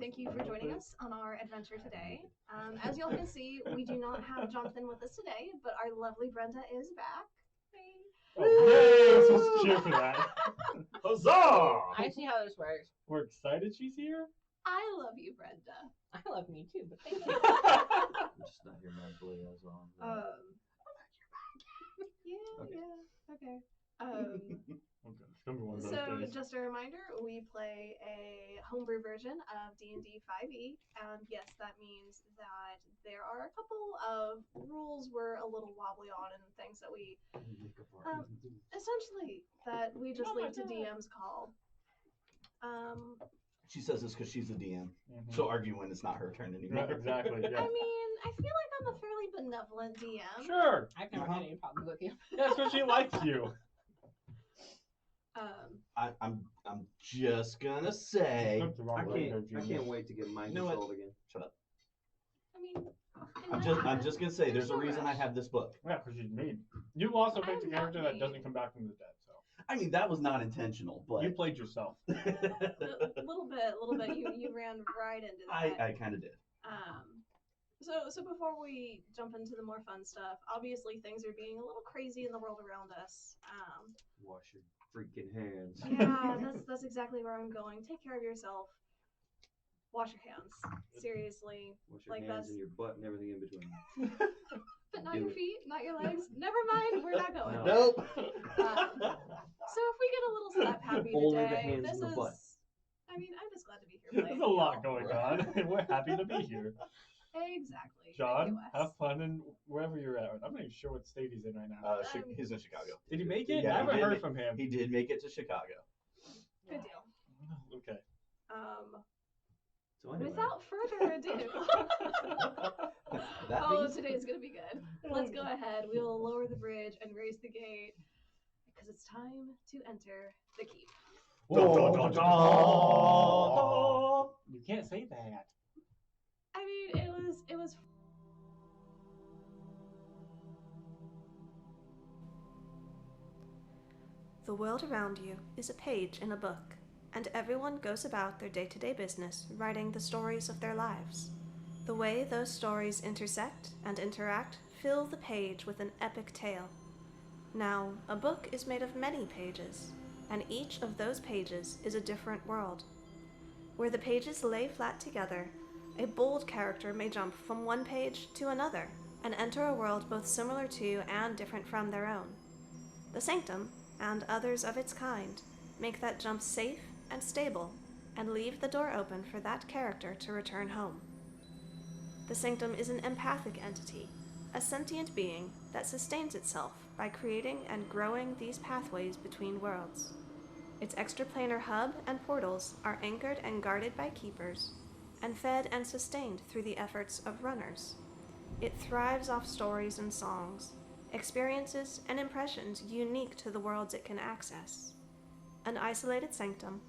Thank you for joining us on our adventure today. As y'all can see, we do not have Jonathan with us today, but our lovely Brenda is back. Hey. Oh, yay! Let's cheer for that. Huzzah! I see how this works. We're excited she's here. I love you, Brenda. I love me too, but thank you. I'm just not here mentally as well. Yeah, okay. Okay, it's gonna be one of those So, days. just a reminder, we play a homebrew version of D&D 5e, and yes, that means that there are a couple of rules we're a little wobbly on and things that we, essentially, that we just leave to DM's call. She says this because she's the DM. Mm-hmm. She'll argue when it's not her turn anymore. Yeah, exactly. Yeah. I mean, I feel like I'm a fairly benevolent DM. Sure. I've never had any problems with you. That's what she likes you. I'm just gonna say. I can't wait to get mind You know controlled again. Shut up. I mean, I'm just gonna say there's a reason I have this book. Yeah, because she's mean. You also picked a I'm character not that mean. doesn't come back from the dead, so I mean that was not intentional, but you played yourself. a little bit. You ran right into that. I kind of did. So before we jump into the more fun stuff, obviously things are being a little crazy in the world around us. Wash your freaking hands. Yeah, that's exactly where I'm going. Take care of yourself. Wash your hands. Seriously. Wash your Like hands that's- and your butt and everything in between. But not Do your it. feet, not your legs. Never mind, we're not going. No. Nope. So if we get a little slap happy Only today, the hands this and the is. butt. I mean, I'm just glad to be here. There's a lot going on, and we're happy to be here. Exactly. John, Thank you, Wes. have fun in wherever you're at. I'm not even sure what state he's in right now. He's in Chicago. Did he make it? Yeah, I haven't he did heard make- from him. He did make it to Chicago. Good deal. Okay. So anyway. Without further ado. That Oh, means- today's gonna be good. Let's go ahead. We'll lower the bridge and raise the gate because it's time to enter the keep. Whoa. Dun, dun, dun. You can't say that. I mean, it was. The world around you is a page in a book, and everyone goes about their day-to-day business writing the stories of their lives. The way those stories intersect and interact fill the page with an epic tale. Now, a book is made of many pages, and each of those pages is a different world. Where the pages lay flat together, a bold character may jump from one page to another and enter a world both similar to and different from their own. The Sanctum, and others of its kind, make that jump safe and stable and leave the door open for that character to return home. The Sanctum is an empathic entity, a sentient being that sustains itself by creating and growing these pathways between worlds. Its extraplanar hub and portals are anchored and guarded by keepers, and fed and sustained through the efforts of runners. It thrives off stories and songs, experiences and impressions unique to the worlds it can access. An isolated sanctum,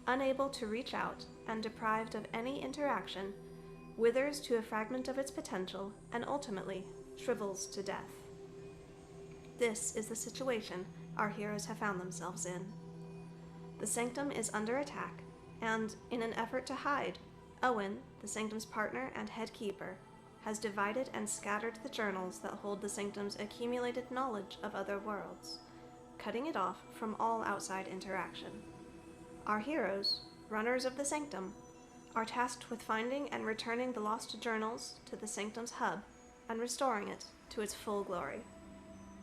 unable to reach out and deprived of any interaction, withers to a fragment of its potential and ultimately shrivels to death. This is the situation our heroes have found themselves in. The Sanctum is under attack, and in an effort to hide, Owen, the Sanctum's partner and head keeper, has divided and scattered the journals that hold the Sanctum's accumulated knowledge of other worlds, cutting it off from all outside interaction. Our heroes, runners of the Sanctum, are tasked with finding and returning the lost journals to the Sanctum's hub and restoring it to its full glory.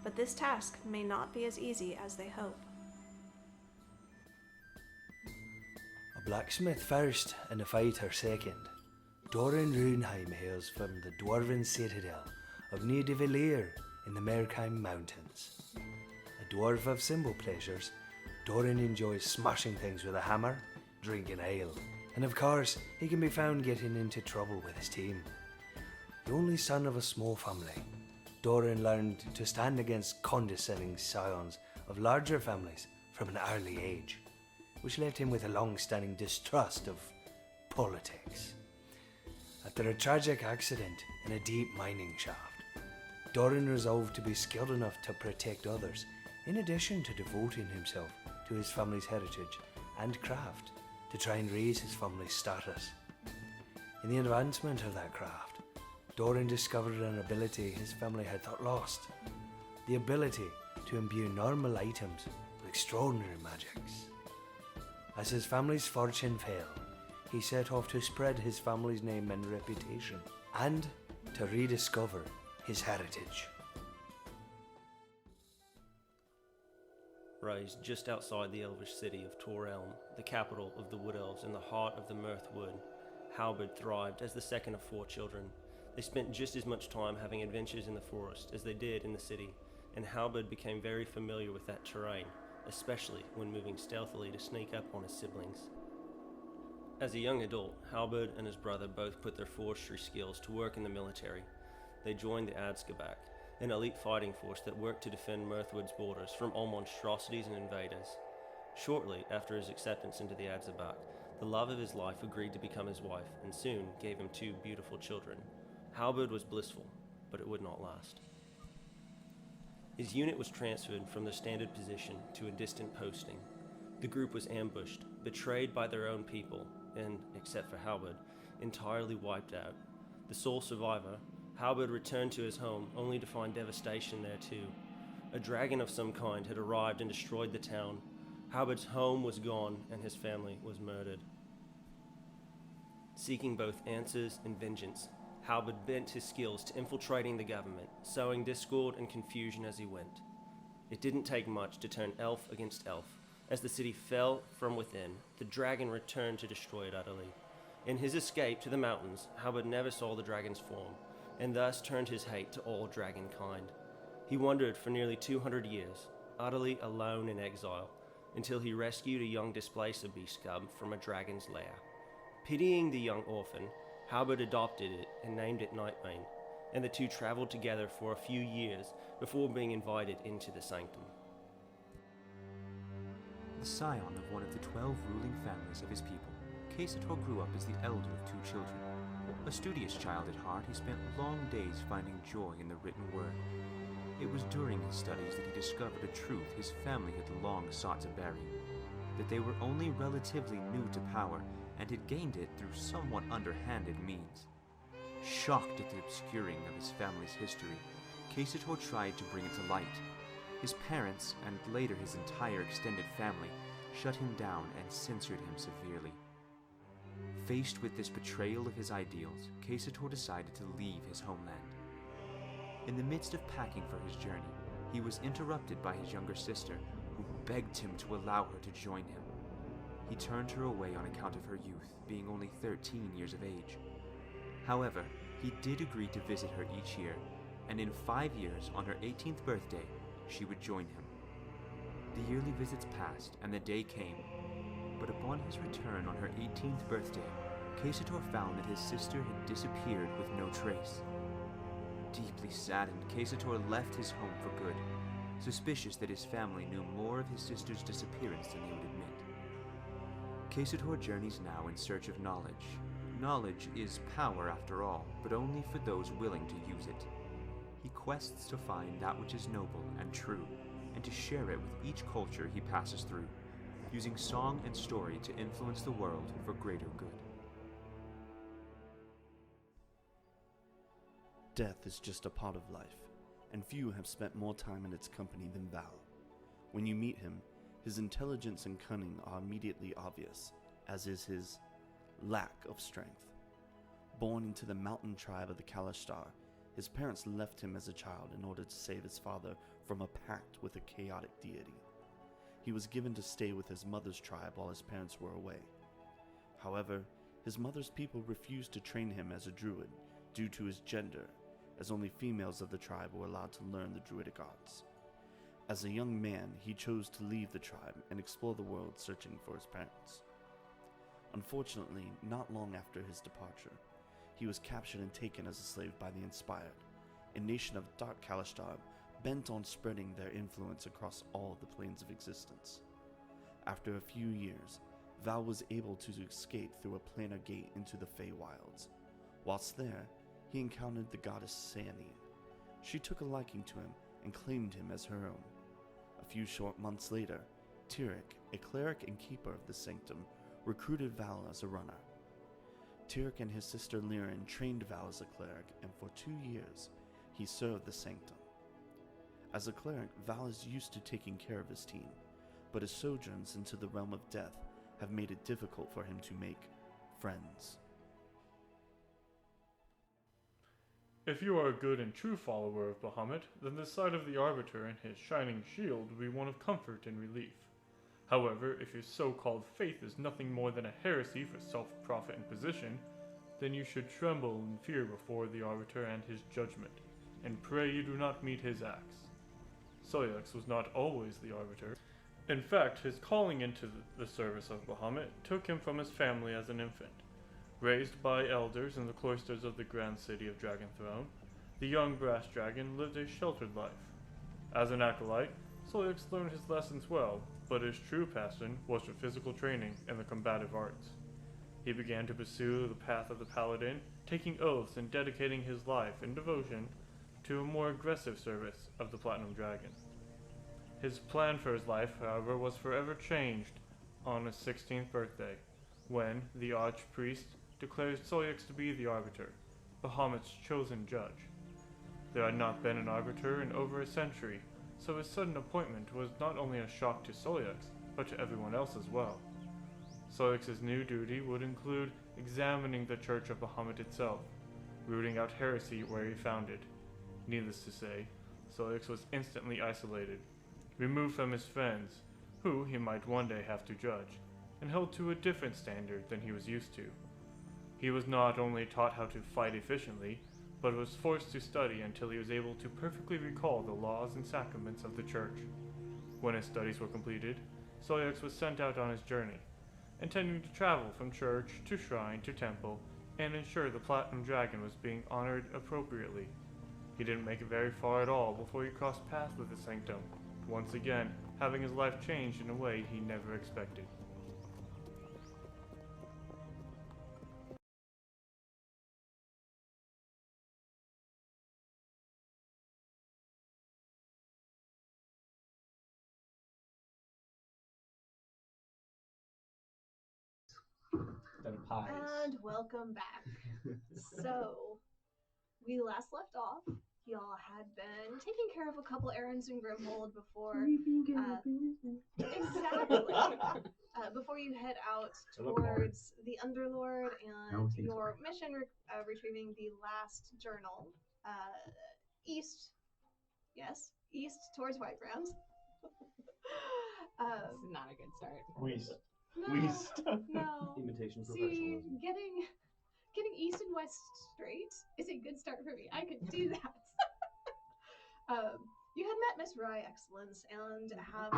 But this task may not be as easy as they hope. A blacksmith first and a fighter second. Doran Runheim hails from the dwarven citadel of Near de Villiers in the Markheim Mountains. A dwarf of simple pleasures, Doran enjoys smashing things with a hammer, drinking ale, and of course he can be found getting into trouble with his team. The only son of a small family, Doran learned to stand against condescending scions of larger families from an early age, which left him with a long-standing distrust of politics. After a tragic accident in a deep mining shaft, Doran resolved to be skilled enough to protect others, in addition to devoting himself to his family's heritage and craft to try and raise his family's status. In the advancement of that craft, Doran discovered an ability his family had thought lost, the ability to imbue normal items with extraordinary magics. As his family's fortune fell, he set off to spread his family's name and reputation, and to rediscover his heritage. Raised just outside the elvish city of Tor Elm, the capital of the Wood Elves in the heart of the Mirth Wood, Halberd thrived as the second of 4 children. They spent just as much time having adventures in the forest as they did in the city, and Halberd became very familiar with that terrain, especially when moving stealthily to sneak up on his siblings. As a young adult, Halberd and his brother both put their forestry skills to work in the military. They joined the Adskabak, an elite fighting force that worked to defend Mirthwood's borders from all monstrosities and invaders. Shortly after his acceptance into the Adzabak, the love of his life agreed to become his wife and soon gave him 2 beautiful children. Halberd was blissful, but it would not last. His unit was transferred from their standard position to a distant posting. The group was ambushed, betrayed by their own people, and, except for Halberd, entirely wiped out. The sole survivor, Halberd returned to his home only to find devastation there too. A dragon of some kind had arrived and destroyed the town. Halberd's home was gone and his family was murdered. Seeking both answers and vengeance, Halberd bent his skills to infiltrating the government, sowing discord and confusion as he went. It didn't take much to turn elf against elf. As the city fell from within, the dragon returned to destroy it utterly. In his escape to the mountains, Halberd never saw the dragon's form, and thus turned his hate to all dragonkind. He wandered for nearly 200 years, utterly alone in exile, until he rescued a young displacer beast cub from a dragon's lair. Pitying the young orphan, Halberd adopted it and named it Nightbane, and the two traveled together for a few years before being invited into the Sanctum. The scion of one of the 12 ruling families of his people, Casator grew up as the elder of 2 children. A studious child at heart, he spent long days finding joy in the written word. It was during his studies that he discovered a truth his family had long sought to bury, that they were only relatively new to power and had gained it through somewhat underhanded means. Shocked at the obscuring of his family's history, Casator tried to bring it to light. His parents, and later his entire extended family, shut him down and censored him severely. Faced with this betrayal of his ideals, Casator decided to leave his homeland. In the midst of packing for his journey, he was interrupted by his younger sister, who begged him to allow her to join him. He turned her away on account of her youth, being only 13 years of age. However, he did agree to visit her each year, and in 5 years, on her 18th birthday, she would join him. The yearly visits passed, and the day came, but upon his return on her 18th birthday, Casator found that his sister had disappeared with no trace. Deeply saddened, Casator left his home for good, suspicious that his family knew more of his sister's disappearance than he would admit. Casator journeys now in search of knowledge. Knowledge is power after all, but only for those willing to use it. He quests to find that which is noble and true, and to share it with each culture he passes through, using song and story to influence the world for greater good. Death is just a part of life, and few have spent more time in its company than Val. When you meet him, his intelligence and cunning are immediately obvious, as is his lack of strength. Born into the mountain tribe of the Kalashtar, his parents left him as a child in order to save his father from a pact with a chaotic deity. He was given to stay with his mother's tribe while his parents were away. However, his mother's people refused to train him as a druid due to his gender, as only females of the tribe were allowed to learn the druidic arts. As a young man, he chose to leave the tribe and explore the world searching for his parents. Unfortunately, not long after his departure, he was captured and taken as a slave by the Inspired, a nation of Dark Kalashtar bent on spreading their influence across all the planes of existence. After a few years, Val was able to escape through a planar gate into the Feywilds. Whilst there, he encountered the goddess Sanine. She took a liking to him and claimed him as her own. A few short months later, Tyrek, a cleric and keeper of the Sanctum, recruited Val as a runner. Tyrk and his sister Liren trained Val as a cleric, and for 2 years, he served the Sanctum. As a cleric, Val is used to taking care of his team, but his sojourns into the realm of death have made it difficult for him to make friends. If you are a good and true follower of Bahamut, then the sight of the Arbiter and his shining shield will be one of comfort and relief. However, if your so-called faith is nothing more than a heresy for self-profit and position, then you should tremble in fear before the Arbiter and his judgment, and pray you do not meet his axe. Soyux was not always the Arbiter. In fact, his calling into the service of Bahamut took him from his family as an infant. Raised by elders in the cloisters of the grand city of Dragenthrone, the young brass dragon lived a sheltered life. As an acolyte, Soyux learned his lessons well, but his true passion was for physical training and the combative arts. He began to pursue the path of the paladin, taking oaths and dedicating his life in devotion to a more aggressive service of the Platinum Dragon. His plan for his life, however, was forever changed on his 16th birthday, when the archpriest declared Soyux to be the Arbiter, Bahamut's chosen judge. There had not been an Arbiter in over a century, so his sudden appointment was not only a shock to Soyux, but to everyone else as well. Soyux's new duty would include examining the Church of Bahamut itself, rooting out heresy where he found it. Needless to say, Soyux was instantly isolated, removed from his friends, who he might one day have to judge, and held to a different standard than he was used to. He was not only taught how to fight efficiently, but was forced to study until he was able to perfectly recall the laws and sacraments of the Church. When his studies were completed, Soyux was sent out on his journey, intending to travel from church to shrine to temple and ensure the Platinum Dragon was being honored appropriately. He didn't make it very far at all before he crossed paths with the Sanctum, once again having his life changed in a way he never expected. Instead of pies. And welcome back. So, we last left off. Y'all had been taking care of a couple errands in Grimhold before. Exactly. Before you head out towards the Underlord and your mission retrieving the last journal. East. Yes, east towards Whitegrounds. This is not a good start. No. Imitation See, professionalism. getting east and west straight is a good start for me. I could do that. You had met Miss Rye Excellence and have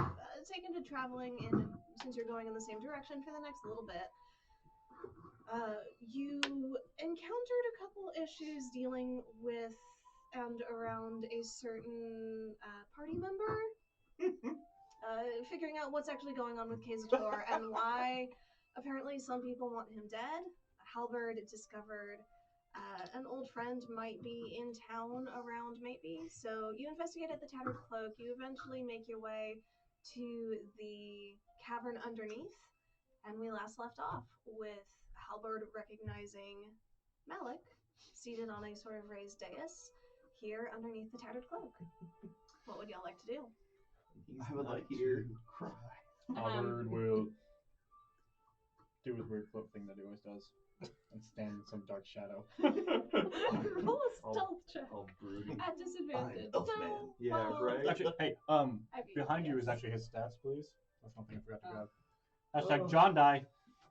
taken to traveling since you're going in the same direction for the next little bit. You encountered a couple issues dealing with and around a certain party member. Figuring out what's actually going on with Kazator and why apparently some people want him dead. Halberd discovered an old friend might be in town around, maybe. So you investigate at the Tattered Cloak. You eventually make your way to the cavern underneath, and we last left off with Halberd recognizing Malik seated on a sort of raised dais here underneath the Tattered Cloak. What would y'all like to do? I would like to cry. Albert will do his weird flip thing that he always does and stand in some dark shadow. Roll a stealth check All broody. at disadvantage. Elf No, man. Yeah, well, right? Actually, hey, I mean, behind you yes. is actually his stats, please. That's one thing I forgot to grab. Oh. Hashtag John die.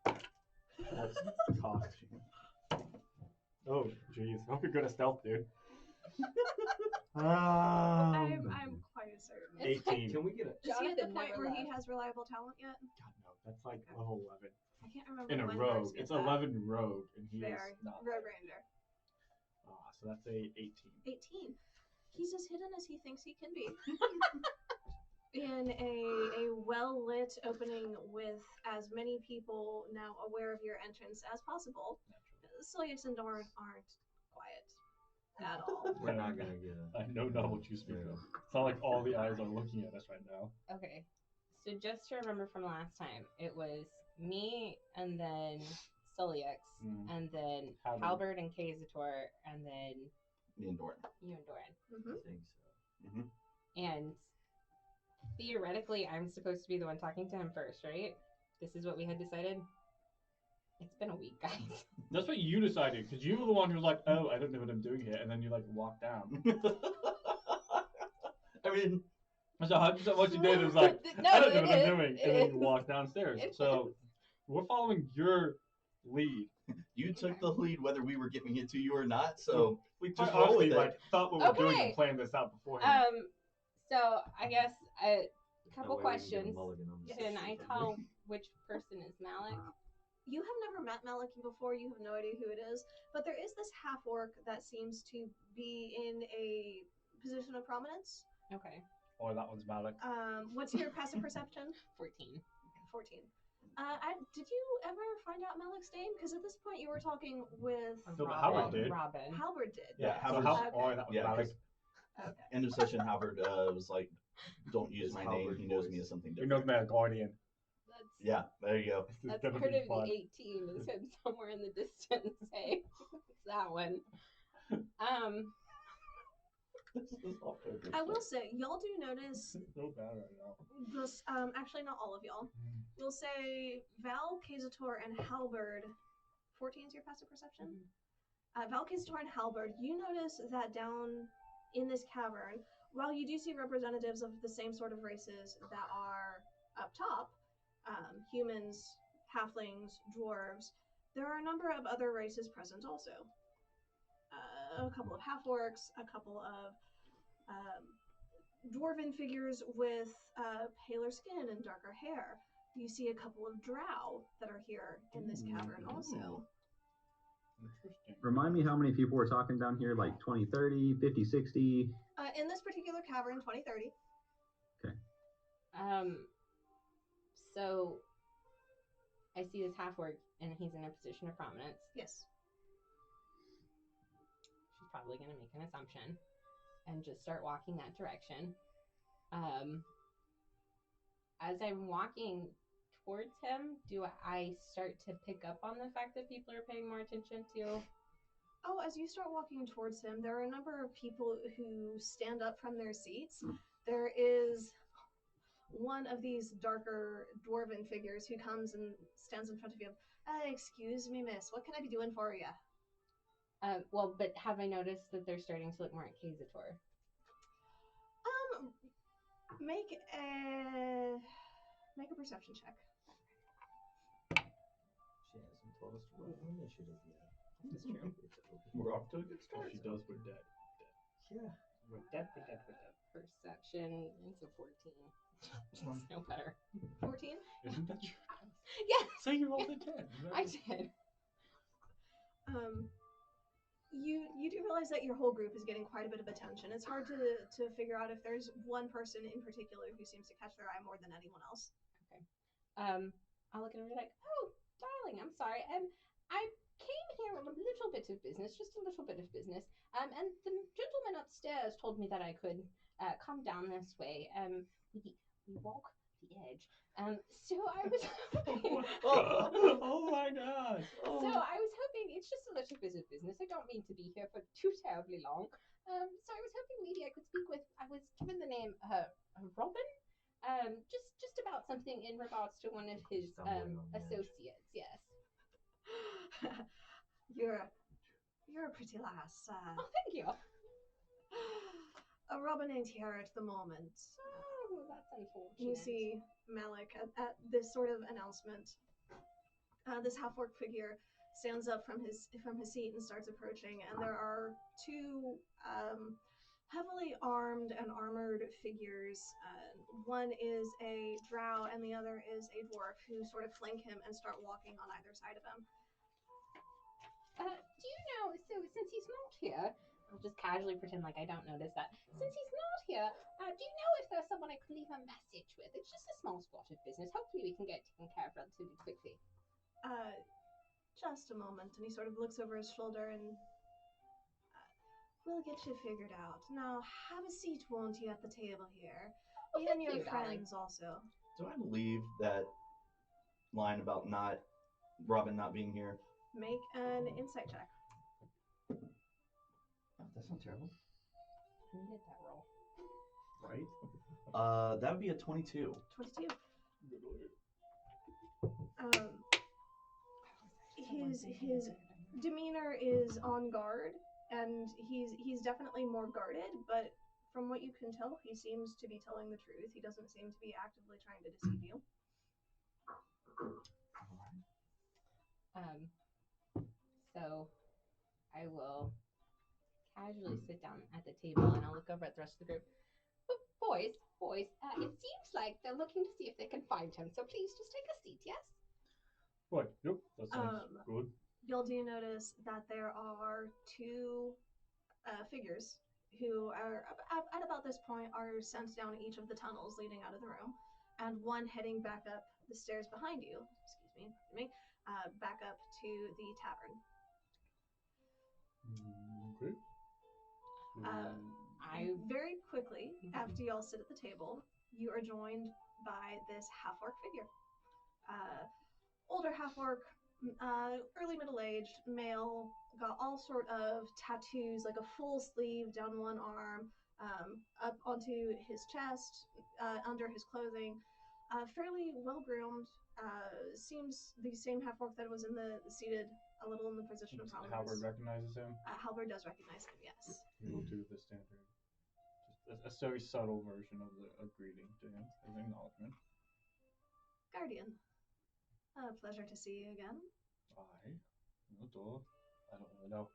That's cocked. Oh, jeez. I hope you're good at stealth, dude. I'm quite certain. 18. Can we get a Is he at the Jonathan point never where he left. has reliable talent yet? God, no. That's like level 11. I can't remember. In a when rogue. Bruce gets It's that. 11 rogue, and he Fair. is not. Rogue Ranger. So that's a 18. 18. He's as hidden as he thinks he can be. In a well-lit opening with as many people now aware of your entrance as possible, Soyux and Dorn aren't quiet at all. We're not gonna get a. I know not what you speak of. It's not like all the eyes are looking at us right now. Okay. So just to remember from last time, it was me, and then Sullyx, and then Halberd and Kazator, and then Me and Doran. you and Doran. I think so. And theoretically, I'm supposed to be the one talking to him first, right? This is what we had decided. It's been a week, guys. That's what you decided, because you were the one who was like, oh, I don't know what I'm doing here, and then you like walked down. I mean, So 100% what you did was like, No, I don't know it what I'm is. doing, It and then is. you walked downstairs. It So we're following your lead. you took the lead whether we were giving it to you or not, so We just quite roll honestly with it. like thought what we were doing Okay. and planned this out beforehand. So I guess a couple That way we can get a questions. mulligan on this Can shit. I tell which person is Malik? You have never met Maliki before, you have no idea who it is, but there is this half-orc that seems to be in a position of prominence. Okay. Or that one's Malik. What's your passive perception? 14. 14. Did you ever find out Malik's name? Because at this point you were talking with No, but Halberd did. Robin. Halberd did. Yeah, So Halberd's, or that was yeah, Malik. Okay. end of session, Halberd was like, don't use His my Halberd name, he knows voice. me as something We know different. the man Guardian. That's Yeah, there you go. This is that's gonna part be of fun. the 18 is him somewhere in the distance. Hey, it's that one. This is all focused. I will say, y'all do notice So bad right now. this. Actually, not all of y'all. We'll say Val, Kazator, and Halberd. 14 is your passive perception. Val, Kazator, and Halberd. You notice that down in this cavern, while you do see representatives of the same sort of races that are up top, humans, halflings, dwarves, there are a number of other races present also. A couple of half-orcs, a couple of dwarven figures with paler skin and darker hair. You see a couple of drow that are here in this cavern also. Interesting. Remind me how many people we're talking down here, like 20, 30, 50, 60? In this particular cavern, 20-30. So I see this half orc and he's in a position of prominence. Yes. She's probably gonna make an assumption and just start walking that direction. As I'm walking towards him, do I start to pick up on the fact that people are paying more attention to? Oh, as you start walking towards him, there are a number of people who stand up from their seats. There is one of these darker dwarven figures who comes and stands in front of you. Excuse me, miss, what can I be doing for you? Well, but have I noticed that they're starting to look more at Kazator? Make a perception check. She hasn't told us to roll initiative yet. That's true. We're off to a good If start. she does, we're dead. Yeah. We're dead, we're dead, we're dead. Perception, it's a 14. It's no better. 14? Isn't that true? Yes! So you rolled a 10. I did. You do realize that your whole group is getting quite a bit of attention. It's hard to figure out if there's one person in particular who seems to catch their eye more than anyone else. Okay. I'll look at her and be like, oh, darling, I'm sorry. I came here on a little bit of business, just a little bit of business. And the gentleman upstairs told me that I could come down this way. We walk the edge. So I was hoping... Oh my god! So I was hoping, it's just a little bit of business. I don't mean to be here for too terribly long. So I was hoping maybe I could speak with, I was given the name Robin, just about something in regards to one of his associates, yes. You're a pretty lass. Oh, thank you. Robin ain't here at the moment. Oh, that's unfortunate. You see Malik at this sort of announcement. This half-orc figure stands up from his seat and starts approaching, and there are two heavily armed and armored figures. One is a drow, and the other is a dwarf, who sort of flank him and start walking on either side of him. Do you know, so since he's not here, I'll just casually pretend like I don't notice that. Since he's not here, do you know if there's someone I could leave a message with? It's just a small spot of business. Hopefully we can get taken care of relatively quickly. Just a moment. And he sort of looks over his shoulder and... we'll get you figured out. Now, have a seat, won't you, at the table here? Oh, You and thank your you, darling. friends also. Do I believe that line about Robin not being here. Make an insight check. Oh, that's not terrible. You hit that roll. Right? That would be a 22. 22. His demeanor is on guard, and he's definitely more guarded, but from what you can tell, he seems to be telling the truth. He doesn't seem to be actively trying to deceive you. So I will casually sit down at the table and I'll look over at the rest of the group. Boys, it seems like they're looking to see if they can find him, so please just take a seat, yes? Right, yep, that sounds good. You'll do notice that there are two figures who are, at about this point, are sent down each of the tunnels leading out of the room, and one heading back up the stairs behind you, back up to the tavern. Okay. Very quickly, after y'all sit at the table, you are joined by this half-orc figure. Older half-orc, early middle-aged, male, got all sort of tattoos, like a full sleeve down one arm, up onto his chest, under his clothing. Fairly well-groomed, seems the same half-orc that was seated a little in the position of prominence. Halberd recognizes him? Halberd does recognize him, yes. We will do the standard. Just a very subtle version of a greeting to him as an acknowledgement. Guardian, a pleasure to see you again. Aye. No door. I don't really know.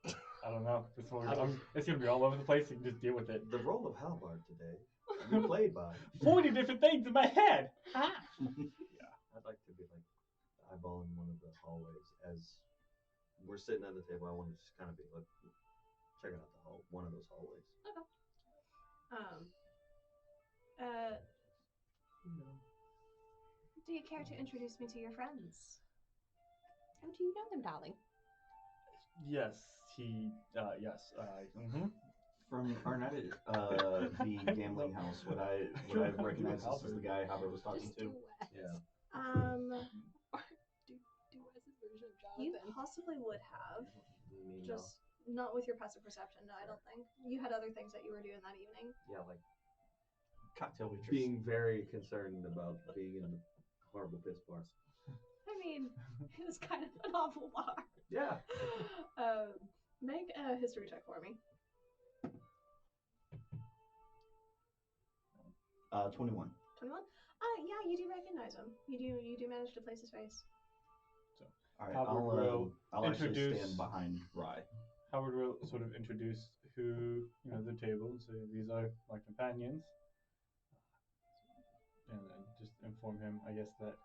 I don't know. It's going to be all over the place. You can just deal with it. The role of Halbard today, you played by 40 different things in my head. Yeah, I'd like to be like eyeballing one of the hallways as we're sitting at the table. I want to just kind of be like checking out one of those hallways. Okay. Do you care to introduce me to your friends? How do you know them, darling? Yes, From our night at the gambling house, would I recognize this as the guy Halberd was talking to? Yeah. Do Wes's version of Jonathan. You possibly would have, just not with your passive perception. No, I don't think. You had other things that you were doing that evening. Yeah, like Cocktail waitress. being very concerned about being in the horrible piss bar. I mean, it was kind of an awful bar. Yeah. Make a history check for me. 21. 21? Yeah, you do recognize him. You do manage to place his face. So, all right, Halberd I'll actually stand behind Rye. Halberd will sort of introduce the table and say, these are my companions. And then just inform him, I guess, that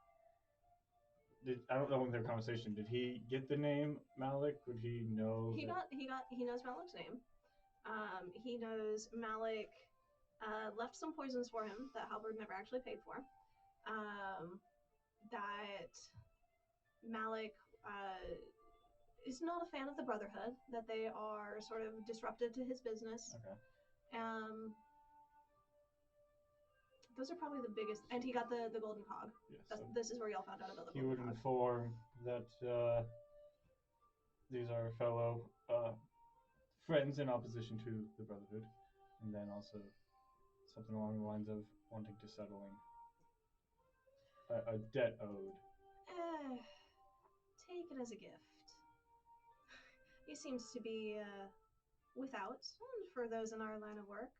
I don't know in their conversation. Did he get the name Malik? Would he know? He knows Malik's name. He knows Malik left some poisons for him that Halberd never actually paid for. That Malik is not a fan of the Brotherhood. That they are sort of disruptive to his business. Okay. Those are probably the biggest. And he got the golden hog. Yes. So this is where y'all found out about the he golden would hog. inform that these are fellow friends in opposition to the Brotherhood, and then also something along the lines of wanting to settling a debt owed. Take it as a gift. He seems to be without, and for those in our line of work,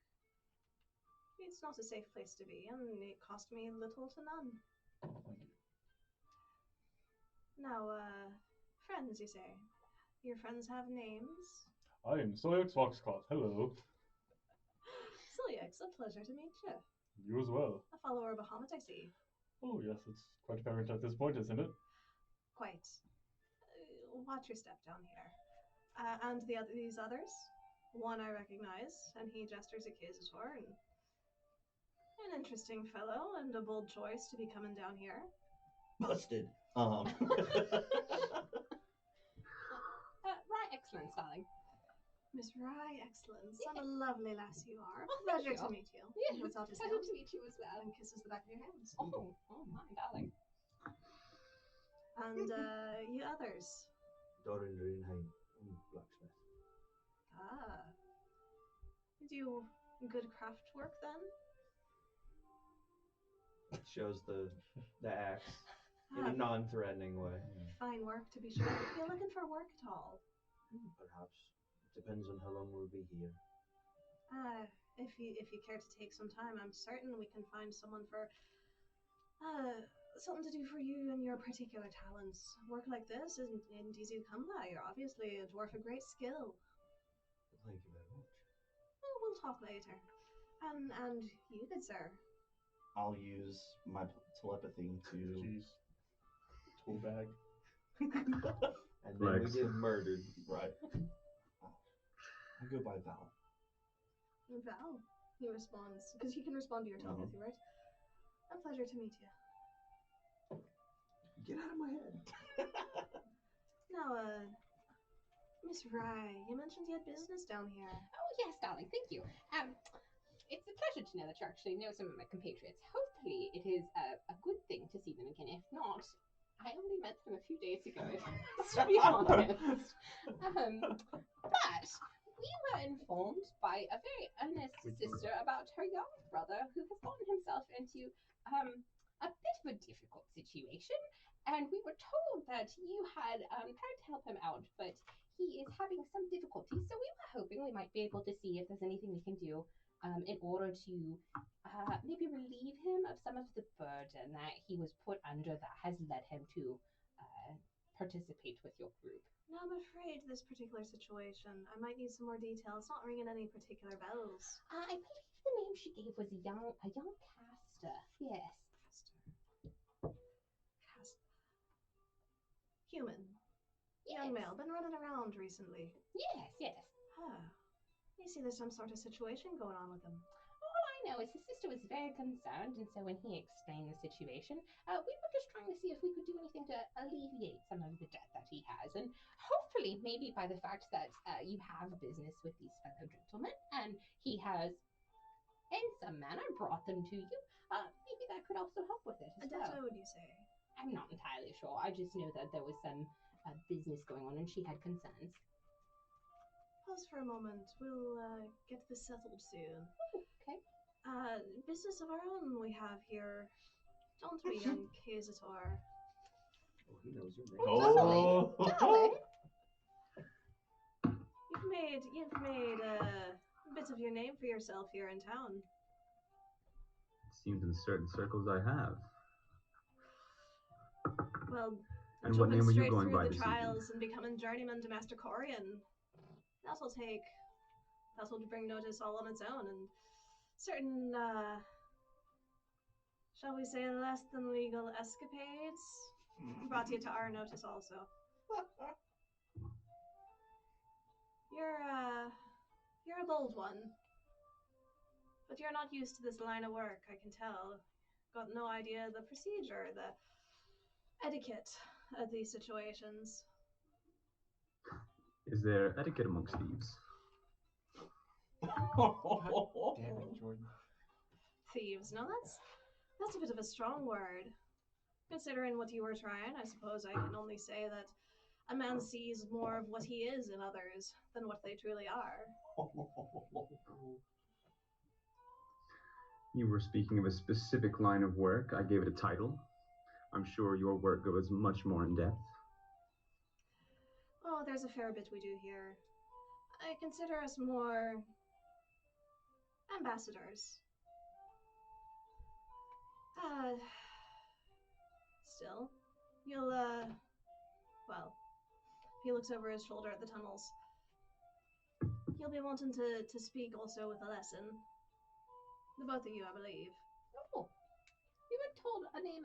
it's not a safe place to be, and it cost me little to none. Thank you. Now, friends, you say? Your friends have names? I am Soyux Foxcloth. Hello. Soyux, a pleasure to meet you. You as well. A follower of Bahamut, I see. Oh yes, it's quite apparent at this point, isn't it? Quite. Watch your step down here. And these others? One I recognize, and he gestures at Kazator, and an interesting fellow, and a bold choice to be coming down here. Busted. Right, excellent, darling. Miss Rye, excellence. What a lovely lass you are. Oh, Pleasure thank to you. meet you. Yes, He holds out his pleasure hand to meet you as well. and kisses the back of your hands. Oh, my darling. And you others? Doran Runheim, blacksmith. Ah. You do good craft work then? Shows the axe in Ah, a non-threatening way. fine work to be sure. Are you looking for work at all? Perhaps. Depends on how long we'll be here. If you care to take some time, I'm certain we can find someone for something to do for you and your particular talents. Work like this isn't easy to come by. You're obviously a dwarf of great skill. Thank you very much. Oh, we'll talk later. And you, good sir. I'll use my telepathy to. Jeez. Tool bag. And then we Flex. get murdered. Right. I go by Val. Val, he responds, because he can respond to your telepathy, right? A pleasure to meet you. Get out of my head. Now, Miss Rye, you mentioned you had business down here. Oh, yes, darling, thank you. It's a pleasure to know that you actually know some of my compatriots. Hopefully, it is a good thing to see them again. If not, I only met them a few days ago, to be honest. But we were informed by a very earnest sister about her young brother who has gotten himself into a bit of a difficult situation. And we were told that you had tried to help him out, but he is having some difficulties. So we were hoping we might be able to see if there's anything we can do in order to maybe relieve him of some of the burden that he was put under that has led him to participate with your group. No, I'm afraid this particular situation, I might need some more detail. It's not ringing any particular bells. I believe the name she gave was a young caster. Yes. Human. Yes. Young male. Been running around recently. Yes. Huh. You see there's some sort of situation going on with him. All I know is his sister was very concerned, and so when he explained the situation, we were just trying to see if we could do anything to alleviate some of the debt that he has. And hopefully, maybe by the fact that you have business with these fellow gentlemen, and he has, in some manner, brought them to you, maybe that could also help with it as well. Adetta, would you say? I'm not entirely sure. I just know that there was some business going on, and she had concerns. Pause for a moment. We'll get this settled soon. Okay. Business of our own we have here. Don't we, young Kazator? Oh, he knows your name. Oh! Darling. You've made a bit of your name for yourself here in town. It seems in certain circles I have. Well, And what jumping name are you straight going through by the this evening? trials and becoming journeyman to Master Corian, that'll bring notice all on its own, and certain, shall we say, less than legal escapades brought you to our notice also. You're a bold one, but you're not used to this line of work, I can tell. Got no idea the procedure, the etiquette of these situations. Is there etiquette amongst thieves? Damn it, Jordan. Thieves, no, that's a bit of a strong word. Considering what you were trying, I suppose I can only say that a man sees more of what he is in others than what they truly are. You were speaking of a specific line of work. I gave it a title. I'm sure your work goes much more in depth. Oh, there's a fair bit we do here. I consider us more ambassadors. Still, you'll, well, he looks over his shoulder at the tunnels. You'll be wanting to speak also with a lesson. The both of you, I believe. Oh, we were told a name,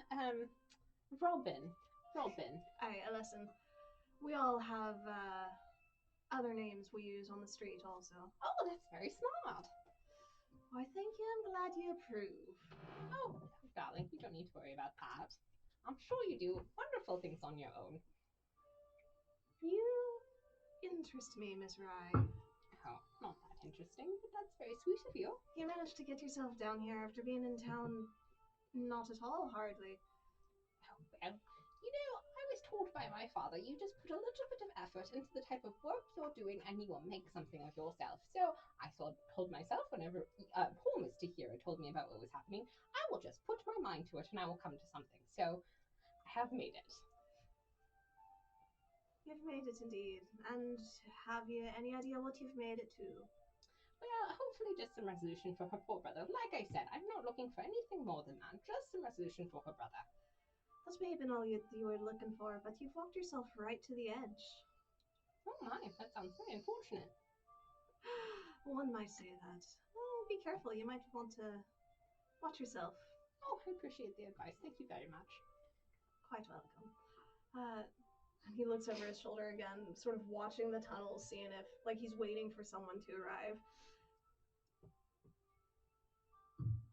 Robin. Aye, a lesson. We all have, other names we use on the street also. Oh, that's very smart. Why, thank you. I'm glad you approve. Oh, darling, you don't need to worry about that. I'm sure you do wonderful things on your own. You interest me, Miss Rye. Oh, not that interesting, but that's very sweet of you. You managed to get yourself down here after being in town not at all, hardly. Oh, well, you know, I was told by my father, you just put a little bit of effort into the type of work you're doing and you will make something of yourself. So I told myself whenever poor Mr. Hero told me about what was happening, I will just put my mind to it and I will come to something. So I have made it. You've made it indeed. And have you any idea what you've made it to? Well, hopefully just some resolution for her poor brother. Like I said, I'm not looking for anything more than that. Just some resolution for her brother. That may have been all you were looking for, but you've walked yourself right to the edge. Oh my, that sounds very unfortunate. One might say that. Oh, be careful. You might want to watch yourself. Oh, I appreciate the advice. Thank you very much. Quite welcome. And he looks over his shoulder again, sort of watching the tunnel, seeing if, like, he's waiting for someone to arrive.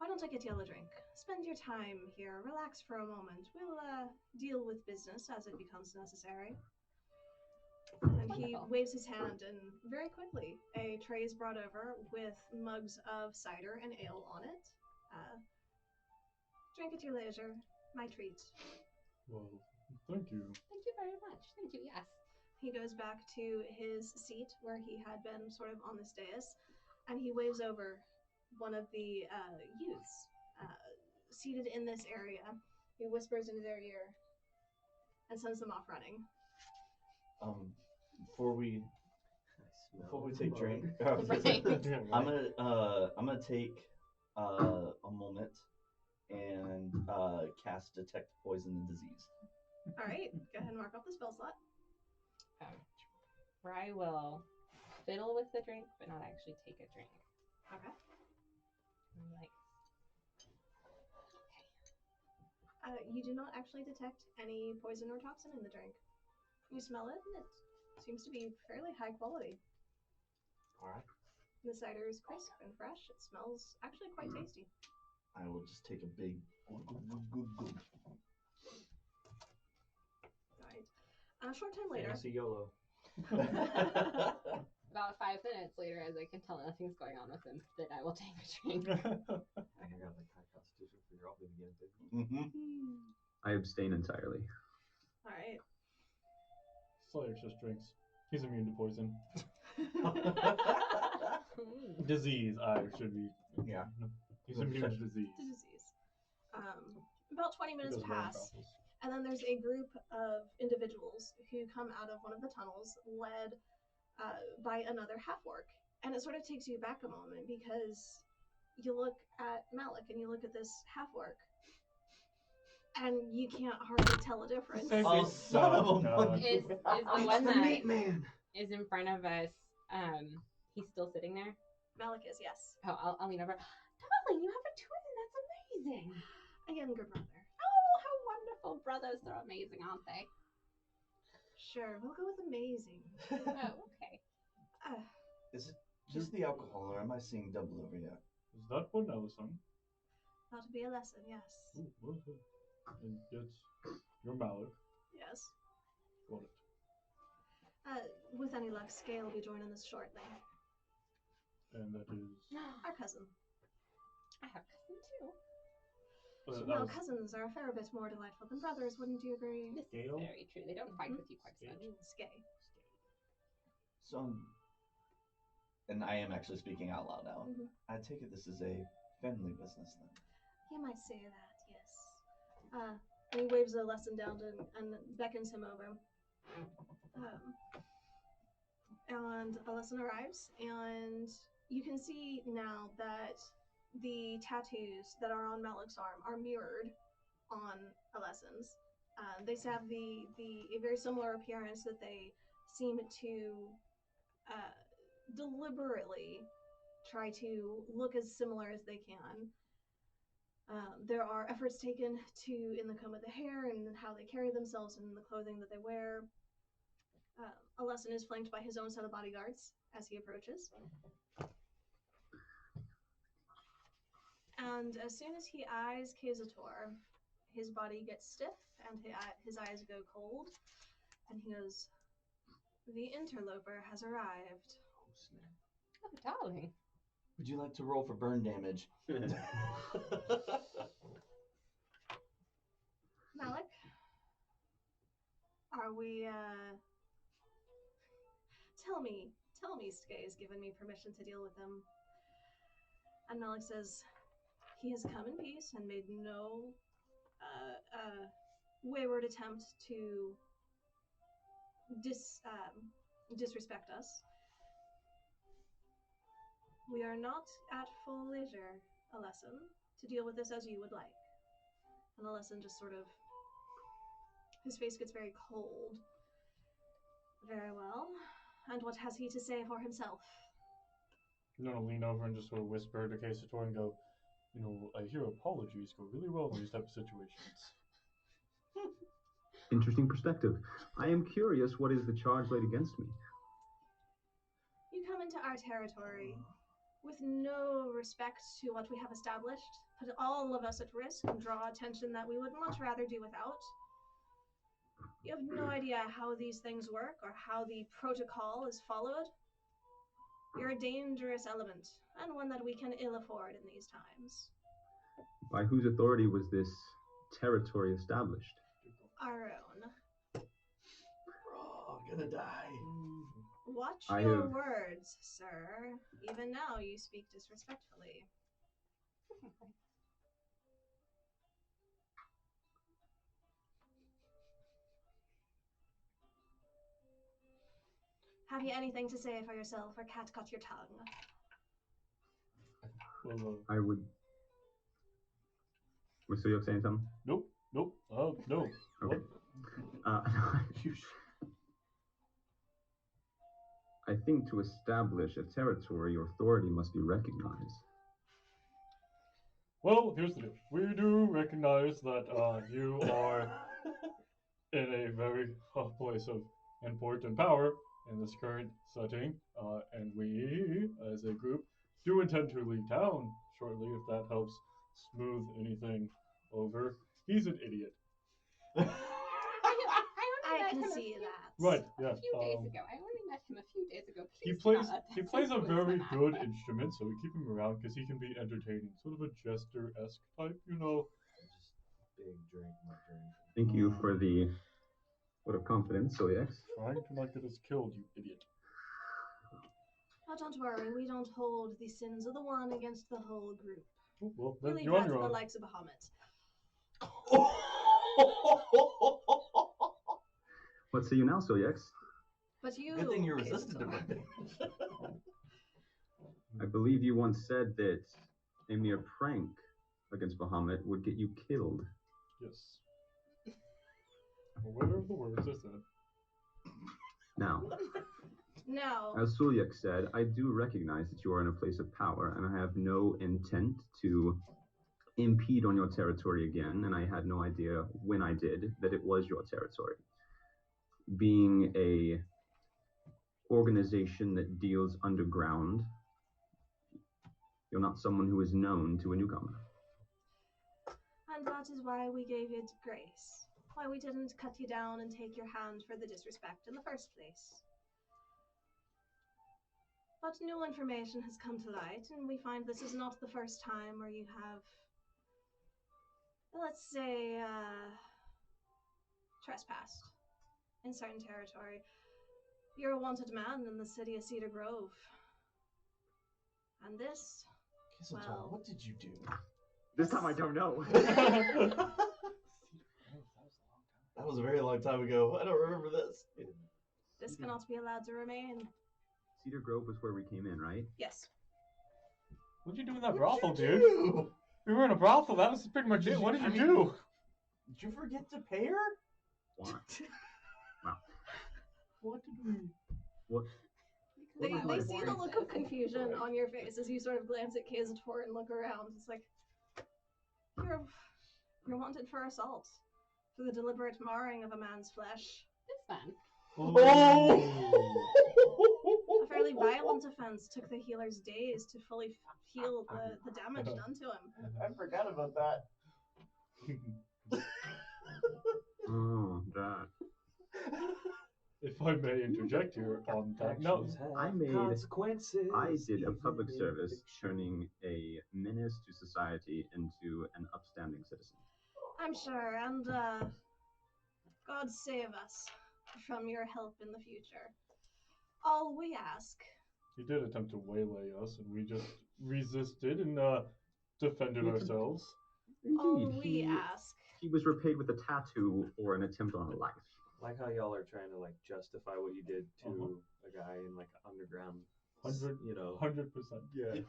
Why don't I get you a drink? Spend your time here, relax for a moment. We'll deal with business as it becomes necessary. And he waves his hand, and very quickly, a tray is brought over with mugs of cider and ale on it. Drink at your leisure. My treat. Well, thank you. Thank you very much. Thank you, yes. He goes back to his seat where he had been sort of on this dais, and he waves over one of the youths seated in this area. He whispers into their ear and sends them off running. Before we take drink, Right. I'm gonna take a moment and cast detect poison and disease. All right, go ahead and mark off the spell slot. Rye will fiddle with the drink, but not actually take a drink. Okay. I'm like, You do not actually detect any poison or toxin in the drink. You smell it, and it seems to be fairly high quality. All right. The cider is crisp and fresh. It smells actually quite tasty. I will just take a big. Right. A short time later. Fantasy YOLO. about 5 minutes later, as I can tell nothing's going on with him, that I will take a drink. I got like high constitution for your opening again, baby. I abstain entirely. All right. Slayer just drinks. He's immune to poison. Disease, should be. Yeah. He's immune to disease. To disease. About 20 minutes pass, and then there's a group of individuals who come out of one of the tunnels, led by another half-orc. And it sort of takes you back a moment, because you look at Malik and you look at this half-orc, and you can't hardly tell a difference. Oh, son of a Is the one that is in front of us, he's still sitting there? Malik is, yes. Oh, I'll lean over. Darling, you have a twin. That's amazing. A younger brother. Oh, how wonderful. Brothers are amazing, aren't they? Sure, we'll go with amazing. Oh, okay. Is it just the alcohol, or am I seeing double over yet? Is that one Ellison? Thought to be a lesson, yes. Ooh, well, and it's your Malik. Yes. Got it. With any luck, Skay will be joining us shortly. And that is... Our cousin. I have a cousin too. Well, cousins are a fair bit more delightful than brothers, wouldn't you agree? This is very true. They don't fight with you quite so much. Skay. So, and I am actually speaking out loud now. I take it this is a family business then. You might say that, yes. And he waves a lesson down and beckons him over. And a lesson arrives, and you can see now that the tattoos that are on Malik's arm are mirrored on Alesson's. They have a very similar appearance, that they seem to deliberately try to look as similar as they can. There are efforts taken in the comb of the hair and how they carry themselves and the clothing that they wear. Alesson is flanked by his own set of bodyguards as he approaches. And as soon as he eyes Kazator, his body gets stiff and his eyes go cold. And he goes, "The interloper has arrived." Oh, snap. Oh, darling. Would you like to roll for burn damage? Malik, Are we, Tell me, Skay's given me permission to deal with him. And Malik says, he has come in peace and made no, wayward attempt to disrespect us. We are not at full leisure, Alessan, to deal with this as you would like. And Alessan just sort of, his face gets very cold. Very well. And what has he to say for himself? I'm gonna lean over and just sort of whisper to Quesator and go, you know, I hear apologies go really well in these type of situations. Interesting perspective. I am curious, what is the charge laid against me? You come into our territory with no respect to what we have established, put all of us at risk and draw attention that we would much rather do without. You have no idea how these things work or how the protocol is followed. You're a dangerous element, and one that we can ill afford in these times. By whose authority was this territory established? Our own. Oh, I'm gonna die. Watch your words, sir. Even now you speak disrespectfully. Have you anything to say for yourself, or cat cut your tongue? Well, I would... Was Suyok saying something? Nope. No. Okay. What? I think to establish a territory, your authority must be recognized. Well, here's the deal. We do recognize that you are in a very place of important power in this current setting, and we, as a group, do intend to leave town shortly if that helps smooth anything over. He's an idiot. I can see that. Right, yeah. A few days ago. I only met him a few days ago. He Please plays a very good instrument, so we keep him around because he can be entertaining. Sort of a jester-esque type, you know. Just big drink, my drink. Thank you for the vote of confidence, Suyok. Trying to not get us killed, you idiot. Oh, don't worry. We don't hold the sins of the one against the whole group. Oh, well, We then leave you're on that your to the own. likes of Bahamut. What say you now, Suyok? But you... Good thing you're resistant to it. I believe you once said that a mere prank against Bahamut would get you killed. Yes. Aware of the words I said. Now, No. as Suyok said, I do recognize that you are in a place of power, and I have no intent to impede on your territory again, and I had no idea when I did that it was your territory. Being a organization that deals underground, you're not someone who is known to a newcomer. And that is why we gave it grace. Why we didn't cut you down and take your hand for the disrespect in the first place. But new information has come to light, and we find this is not the first time where you have, let's say, trespassed in certain territory. You're a wanted man in the city of Cedar Grove. And this, well... What did you do? This time I don't know. That was a very long time ago. I don't remember this. This cannot be allowed to remain. Cedar Grove was where we came in, right? Yes. What'd you do in that brothel, dude? We were in a brothel. That was pretty much it. What did you do? Did you forget to pay her? What? Wow. What did we... What? They see the look of confusion on your face as you sort of glance at Quesator and look around. It's like, you're wanted for assault. For the deliberate marring of a man's flesh. This man. Oh! A fairly violent offense took the healer's days to fully heal the damage done to him. I forgot about that. Oh, that. If I may interject here on that note, I did a public service turning a menace to society into an upstanding citizen. I'm sure, and God save us. from your help in the future. All we ask. He did attempt to waylay us, and we just resisted and defended ourselves. All Indeed, we ask. he was repaid with a tattoo for an attempt on a life. I like how y'all are trying to like justify what you did to a guy in like underground, 100%. Yeah.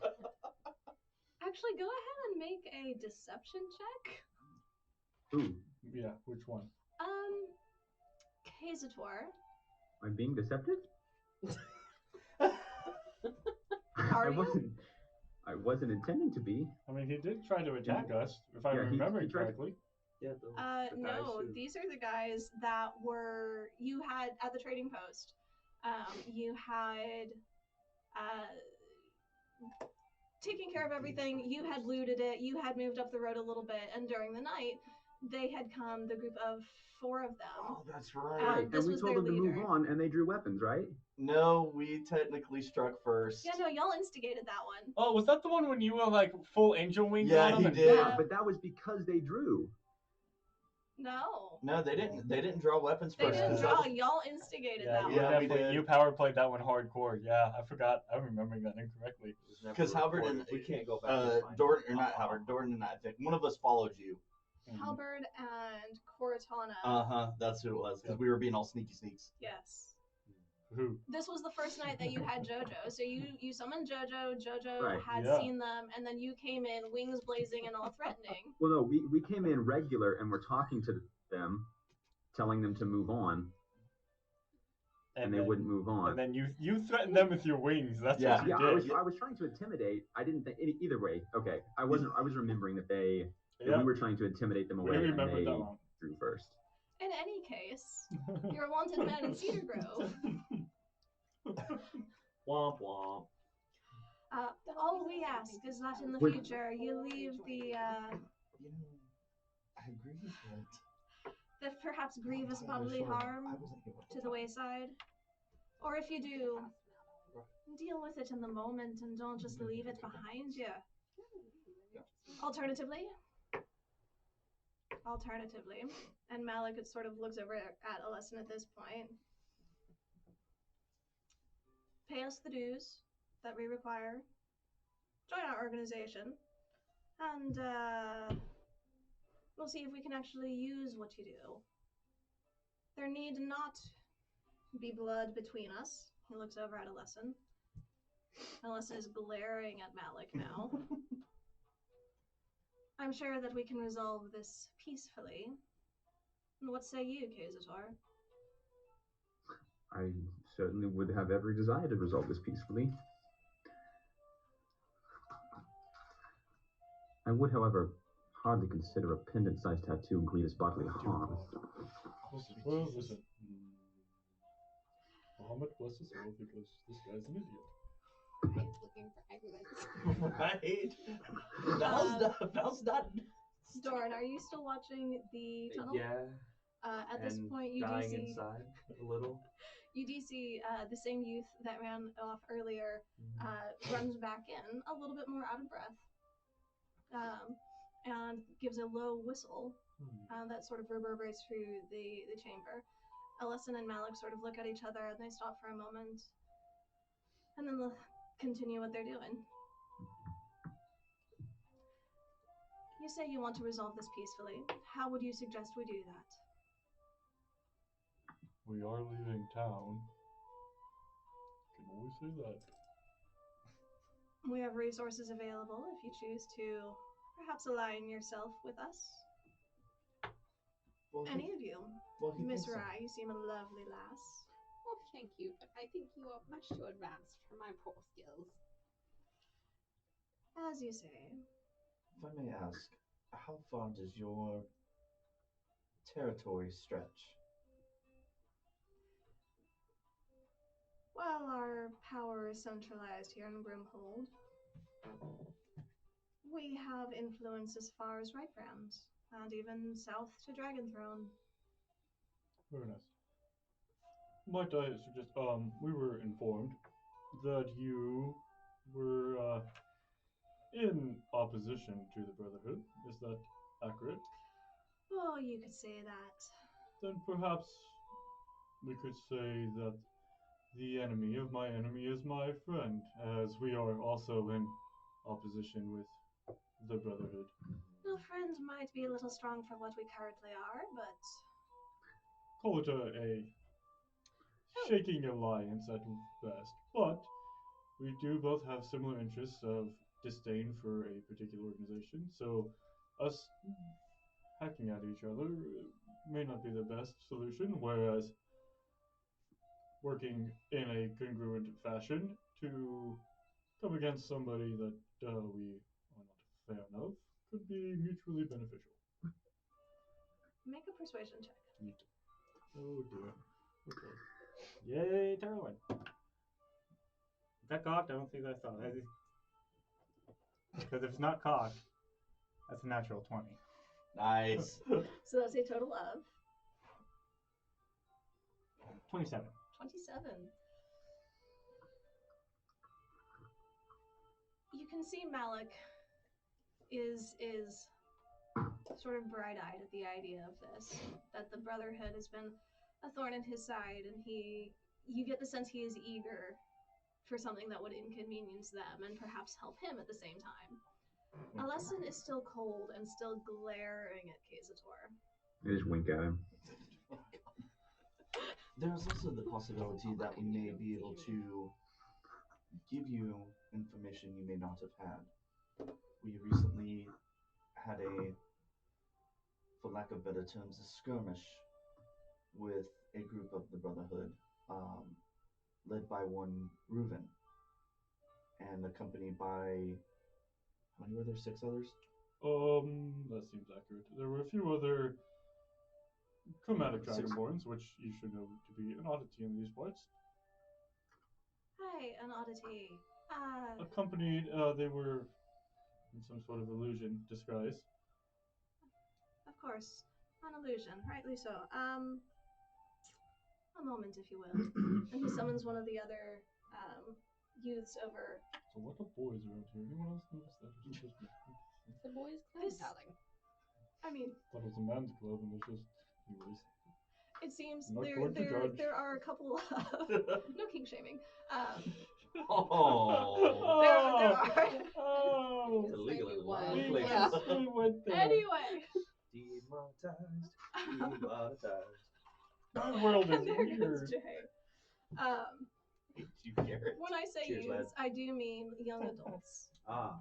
Actually, go ahead and make a deception check. Ooh, Yeah, which one? Kazator. I'm being deceptive? Are you? I wasn't intending to be. I mean, he did try to attack us, if I'm Yeah, he remembering tried- correctly. Yeah, the guys No, who... these are the guys that were you had at the trading post. You had taken care of everything. You had looted it. You had moved up the road a little bit, and during the night, they had come. The group of 4 of them. Oh, that's right. Right, This and we was told their them to move leader. on, and they drew weapons, right? No, we technically struck first. Yeah, no, y'all instigated that one. Oh, was that the one when you were like full angel wings Yeah, on him? he and- did. Yeah, but that was because they drew. No. No, they didn't. They didn't draw weapons They first. didn't 'cause draw. that was- Y'all instigated Yeah, that you one. Yeah, we definitely did. you power played that one hardcore. Yeah, I forgot. I'm remembering that incorrectly. Because Halberd and we can't go back. And find Dorn, it. or not Halberd, Dorn and I think one of us followed you. Halberd and Cortana. That's who it was. Because we were being all sneaky sneaks. Yes. Who? This was the first night that you had JoJo. So you summoned JoJo. JoJo Right, had yeah. seen them, and then you came in, wings blazing and all threatening. Well, no, we came in regular, and we're talking to them, telling them to move on, and they then, wouldn't move on. And then you threatened them with your wings. That's Yeah. what you Yeah, did. I was trying to intimidate. I didn't think either way. Okay, I was remembering that that Yeah. we were trying to intimidate them We away, and remembered they that one. drew first. In any case, you're a wanted man in Cedar Grove. Womp womp. All we ask is that in the Wait. future you leave You know, I agree, but the perhaps grievous I'm not bodily sure. harm I wasn't here at the to the time. wayside. Or if you do, deal with it in the moment and don't just leave it behind you. Alternatively, and Malik sort of looks over at Alessin at this point. Pay us the dues that we require. Join our organization. And we'll see if we can actually use what you do. There need not be blood between us. He looks over at Alessin. Alessin is glaring at Malik now. I'm sure that we can resolve this peacefully. And what say you, Kazator? I certainly would have every desire to resolve this peacefully. I would, however, hardly consider a pendant-sized tattoo grievous bodily harm. Well, listen. Muhammad bless his soul because this guy's an idiot. He's looking for arguments. Right. Val's not. Doran, are you still watching the tunnel? Yeah. At this and point, you do dying see inside a little. you do see the same youth that ran off earlier runs back in a little bit more out of breath, and gives a low whistle that sort of reverberates through the chamber. Alessin and Malik sort of look at each other and they stop for a moment, and then they'll continue what they're doing. You say you want to resolve this peacefully. How would you suggest we do that? We are leaving town. Can always say that. We have resources available if you choose to perhaps align yourself with us. Well, Any of you. well, he Miss thinks so. Rai, you seem a lovely lass. Well, thank you, but I think you are much too advanced for my poor skills. As you say. If I may ask, how far does your territory stretch? Well, our power is centralized here in Grimhold. We have influence as far as Rightbrand, and even south to Dragenthrone. Very nice. Might I suggest, we were informed that you were, in opposition to the Brotherhood. Is that accurate? Oh, you could say that. Then perhaps we could say that the enemy of my enemy is my friend, as we are also in opposition with the Brotherhood. Well, friend might be a little strong for what we currently are, but Call it a shaking alliance at best, but we do both have similar interests of disdain for a particular organization, so us hacking at each other may not be the best solution, whereas working in a congruent fashion to come against somebody that we are not a fan of could be mutually beneficial. make a persuasion check. Neat. Oh dear. Okay. Yay, Terwin. Is that cocked? I don't think that's cocked. Because if it's not cocked, that's a natural 20. Nice. So that's a total of 27. 27. You can see Malik is sort of bright-eyed at the idea of this, that the Brotherhood has been a thorn in his side, and you get the sense he is eager for something that would inconvenience them and perhaps help him at the same time. Alessin is still cold and still glaring at Kazator. I just wink at him. There's also the possibility that we may be able to give you information you may not have had. We recently had for lack of better terms, a skirmish with a group of the Brotherhood, led by one Reuven, and accompanied by, how many were there? 6 others? That seems accurate. There were a few other chromatic dragonborns, which you should know to be an oddity in these parts. Hi, an oddity. Accompanied, they were in some sort of illusion disguise. Of course, an illusion, rightly so. A moment, if you will. And he summons one of the other youths over. So what are boys around here? Anyone else notice that? Or is it just me? The boys' club, darling. I mean, Thought it was a man's club, and there's just, anyways. it seems Not going to judge. there are a couple of no king shaming. Oh. There are. Oh. It's illegal in a lot of Yeah. places. We went there. Anyway. Demonetized. Demonetized. My world is There weird. goes Jay. You Garrett. When I say Cheers, youths, lad. I do mean young adults. Ah.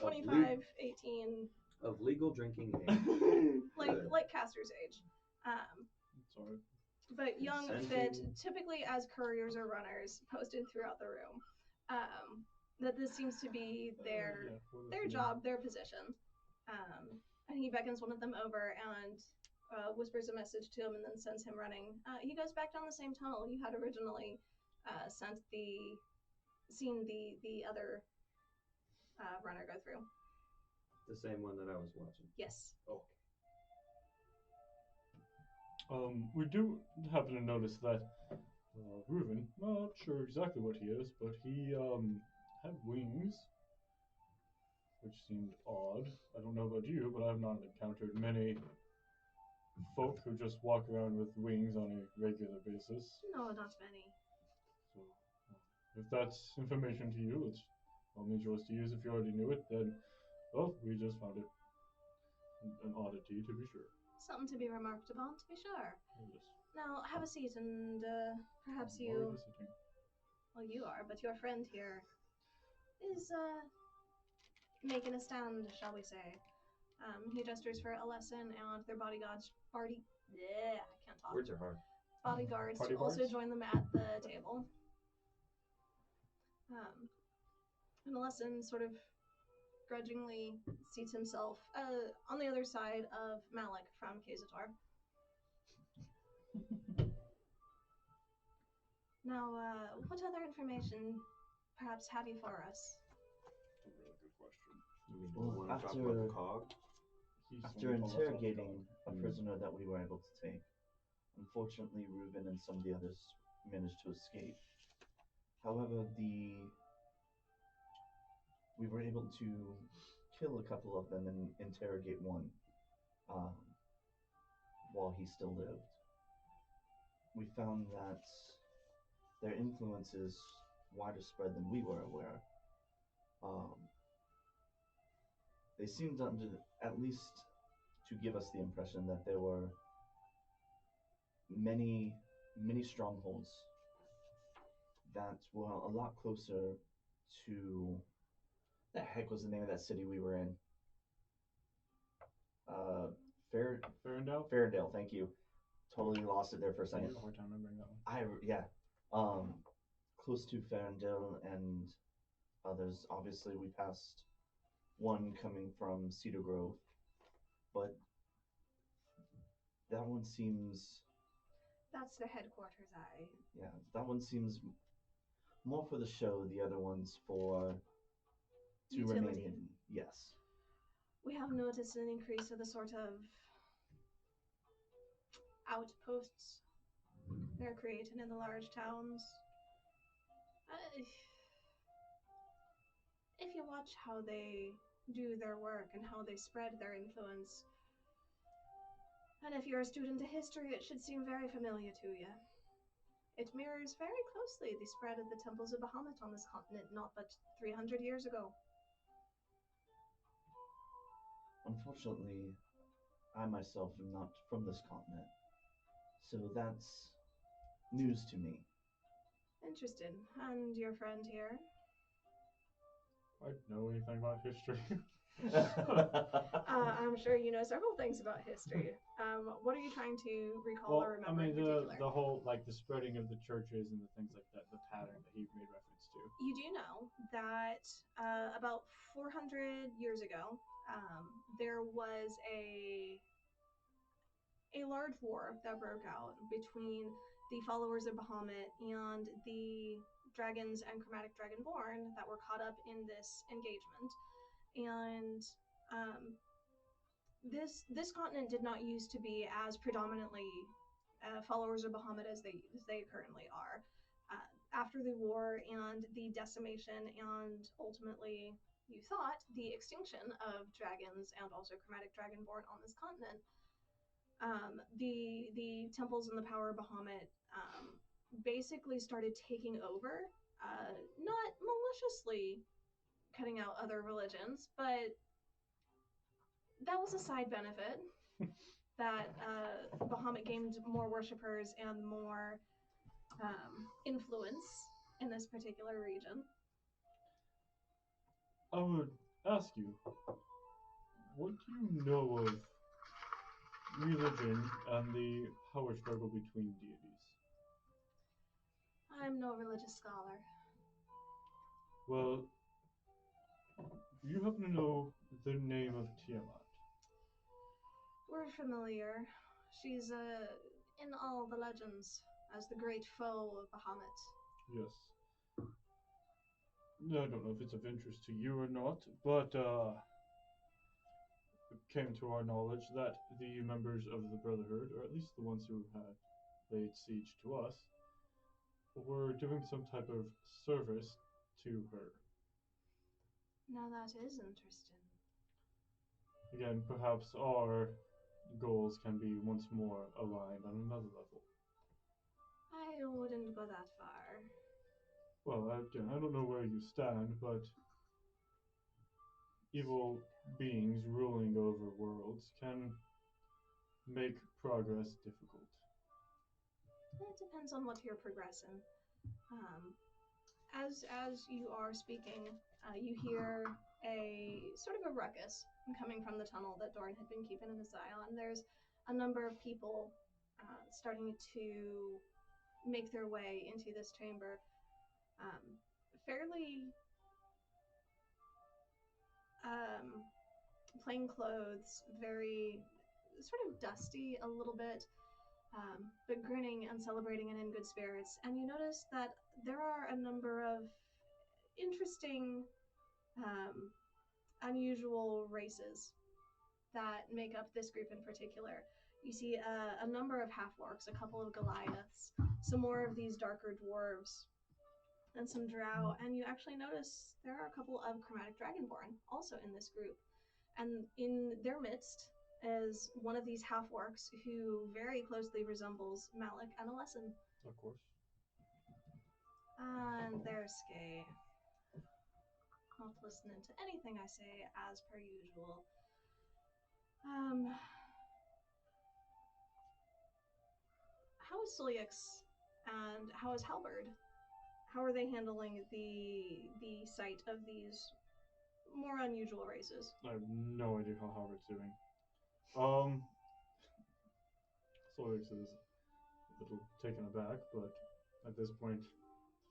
25, 18, Of legal drinking age. like Caster's age. Sorry. But young, Consenting. fit, typically as couriers or runners, posted throughout the room. That this seems to be their job, their position. And he beckons one of them over and whispers a message to him and then sends him running. He goes back down the same tunnel you had originally seen the other runner go through. The same one that I was watching. Yes. Oh. We do happen to notice that Reuven, not sure exactly what he is, but he had wings, which seemed odd. I don't know about you, but I've not encountered many folk who just walk around with wings on a regular basis. No, not many. So, if that's information to you, it's all means yours to use. If you already knew it, then, well, we just found it an oddity, to be sure. Something to be remarked upon, to be sure. Yes. Now, have a seat, and perhaps I'm you... already sitting. Well, you are, but your friend here is making a stand, shall we say. He gestures for Alessin and their bodyguards. I can't talk. Words are hard. Bodyguards Party to also guards? join them at the table. And Alessin sort of grudgingly seats himself on the other side of Malik from Kazator. Now, what other information perhaps have you for us? That's a really good question. You mean, do Well, we want to talk after- about the cog? After interrogating a prisoner that we were able to take, unfortunately Reuven and some of the others managed to escape. However, we were able to kill a couple of them and interrogate one while he still lived. we found that their influence is wider spread than we were aware. They seemed at least to give us the impression that there were many strongholds that were a lot closer to the heck was the name of that city we were in? Ferndale? Ferndale, thank you. Totally lost it there for a I second. have a hard time remembering that one. Yeah. Close to Ferndale and others. Obviously, we passed one coming from Cedar Grove, but that one seems. That's the headquarters eye. Yeah, that one seems more for the show. The other one's for to remain Utility. hidden. Yes. We have noticed an increase of the sort of outposts they're created in the large towns. If you watch how they do their work and how they spread their influence, and if you're a student of history, it should seem very familiar to you. It mirrors very closely the spread of the temples of Bahamut on this continent not but 300 years ago. Unfortunately, I myself am not from this continent, so that's news to me. Interesting. And your friend here? I don't know anything about history. I'm sure you know several things about history. What are you trying to recall or remember in particular? The whole, like, the spreading of the churches and the things like that, the pattern that he made reference to. You do know that about 400 years ago, there was a large war that broke out between the followers of Bahamut and the dragons and chromatic dragonborn that were caught up in this engagement. And this continent did not used to be as predominantly followers of Bahamut as they currently are. After the war and the decimation and ultimately, you thought, the extinction of dragons and also chromatic dragonborn on this continent, the temples and the power of Bahamut basically started taking over, not maliciously cutting out other religions, but that was a side benefit that Bahamut gained more worshippers and more influence in this particular region. I would ask you, what do you know of religion and the power struggle between deities? I'm no religious scholar. Well, do you happen to know the name of Tiamat? We're familiar. She's in all the legends as the great foe of Bahamut. Yes. I don't know if it's of interest to you or not, but it came to our knowledge that the members of the Brotherhood, or at least the ones who had laid siege to us, were doing some type of service to her. Now that is interesting. Again, perhaps our goals can be once more aligned on another level. I wouldn't go that far. Well, again, I don't know where you stand, but evil beings ruling over worlds can make progress difficult. It depends on what you're progressing. As you are speaking, you hear a sort of a ruckus coming from the tunnel that Doran had been keeping in his eye on. There's a number of people starting to make their way into this chamber. Fairly plain clothes, very sort of dusty a little bit, but grinning and celebrating and in good spirits. And you notice that there are a number of interesting, unusual races that make up this group in particular. You see a number of half-orcs, a couple of Goliaths, some more of these darker dwarves, and some drow, and you actually notice there are a couple of chromatic dragonborn also in this group. And in their midst, is one of these half-orcs who very closely resembles Malik and Alessin. Of course. And there's Skay. Not listening to anything I say, as per usual. How is Sulix and how is Halberd? How are they handling the sight of these more unusual races? I have no idea how Howard's doing. Solix is a little taken aback, but at this point,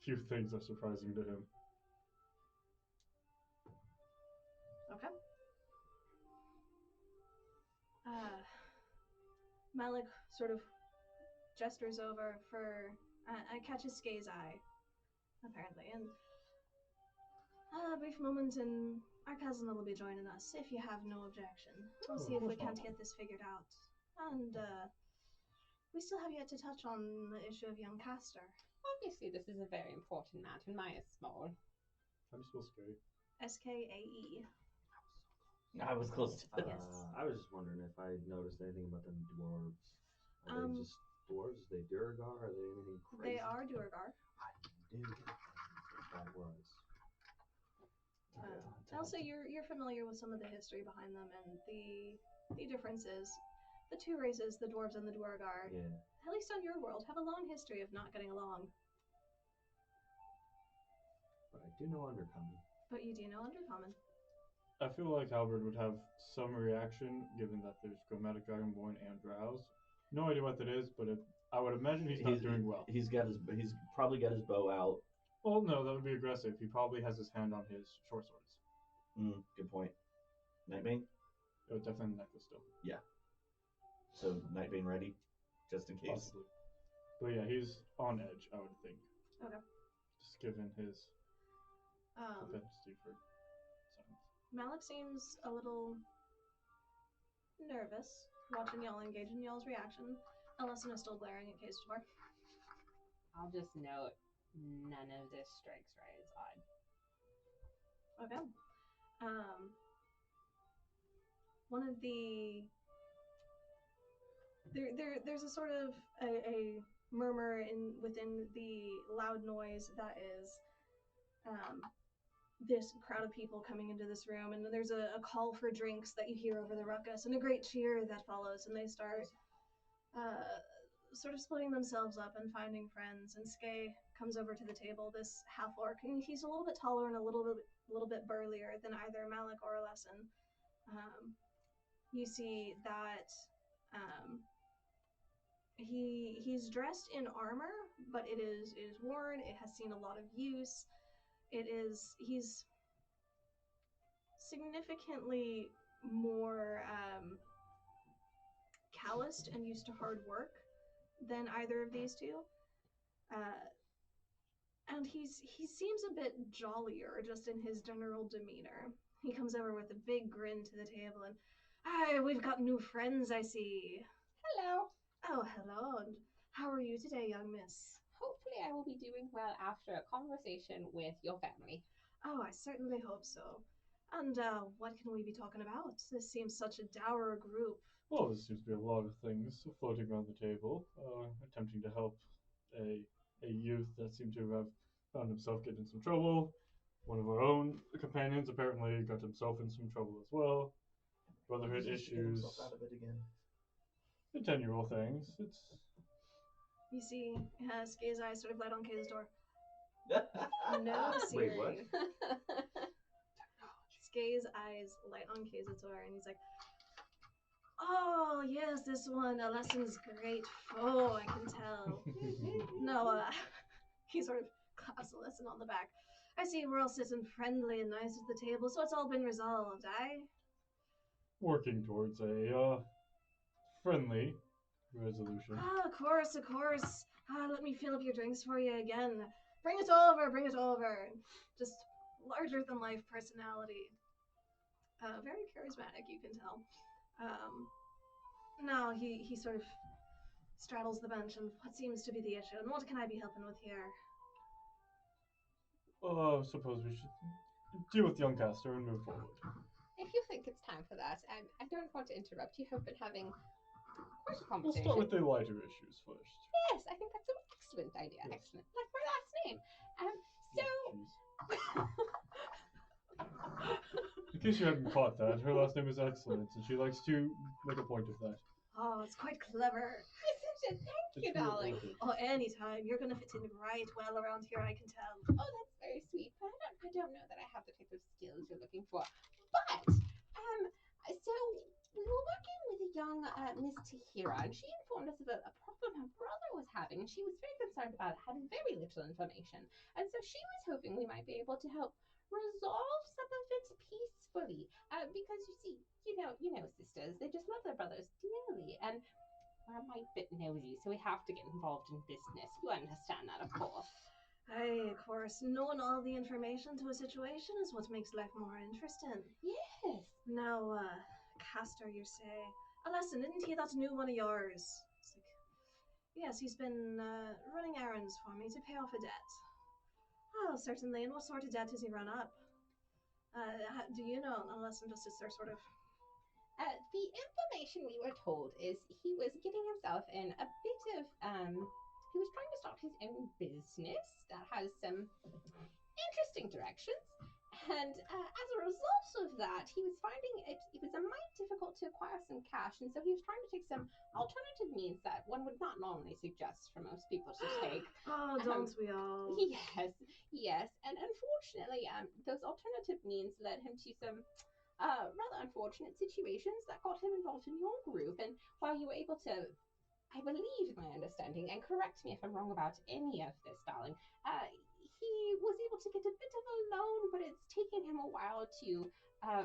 few things are surprising to him. Okay. Malik sort of gestures over for I catch his Skay's eye, apparently, and a brief moment, and our cousin will be joining us if you have no objection. We'll see if we can't get this figured out. And we still have yet to touch on the issue of young Castor. Obviously, this is a very important matter, and mine is small. How do you spell Skay? Skae. I was close to it. Yes. I was just wondering if I noticed anything about them dwarves. Are they just dwarves? Are they Duragar? Are they anything crazy? They are Duragar. I knew that was. Also, you're familiar with some of the history behind them, and the difference is the two races, the dwarves and the Duragar, at least on your world, have a long history of not getting along. But I do know Undercommon. But you do know Undercommon. I feel like Halberd would have some reaction, given that there's Chromatic Dragonborn and Drows. No idea what that is, but I would imagine he's not doing well. He's probably got his bow out. Well, no, that would be aggressive. He probably has his hand on his short swords. Good point. Nightbane? Oh, definitely necklace still. Yeah. So Nightbane ready, just in case. Possibly. But yeah, he's on edge, I would think. Okay. Just given his propensity for silence. Malik seems a little nervous watching y'all engage in y'all's reaction. Alessin is still glaring at Case Door. I'll just note, none of this strikes right as odd. Okay. One of the there's a sort of a murmur within the loud noise that is this crowd of people coming into this room, and there's a call for drinks that you hear over the ruckus, and a great cheer that follows, and they start sort of splitting themselves up and finding friends. And Skay comes over to the table, this half-orc, and he's a little bit taller and a little bit burlier than either Malik or Alessin. You see that he's dressed in armor, but it is worn. It has seen a lot of use. He's significantly more calloused and used to hard work than either of these two. And he seems a bit jollier just in his general demeanor. He comes over with a big grin to the table and, "Hi, we've got new friends, I see." Hello. Oh, hello. And how are you today, young miss? Hopefully I will be doing well after a conversation with your family. Oh, I certainly hope so. And what can we be talking about? This seems such a dour group. Well, there seems to be a lot of things floating around the table, attempting to help a youth that seemed to have found himself getting in some trouble. One of our own companions apparently got himself in some trouble as well. Brotherhood issues. Out of it again. Continual things. You see, Skay's eyes sort of light on Kay's door. No, Siri. Wait, what? Skay's eyes light on Kay's door, and he's like, "Oh, yes, this one, Alessin's great foe, I can tell." No, he sort of claps Alessin on the back. "I see we're all sitting friendly and nice at the table, so it's all been resolved, aye?" Working towards a friendly resolution. Of course, of course. Let me fill up your drinks for you again. Bring it over, bring it over. Just larger than life personality. Very charismatic, you can tell. Now he sort of straddles the bench, and what seems to be the issue, and what can I be helping with here? Suppose we should deal with young Castor and move forward. If you think think it's time for that. I don't want to interrupt. You have been having quite a We'll conversation. start with the lighter issues first. Yes, I think that's an excellent idea. Yes. Excellent. Like my last name. So. In case you hadn't caught that, her last name is Excellence, and she likes to make a point of that. Oh, it's quite clever. Isn't it? Thank you, darling. Oh, anytime. You're gonna fit in right well around here, I can tell. Oh, that's very sweet. But I don't know that I have the type of skills you're looking for. But so we were working with a young Miss Tahira, and she informed us of a problem her brother was having, and she was very concerned about it, having very little information. And so she was hoping we might be able to help resolve some of it peacefully. Because you see, you know, sisters, they just love their brothers dearly, and we're a mite bit nosy, so we have to get involved in business. You understand that, of course. Aye, of course. Knowing all the information to a situation is what makes life more interesting. Yes. Now, Castor, you say. Listen, didn't he that new one of yours? It's like, yes, he's been running errands for me to pay off a debt. Oh, certainly. And what sort of debt has he run up? Do you know? Unless just is there sort of... The information we were told is he was getting himself in a bit of, he was trying to start his own business that has some interesting directions. And as a result of that, he was finding it was a mite difficult to acquire some cash. And so he was trying to take some alternative means that one would not normally suggest for most people to take. Oh, don't we all? Yes. And unfortunately, those alternative means led him to some rather unfortunate situations that got him involved in your group. And while you were able to, I believe my understanding, and correct me if I'm wrong about any of this, darling, he was able to get a bit of a loan, but it's taking him a while to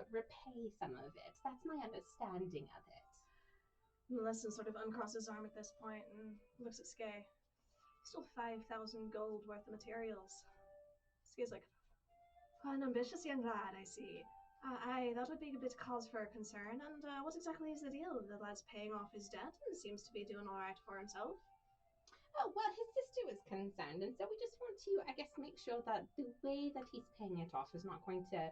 repay some of it. That's my understanding of it. Lesson sort of uncrosses his arm at this point and looks at Skye. Still 5,000 gold worth of materials. Skye's like, an ambitious young lad, I see. Aye, that would be a bit cause for concern. And what exactly is the deal? The lad's paying off his debt and seems to be doing all right for himself. Oh, well, his sister was concerned, and so we just want to, I guess, make sure that the way that he's paying it off is not going to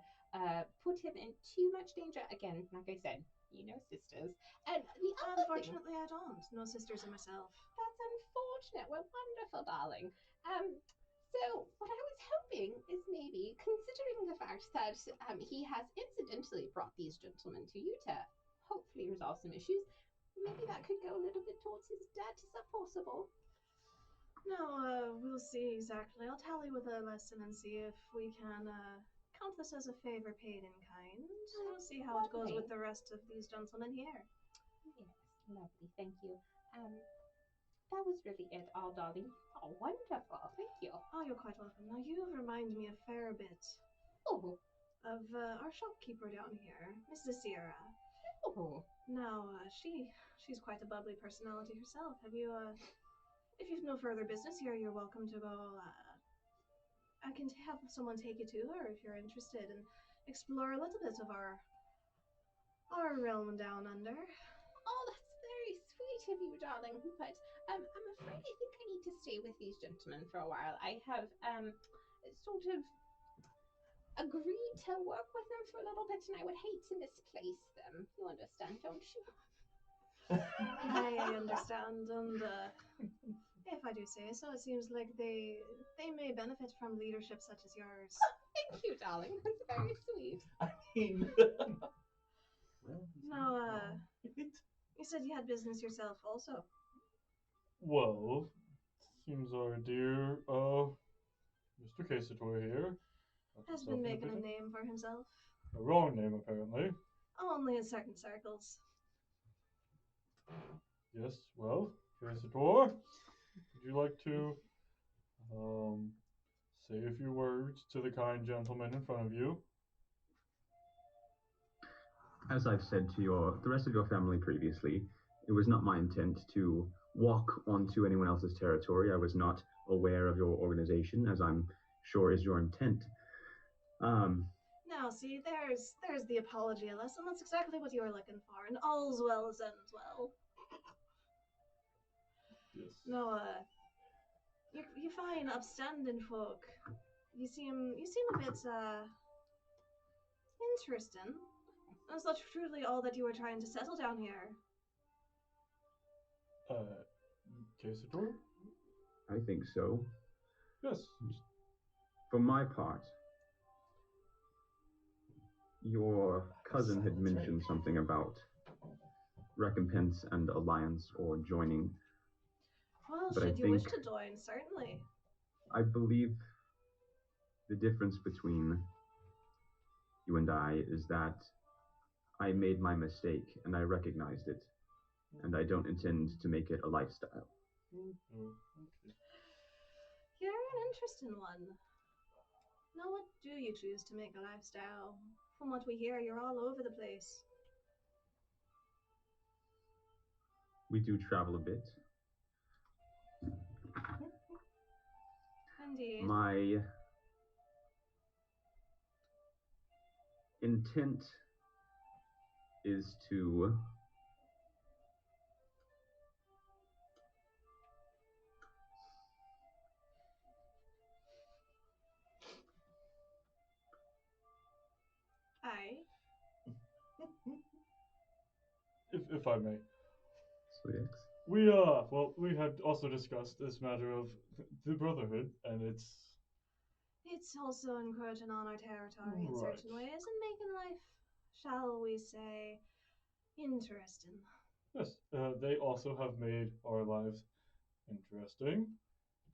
put him in too much danger. Again, like I said, you know sisters. And the other Unfortunately, I don't. No sisters in myself. That's unfortunate. We're wonderful, darling. So what I was hoping is maybe, considering the fact that he has incidentally brought these gentlemen to you to hopefully resolve some issues, maybe that could go a little bit towards his debt. Is that possible? No, we'll see exactly. I'll tally with the lesson and see if we can count this as a favor paid in kind. We'll see how it goes with the rest of these gentlemen here. Yes, lovely. Thank you. That was really it, all, darling. Oh, wonderful. Thank you. Oh, you're quite welcome. Now, you remind me a fair bit of our shopkeeper down here, Mrs. Sierra. Oh. Now, she's quite a bubbly personality herself. Have you, if you've no further business here, you're welcome to go, I can have someone take you to her if you're interested and explore a little bit of our realm down under. Oh, that's very sweet of you, darling. But I'm afraid I think I need to stay with these gentlemen for a while. I have sort of agreed to work with them for a little bit, and I would hate to misplace them. You understand, don't you? I understand, and if I do say so, it seems like they may benefit from leadership such as yours. Thank you, darling. That's very sweet. I mean, now, you said you had business yourself, also. Well, seems our dear Mr. Casator here has been making a name for himself. A wrong name, apparently. Only in certain circles. Yes, well, Casator, would you like to say a few words to the kind gentleman in front of you? As I've said to the rest of your family previously, it was not my intent to walk onto anyone else's territory. I was not aware of your organization, as I'm sure is your intent. Now, see, there's the apology, Alyssa, and that's exactly what you were looking for, and all's well as ends well. Yes. No, you fine, upstanding folk. You seem a bit, interesting. Is that truly all that you were trying to settle down here? Quesador? I think so. Yes. For my part, your cousin had mentioned something about recompense and alliance or joining. Well, But should I you wish think- to join, certainly. I believe the difference between you and I is that I made my mistake and I recognized it, and I don't intend to make it a lifestyle. Okay. You're an interesting one. Now, what do you choose to make a lifestyle? From what we hear, you're all over the place. We do travel a bit. Indeed. My intent is to Aye. If I may. Sweet. We had also discussed this matter of the Brotherhood, and it's also encroaching on our territory in Right. certain ways and making life, shall we say, interesting. yes. They also have made our lives interesting.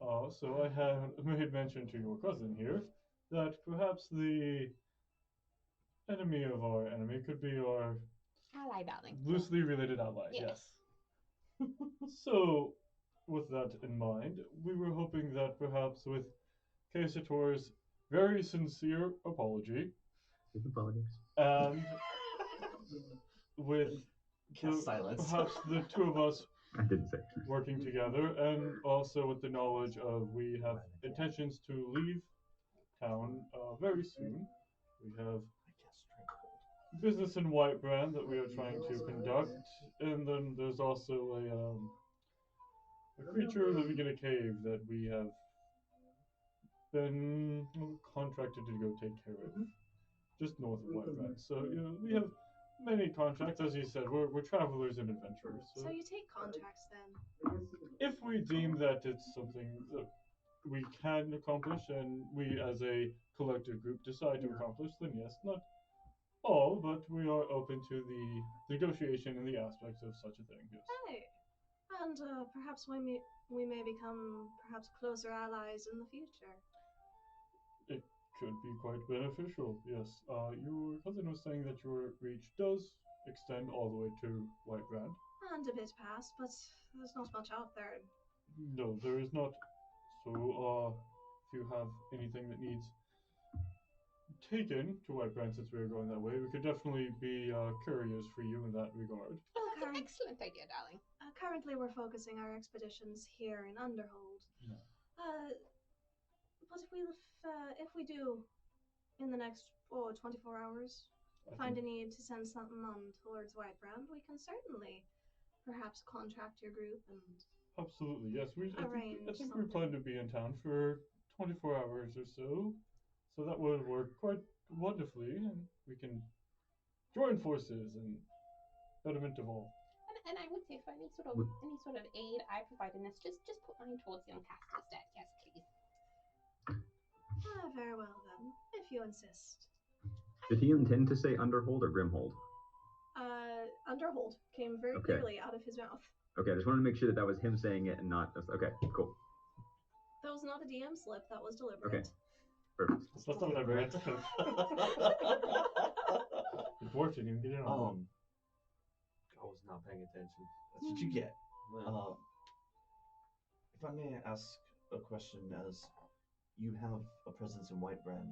So I had made mention to your cousin here that perhaps the enemy of our enemy could be our Ally, darling. loosely related ally. Yes. So, with that in mind, we were hoping that perhaps with Quesator's very sincere apology apologies. and with Silence. perhaps the two of us I didn't say. working together, and also with the knowledge of we have intentions to leave town very soon. We have business in White Brand that we are trying to conduct, and then there's also a creature living in a cave that we have been contracted to go take care of, just north of White Brand. So we have many contracts, as you said. We're travelers and adventurers. So you take contracts then? If we deem that it's something that we can accomplish, and we as a collective group decide to accomplish, then yes, not all, but we are open to the negotiation and the aspects of such a thing. Yes. Aye. And perhaps we may become perhaps closer allies in the future. It could be quite beneficial. Yes. Your cousin was saying that your reach does extend all the way to White Brand. And a bit past, but there's not much out there. No, there is not. So, if you have anything that needs taken to White Brand, since we are going that way, we could definitely be couriers for you in that regard. Well, That's an excellent idea, darling. currently we're focusing our expeditions here in Underhold. Yeah. But if we do, in the next 24 hours, find a need to send something on towards White Brand, we can certainly perhaps contract your group and Absolutely, yes. I think we something. plan to be in town for 24 hours or so. So that would work quite wonderfully, and we can join forces and betterment of all. And I would say for any sort of aid I provide in this, just put mine towards young Castor's debt, yes, please. Very well then, if you insist. Did he intend to say Underhold or Grimhold? Underhold came very Okay. clearly out of his mouth. Okay, I just wanted to make sure that was him saying it and not us. Okay, cool. That was not a DM slip, that was deliberate. Okay. Perfect. That's not what I meant. The dwarf didn't even get it on. I was not paying attention. That's what you get. Well, If I may ask a question, as you have a presence in White Brand,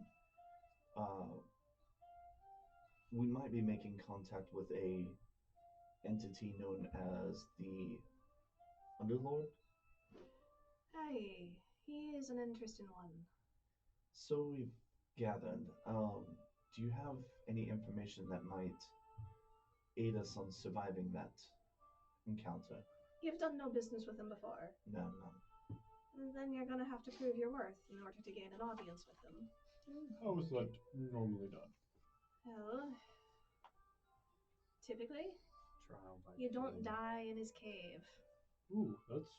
we might be making contact with a entity known as the Underlord. Aye, he is an interesting one. So we've gathered. Do you have any information that might aid us on surviving that encounter? You've done no business with him before. No, none. Then you're gonna have to prove your worth in order to gain an audience with him. How is that normally done? Well, Typically, Trial by you don't pain. die in his cave. Ooh, that's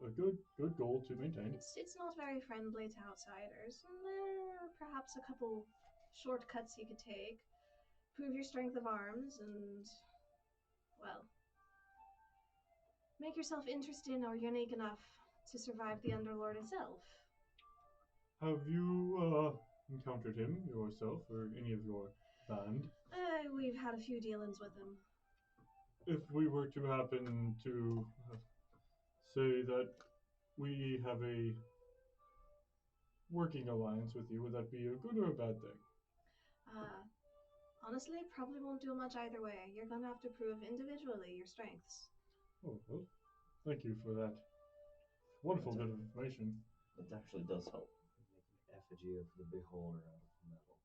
a good goal to maintain. It's not very friendly to outsiders. And there are perhaps a couple shortcuts you could take. Prove your strength of arms and, well, make yourself interesting or unique enough to survive the Underlord itself. Have you encountered him yourself or any of your band? We've had a few dealings with him. If we were to happen to say that we have a working alliance with you, would that be a good or a bad thing? Honestly, probably won't do much either way. You're gonna have to prove individually your strengths. Oh, well, thank you for that wonderful bit of information. That actually does help. Make an effigy of the beholder out of metal.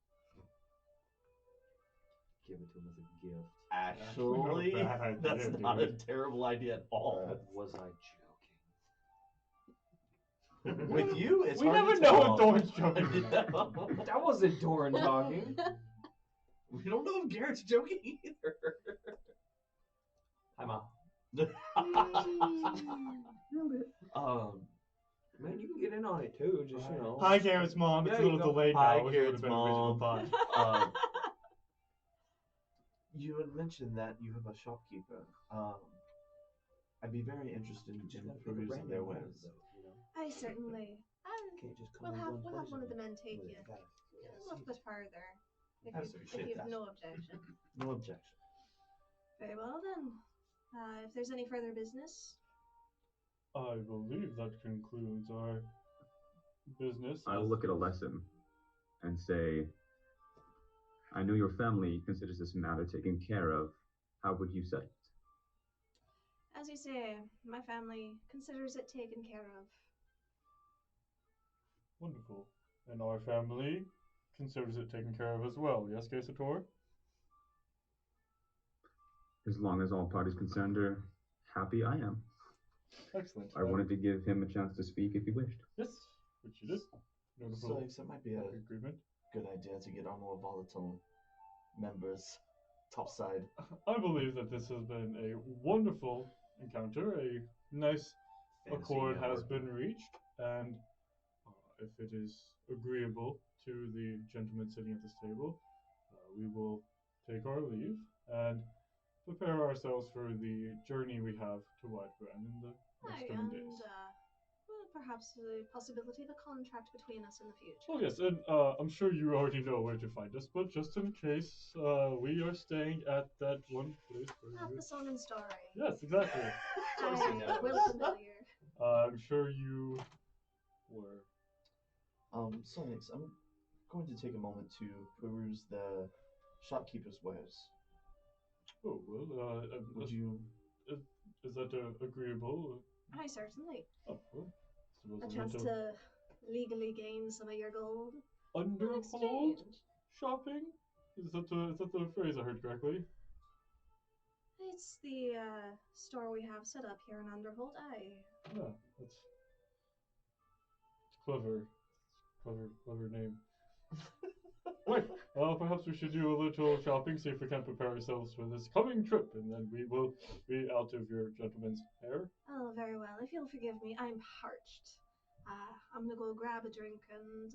Give it to him as a gift. Actually, not a bad idea, that's not a dude. terrible idea at all. Was I joking? With you, it's We hard never to know tell. what Doran's joking about. That wasn't Doran talking. We don't know if Garrett's joking either. Hi, Mom. Man, you can get in on it too. Just Hi, Garrett's mom. It's There a little you go. delayed Hi, now. It would have Garrett's been original mom. thought. You had mentioned that you have a shopkeeper. I'd be very interested in perusing their wares. I certainly. Can't just come We'll in have one one of place the and- men take Well, you gotta- a little bit further, if Appreciate you that. have no objection. No objection. Very well then. If there's any further business, I believe that concludes our business. I will look at a lesson and say, I know your family considers this matter taken care of. How would you say it? as you say, my family considers it taken care of. Wonderful. And our family considers it taken care of as well. Yes, Gasator? As long as all parties concerned are happy, I am. Excellent. I wanted to give him a chance to speak if he wished. Yes, which you did. Wonderful. So it might be a agreement. good idea to get our more volatile members topside. I believe that this has been a wonderful encounter. A nice Fantasy accord has networking. been reached, and if it is agreeable to the gentlemen sitting at this table, we will take our leave and prepare ourselves for the journey we have to White Grand in the next coming and days. well, perhaps the possibility of a contract between us in the future. Oh yes, and I'm sure you already know where to find us, but just in case, we are staying at that one place where At the Song and Story. Yes, exactly. Well familiar. I'm sure you were. So next, I'm going to take a moment to peruse the shopkeeper's wares. Oh well. Would you? Is that agreeable? I certainly. Oh, well, A suppose chance to legally gain some of your gold. underhold exchange. shopping. Is that the phrase I heard correctly? It's the store we have set up here in Underhold. Yeah, that's clever. Clever name. Right. Well, perhaps we should do a little shopping, see if we can prepare ourselves for this coming trip, and then we will be out of your gentleman's hair. Oh, very well. If you'll forgive me, I'm parched. I'm gonna go grab a drink and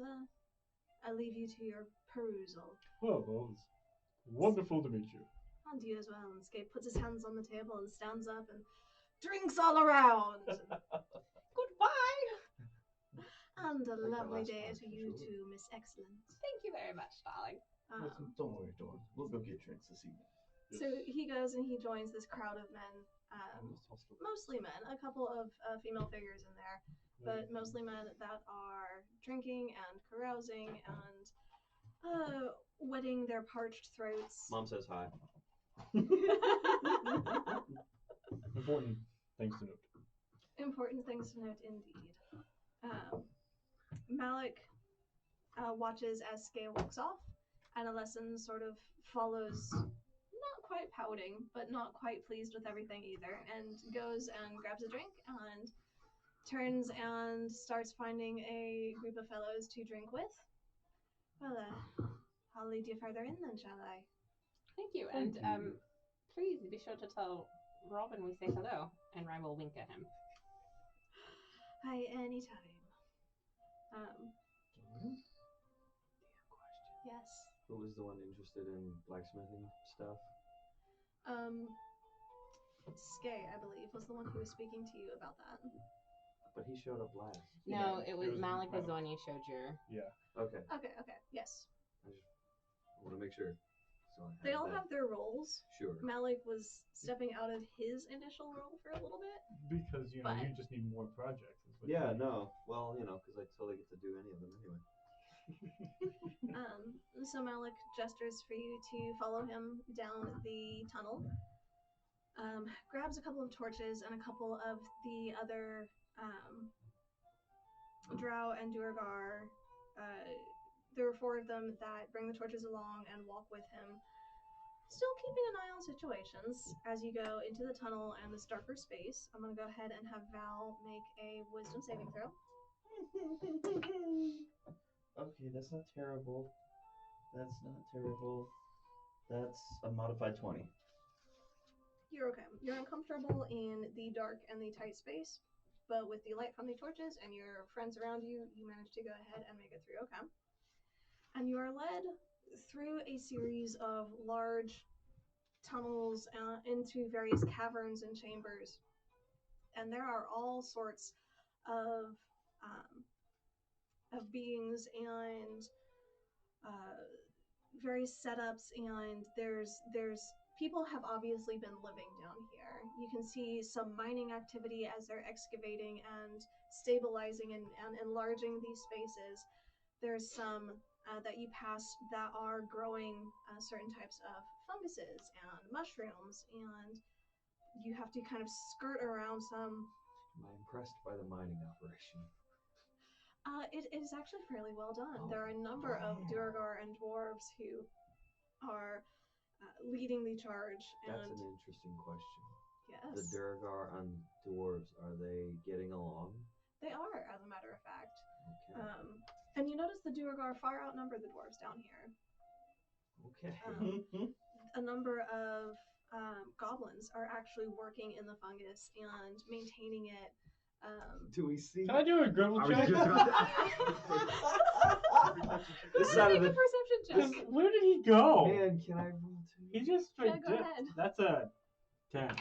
I'll leave you to your perusal. Well, it's wonderful to meet you. And you as well. And Scape puts his hands on the table and stands up and drinks all around. Goodbye. And a Like the lovely last day one, to for you sure. too, Miss Excellent. Thank you very much, darling. Listen, don't worry, Dawn. We'll go get drinks this evening. So he goes and he joins this crowd of men, mostly men, a couple of female figures in there, but mostly men that are drinking and carousing and wetting their parched throats. Mom says hi. Important things to note. Important things to note indeed. Malik watches as Skay walks off, and Alessan sort of follows, not quite pouting, but not quite pleased with everything either, and goes and grabs a drink and turns and starts finding a group of fellows to drink with. Well, I'll lead you further in then, shall I? Thank you. Thank And you. please be sure to tell Robin we say hello. And Ryan will wink at him. Hi, anytime. Yes. Who was the one interested in blacksmithing stuff? Skay, I believe, was the one who was speaking to you about that. But he showed up last. No, it was Malik was Malik. the one you showed your. Yeah. Okay. Okay, yes. I want to make sure. So They all have their roles. Sure. Malik was stepping out of his initial role for a little bit. Because, you just need more projects. Is what you need. No. Well, because I totally get to do any of them anyway. So Malik gestures for you to follow him down the tunnel. Grabs a couple of torches and a couple of the other Drow and Duergar. There were 4 of them that bring the torches along and walk with him, still keeping an eye on situations as you go into the tunnel and this darker space. I'm going to go ahead and have Val make a wisdom saving throw. Okay, that's not terrible. That's not terrible. That's a modified 20. You're okay. You're uncomfortable in the dark and the tight space, but with the light from the torches and your friends around you, you manage to go ahead and make it through okay. And you are led through a series of large tunnels into various caverns and chambers. And there are all sorts of beings and various setups, and there's people have obviously been living down here. You can see some mining activity as they're excavating and stabilizing and enlarging these spaces. There's some that you pass that are growing certain types of funguses and mushrooms, and you have to kind of skirt around some. Am I impressed by the mining operation? It is actually fairly well done. There are a number of Duergar and dwarves who are leading the charge. That's an interesting question. Yes. The Duergar and dwarves, are they getting along? They are, as a matter of fact. Okay. And you notice the Duergar far outnumber the dwarves down here. Okay. A number of goblins are actually working in the fungus and maintaining it. Do we see? Can I do a gribble check? This side of the perception check. Where did he go? Man, can I roll 2? He just straight go dipped. ahead. That's a 10.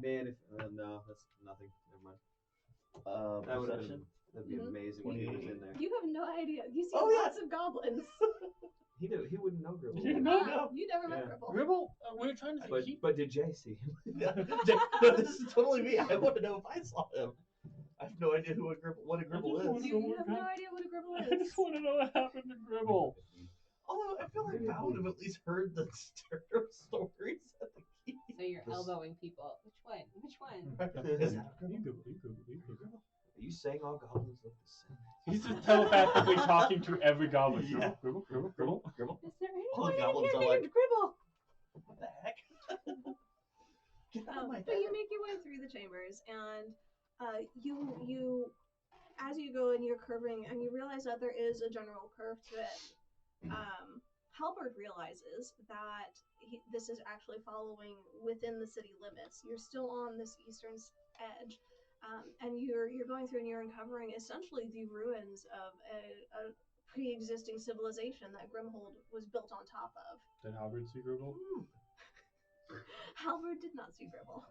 Man, if no, that's nothing. Never mind. That would Perception. that'd be amazing when he was in there. You have no idea. You see Oh, yeah. lots of goblins. He wouldn't know Gribble. You know? You never met Yeah. Gribble. Gribble, we're trying to say But did Jay see him? No, this is totally me. I want to know if I saw him. I have no idea what a Gribble is. You have no idea what a Gribble I is. just want to know what happened to Gribble. Although I feel like Val would have at least heard the stories at the key. So you're elbowing people. Which one? Which one? Is that a You Gribble? Gribble. Are you saying all goblins look the same? He's just telepathically talking to every goblin. Yeah. Gribble, Gribble, Gribble. Gribble? Is there All the anyone in goblins here are like, named Gribble? what the heck? Get out of my But head. you make your way through the chambers, and you as you go and you're curving, and you realize that there is a general curve to it. Halberd realizes that this is actually following within the city limits. You're still on this eastern edge, and you're going through and you're uncovering essentially the ruins of a pre-existing civilization that Grimhold was built on top of. Did Halberd see Gribble? Halberd did not see Gribble.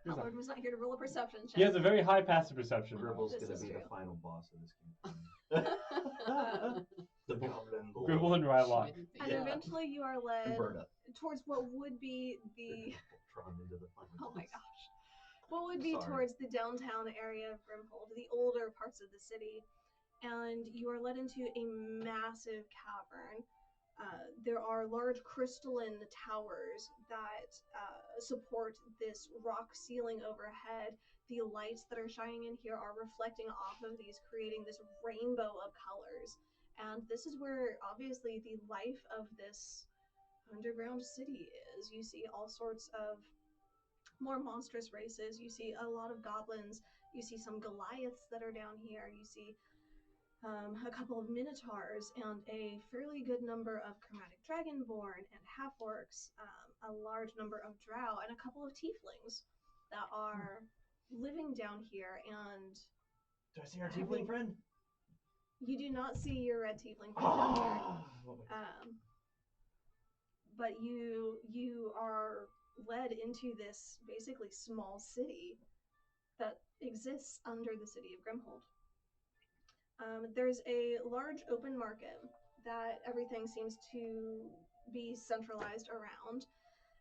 He's Halberd was not here to roll a perception check. He has a very high passive perception. Gribble's This gonna is be true. the final boss of this game. The goblin lord. Gribble and Rylock. And Yeah. eventually you are led Bird up. towards what would be the Tron into the final oh my boss. gosh. What would be Sorry. towards the downtown area of Grimhold, the older parts of the city. And you are led into a massive cavern. There are large crystalline towers that support this rock ceiling overhead. The lights that are shining in here are reflecting off of these, creating this rainbow of colors. And this is where, obviously, the life of this underground city is. You see all sorts of more monstrous races. You see a lot of goblins. You see some Goliaths that are down here. You see a couple of minotaurs, and a fairly good number of chromatic dragonborn and half-orcs, a large number of drow, and a couple of tieflings that are living down here. And Do I see our tiefling friend? you do not see your red tiefling friend down here. But you are led into this basically small city that exists under the city of Grimhold. There's a large open market that everything seems to be centralized around,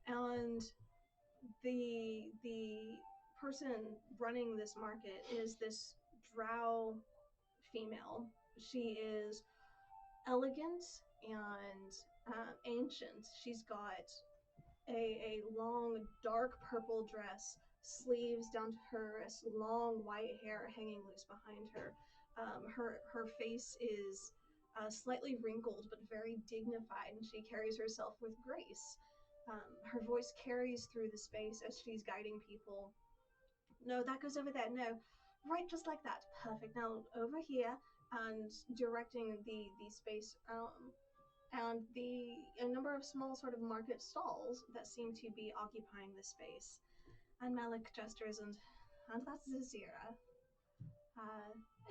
and the person running this market is this drow female. She is elegant and ancient. She's got a long dark purple dress, sleeves down to her wrists, long white hair hanging loose behind her. Her face is slightly wrinkled but very dignified, and she carries herself with grace. Her voice carries through the space as she's guiding people. No, that goes over there. No, right, just like that. Perfect. Now over here, and directing the space. And a number of small sort of market stalls that seem to be occupying the space. And Malik gestures, and that's Zazira.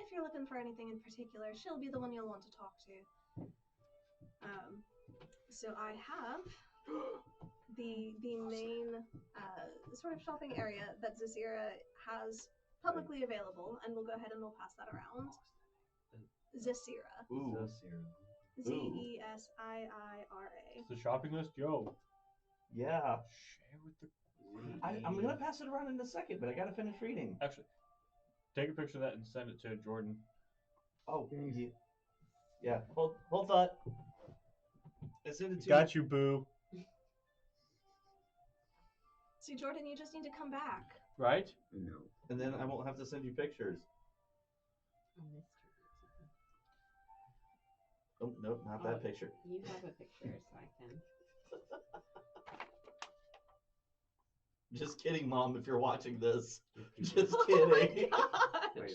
If you're looking for anything in particular, she'll be the one you'll want to talk to. So I have the main sort of shopping area that Zazira has publicly available, and we'll go ahead and we'll pass that around. Zazira. Ooh. Zesira. It's the shopping list, yo. Yeah. Share with the. I'm gonna pass it around in a second, but I gotta finish reading. Actually, take a picture of that and send it to Jordan. Oh, yeah. Hold thought. I sent it to Got you, boo. See, Jordan, you just need to come back. Right? No. And then I won't have to send you pictures. Oh, nope, not that picture. You have a picture, so I can. Just kidding, Mom, if you're watching this. Just kidding. Wait,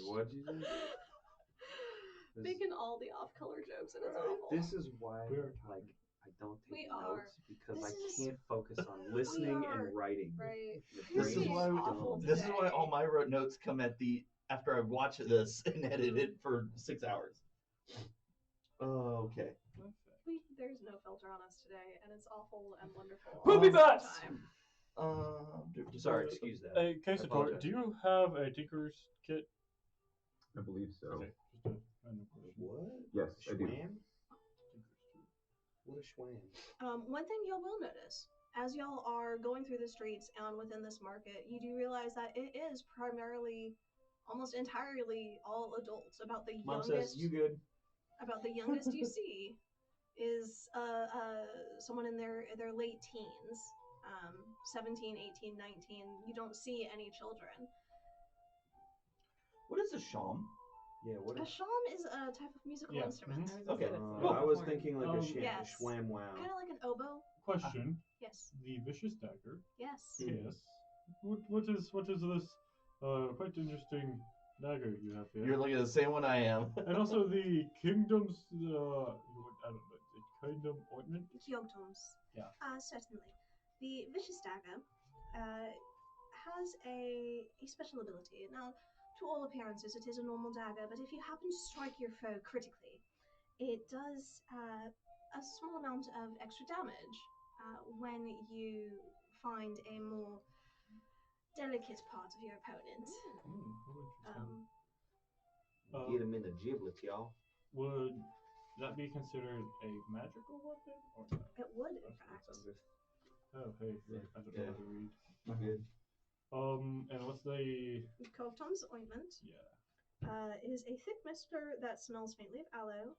what'd you say? Making all the off-color jokes, and it's awful. This is why, like, I don't take notes because I can't focus on listening and writing. Right. This is why all my notes come at after I've watched this and edited for 6 hours. Okay. There's no filter on us today, and it's awful and wonderful. Poopy butts! Sorry, excuse that. Hey, Quesador, do you have a Tinker's kit? I believe so. Okay, just a random question. What? Yes, I do. What a schwam. One thing y'all will notice, as y'all are going through the streets and within this market, you do realize that it is primarily, almost entirely, all adults. About the Mom youngest. says, you good? About the youngest you see is someone in their late teens, 17, 18, 19. You don't see any children. What is a shawm? Yeah, what A is... shawm is a type of musical instrument. Okay. I was thinking like a yes. schwam wow. Kind of like an oboe. Question. Yes. The vicious dagger. Yes. Yes. What is this quite interesting dagger you have here? You're looking at the same one I am. And also the kingdom's I don't know, the kingdom ointment. Kyogtoms. Yeah. Certainly. The vicious dagger has a special ability. Now, to all appearances, it is a normal dagger, but if you happen to strike your foe critically, it does a small amount of extra damage when you find a more delicate part of your opponent. Get him in the giblet, y'all. Would that be considered a magical weapon or no? It would, in fact. Oh, hey, I don't know how to read. Good. And what's the Kyogtoms ointment? Yeah. Is a thick mixture that smells faintly of aloe.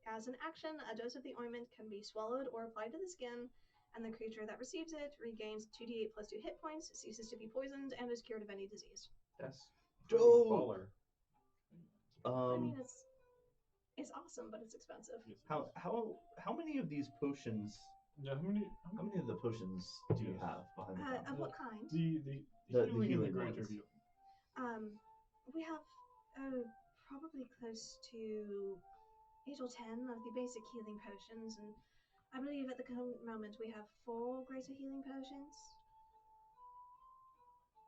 As an action, a dose of the ointment can be swallowed or applied to the skin, and the creature that receives it regains 2d8 plus 2 hit points, ceases to be poisoned, and is cured of any disease. That's dope. I mean, it's awesome, but it's expensive. How many of these potions? Yeah, how many of the potions do you have behind the counter? Of what kind? The healing and the greater ones. healing. We have probably close to 8 or 10 of the basic healing potions, and I believe at the current moment we have 4 greater healing potions.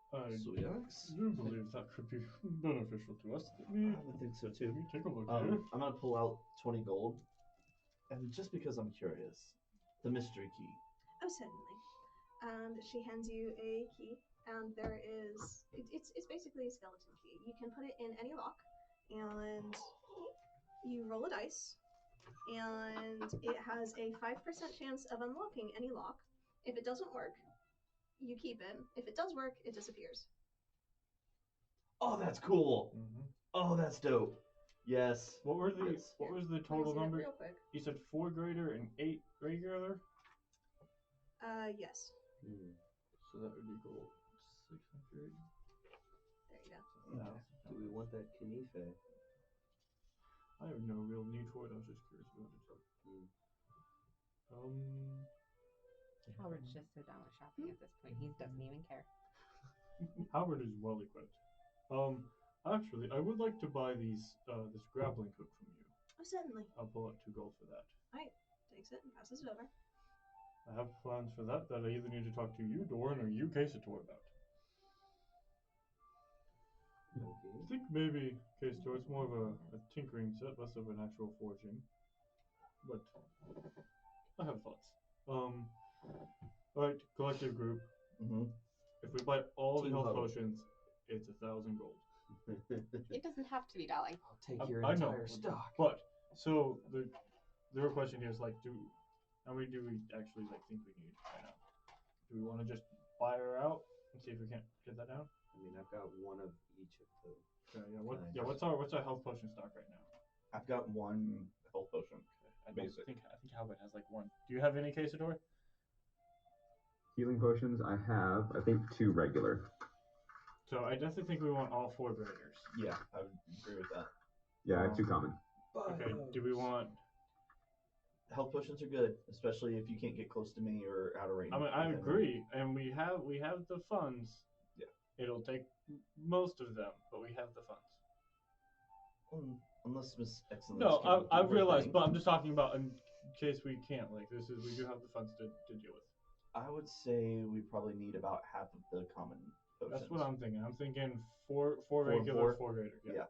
I Sweet. do believe that could be beneficial to us. Let me, I would think so let too. me take a look here. I'm gonna pull out 20 gold, and just because I'm curious, the mystery key. Oh, certainly. And she hands you a key, and there is it's basically a skeleton key. You can put it in any lock, and you roll a dice, and it has a 5% chance of unlocking any lock. If it doesn't work, you keep it. If it does work, it disappears. Oh, that's cool. Oh, that's dope. Yes. What were the Yes. what was the Let me total see that number? real quick. You said 4 greater and 8 regular? Yes. So that would equal 600. There you go. Do we want that Kanife? I have no real need for it. I was just curious about it. Howard's just so done with shopping at this point. He doesn't even care. Howard is well equipped. Actually, I would like to buy these this grappling hook from you. Oh, certainly. I'll pull out 2 gold for that. Alright, takes it and passes it over. I have plans for that I either need to talk to you, Doran, or you, Casator, about. I think maybe Casator, it's more of a tinkering set, less of an actual forging. But I have thoughts. Alright, collective group. If we buy all the health potions, it's 1,000 gold. It doesn't have to be, darling. I'll take your I know, entire stock. but so the real question here is like, how many do we actually think we need right now? Do we want to just buy her out and see if we can't get that down? I mean, I've got one of each of those. Okay, what's our health potion stock right now? I've got 1 health potion. Okay. I think Howard has like 1. Do you have any, Casador? Healing potions, I have, I think, 2 regular. So I definitely think we want all 4 graders. Yeah, I would agree with that. Yeah, I have 2 common. Okay, do we want... Health potions are good, especially if you can't get close to me or out of range. I mean, I agree, and we have the funds. Yeah. It'll take most of them, but we have the funds. Unless Miss Excellence. No, I realize, thing. but I'm just talking about in case we can't. We do have the funds to deal with. I would say we probably need about half of the common potions. That's what I'm thinking. I'm thinking four regular, 4 greater. Yeah.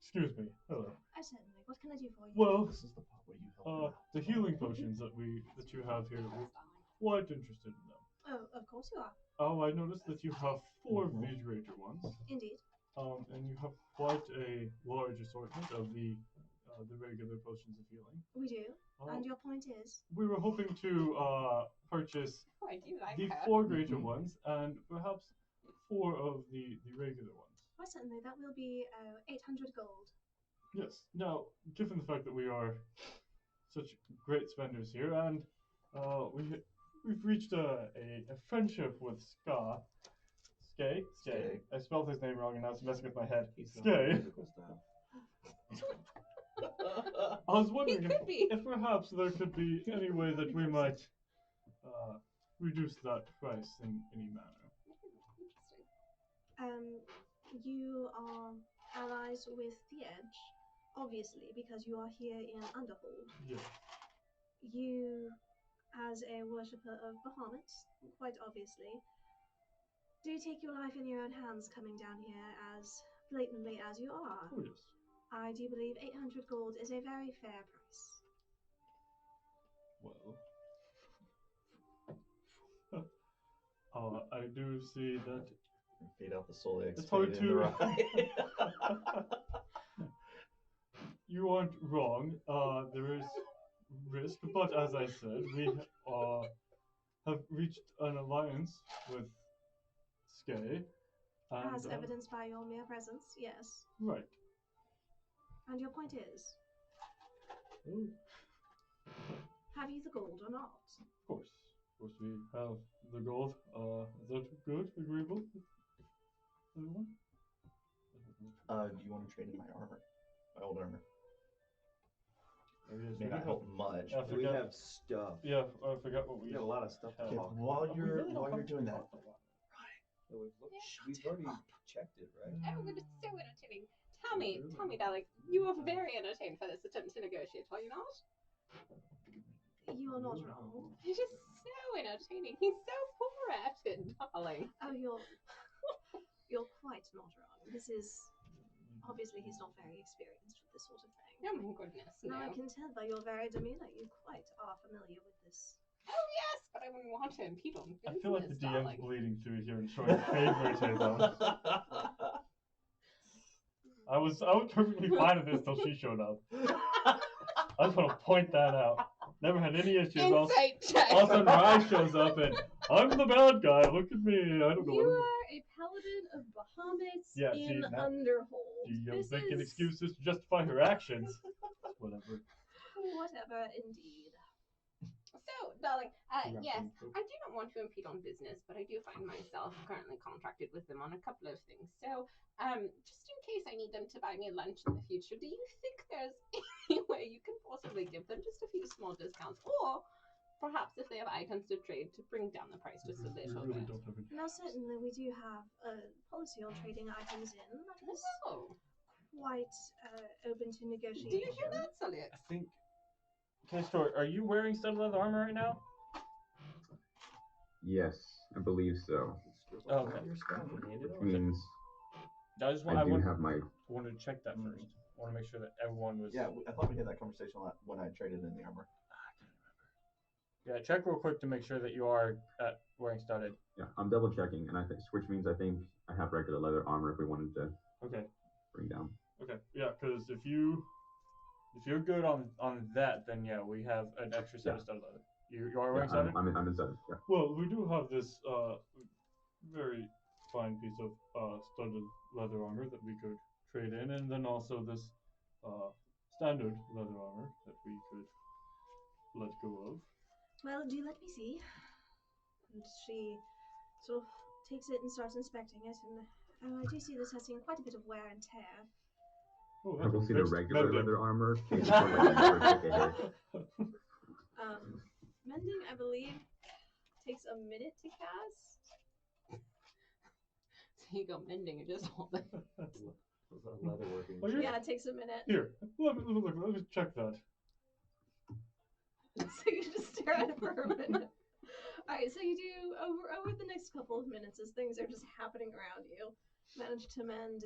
Excuse me. Hello. Certainly. What can I do for you? Well, this is the part where you help the healing potions that you have here, we're quite interested in them. Oh, of course you are. Oh, I noticed that you have 4 Vigerator ones. Indeed. And you have quite a large assortment of the regular potions of healing. We do. And your point is? We were hoping to purchase I do like the her. 4 greater ones and perhaps 4 of the regular ones. Why, certainly. That will be 800 gold. Yes. Now, given the fact that we are such great spenders here, and we've reached a friendship with Skay. I spelled his name wrong, and now it's messing with my head. Skay. I was wondering if perhaps there could be any way that we might reduce that price in any manner. You are allies with the Edge, obviously, because you are here in Underhold. Yes. You, as a worshipper of Bahamut, quite obviously, do take your life in your own hands coming down here as blatantly as you are. Oh, yes. I do believe 800 gold is a very fair price. Well, I do see that. Fade out the soul eggs. It's hard to. You aren't wrong. There is risk, but as I said, we have reached an alliance with Skay. As evidenced by your mere presence, yes. Right. And your point is? Oh. Have you the gold or not? Of course. Of course we have the gold. Is that good? Agreeable? Everyone? Do you want to trade in my armor? My old armor. Yes, May not help much. We have stuff. Yeah, I forgot what we got a lot of stuff to talk while about. you're doing that. We've already checked it, right? Oh, it's so entertaining Tell me, darling, you are very entertained by this attempt to negotiate, are you not? You are not wrong. It is so entertaining. He's so poor at it, darling. Oh, you're quite not wrong. This is obviously he's not very experienced with this sort of thing. Oh my goodness, no. Now I can tell by your very demeanor you quite are familiar with this. Oh yes, but I wouldn't want to impede on business, I feel like the DM's darling. bleeding through here and showing favoritism. I was perfectly fine with this till she showed up. I just want to point that out. Never had any issues. Insight check. All of a sudden, Rye shows up and I'm the bad guy. Look at me. I don't know. You are a paladin of Bahamut in Underhold. You're making excuses to justify her actions. Whatever. Whatever, indeed. So, darling, yes, I do not want to impede on business, but I do find myself currently contracted with them on a couple of things. So, just in case I need them to buy me lunch in the future, do you think there's any way you can possibly give them just a few small discounts? Or perhaps if they have items to trade, to bring down the price just a little bit? Now, certainly, we do have a policy on trading items in that is quite open to negotiation. Do you hear that, Sulliot? I think. Okay, Stuart, are you wearing studded leather armor right now? Yes, I believe so. Okay. Which means I just I do have my. wanted to check that first. I want to make sure that everyone was. Yeah, I thought we had that conversation when I traded in the armor. Yeah, check real quick to make sure that you are wearing studded. Yeah, I'm double checking, and which means I think I have regular leather armor if we wanted to. Okay. Bring down. Okay. Yeah, because if you're good on that, then yeah, we have an extra set of studded leather. You are wearing studded? I'm in studded. Yeah. Well, we do have this very fine piece of studded leather armor that we could trade in, and then also this standard leather armor that we could let go of. Well, do let me see. And she sort of takes it and starts inspecting it, and I do see this has seen quite a bit of wear and tear. Oh, I will see the regular mending. leather armor. Case for like never take a hit. Mending, I believe, takes a minute to cast. So you go mending and just hold it. Leather working. Well, Yeah, it takes a minute. Here, let me check that. So you just stare at it for a minute. Alright, so you do, over the next couple of minutes, as things are just happening around you, manage to mend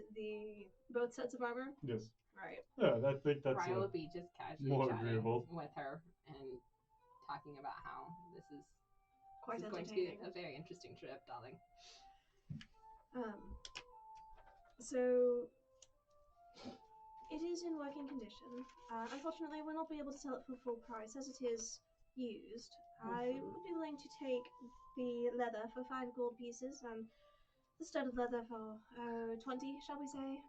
both sets of armor? Yes. Right. Yeah, I think that's Ryan will be just casually more chatting agreeable. with her and talking about how this is Quite going to be entertaining. a very interesting trip, darling. So it is in working condition. Unfortunately, we'll not be able to sell it for full price as it is used. I would be willing to take the leather for 5 gold pieces and the studded leather for 20, shall we say?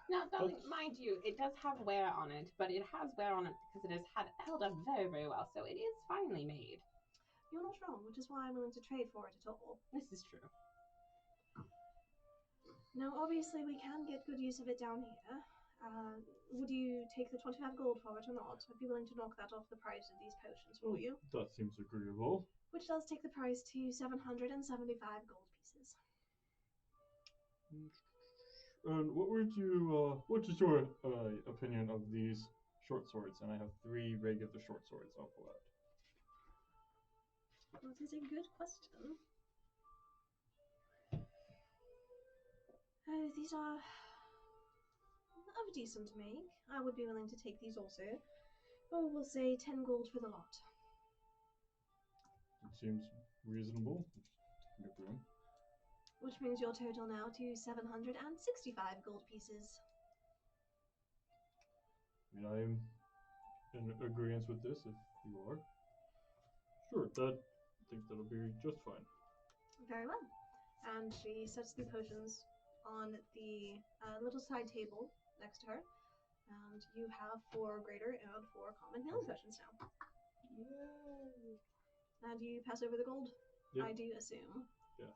Now, darling, mind you, it does have wear on it, but it has wear on it because it has held up very, very well, so it is finely made. You're not wrong, which is why I'm willing to trade for it at all. This is true. Now, obviously, we can get good use of it down here. Would you take the 25 gold for it or not? I'd be willing to knock that off the price of these potions for you. That seems agreeable. Which does take the price to 775 gold pieces. And what is your opinion of these short swords? And I have 3 regular short swords I'll pull out. That is a good question. Oh, these are of decent make. I would be willing to take these also. Oh, we'll say 10 gold for the lot. It seems reasonable. Just take a room. Which brings your total now to 765 gold pieces. I mean, I am in agreement with this if you are. Sure, I think that'll be just fine. Very well. And she sets the potions on the little side table next to her. And you have 4 greater and 4 common healing potions now. Yay! And you pass over the gold? Yep. I do assume. Yeah.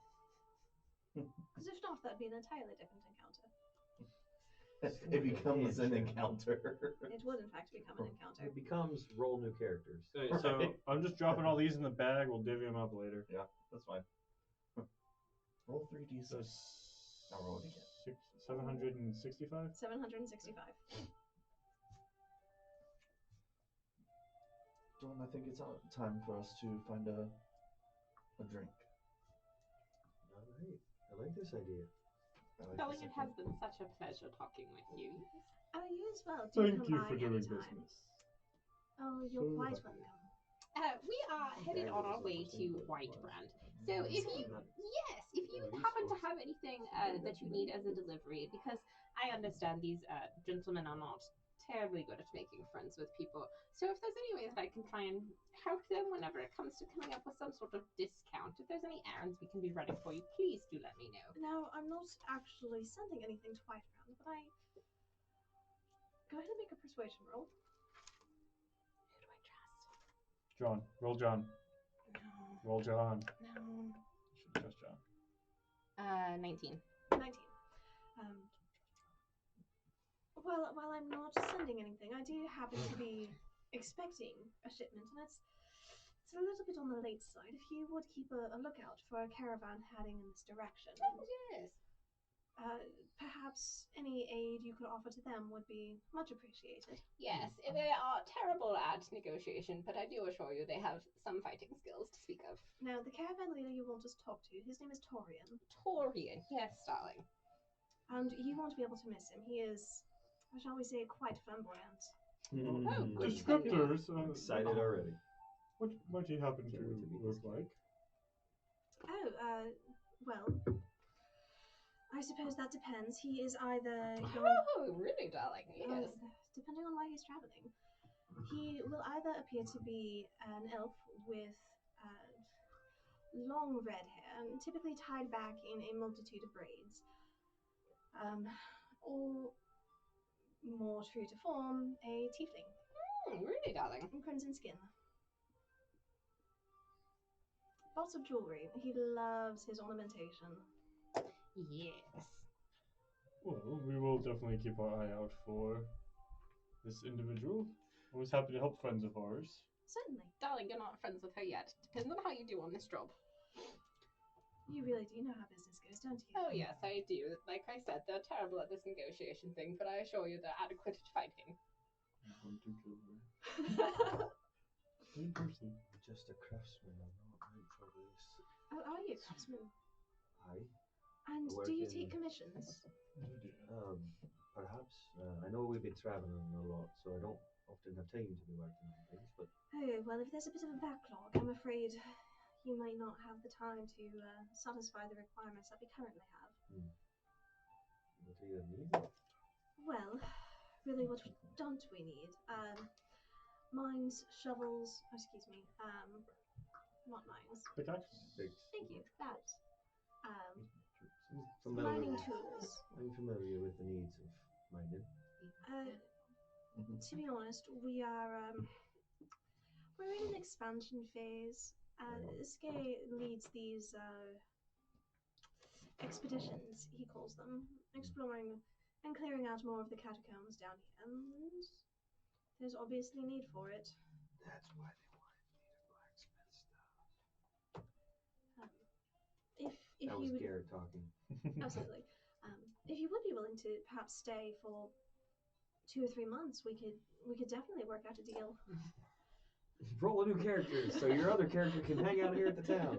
Because if not, that'd be an entirely different encounter. It becomes an encounter. It would, in fact, become an encounter. It becomes roll new characters. Hey, so I'm just dropping all these in the bag. We'll divvy them up later. Yeah, that's fine. Roll 3d6. Now roll it again. 765? 765. Dawn, I think it's time for us to find a drink. All right. I like this idea. Darling, it has been such a pleasure talking with you. Oh, you as well. Do Thank come you by for doing anytime. business. Oh, you're So quite happy. welcome. We are headed on our way to White Brand. So if you happen to have anything that you need as a delivery, because I understand these gentlemen are not terribly good at making friends with people. So if there's any way that I can try and help them whenever it comes to coming up with some sort of discount, if there's any errands we can be running for you, please do let me know. Now, I'm not actually sending anything to White Brand, but go ahead and make a persuasion roll. Who do I trust? John. Roll John. No. Roll John. No. You should trust John. 19. 19. Well, while I'm not sending anything, I do happen to be expecting a shipment, and it's a little bit on the late side. If you would keep a lookout for a caravan heading in this direction. Oh, yes. Perhaps any aid you could offer to them would be much appreciated. Yes, they are terrible at negotiation, but I do assure you they have some fighting skills to speak of. Now, the caravan leader you want us to talk to, his name is Torian. Torian, yes, darling. And you won't be able to miss him. He is, shall we say, quite flamboyant. Oh, good. Descriptors. Excited already. What might he happen to look like? Oh, well, I suppose that depends. He is either going... Oh, really, darling? Yes. Depending on where he's traveling. He will either appear to be an elf with long red hair, typically tied back in a multitude of braids. Or, more true to form, a tiefling. Really, darling? Crimson skin. Lots of jewelry. He loves his ornamentation. Yes. Well, we will definitely keep our eye out for this individual. Always happy to help friends of ours. Certainly. Darling, you're not friends with her yet. Depends on how you do on this job. You really do know how business goes, don't you? Oh, yes, I do. Like I said, they're terrible at this negotiation thing, but I assure you they're adequate at fighting. I'm going to kill her. Interesting. Just a craftsman. I'm not meant for this. Oh, are you a craftsman? Aye. And I work do you in- take commissions? Perhaps. I know we've been traveling a lot, so I don't often have time to be working on things, but Oh, well, if there's a bit of a backlog, I'm afraid you might not have the time to satisfy the requirements that we currently have. what do you need? Well, really, what don't we need? Mines, shovels, not mines. Pickaxe? Thank you, that. Familiar. Mining tools. I'm familiar with the needs of mining. To be honest, we're in an expansion phase. Skye leads these expeditions, he calls them, exploring and clearing out more of the catacombs down here, and there's obviously need for it. That's why they wanted me to blacksmith stuff. If that you was would, Garrett talking. Absolutely. If you would be willing to perhaps stay for 2 or 3 months, we could definitely work out a deal. Roll a new character so your other character can hang out here at the town.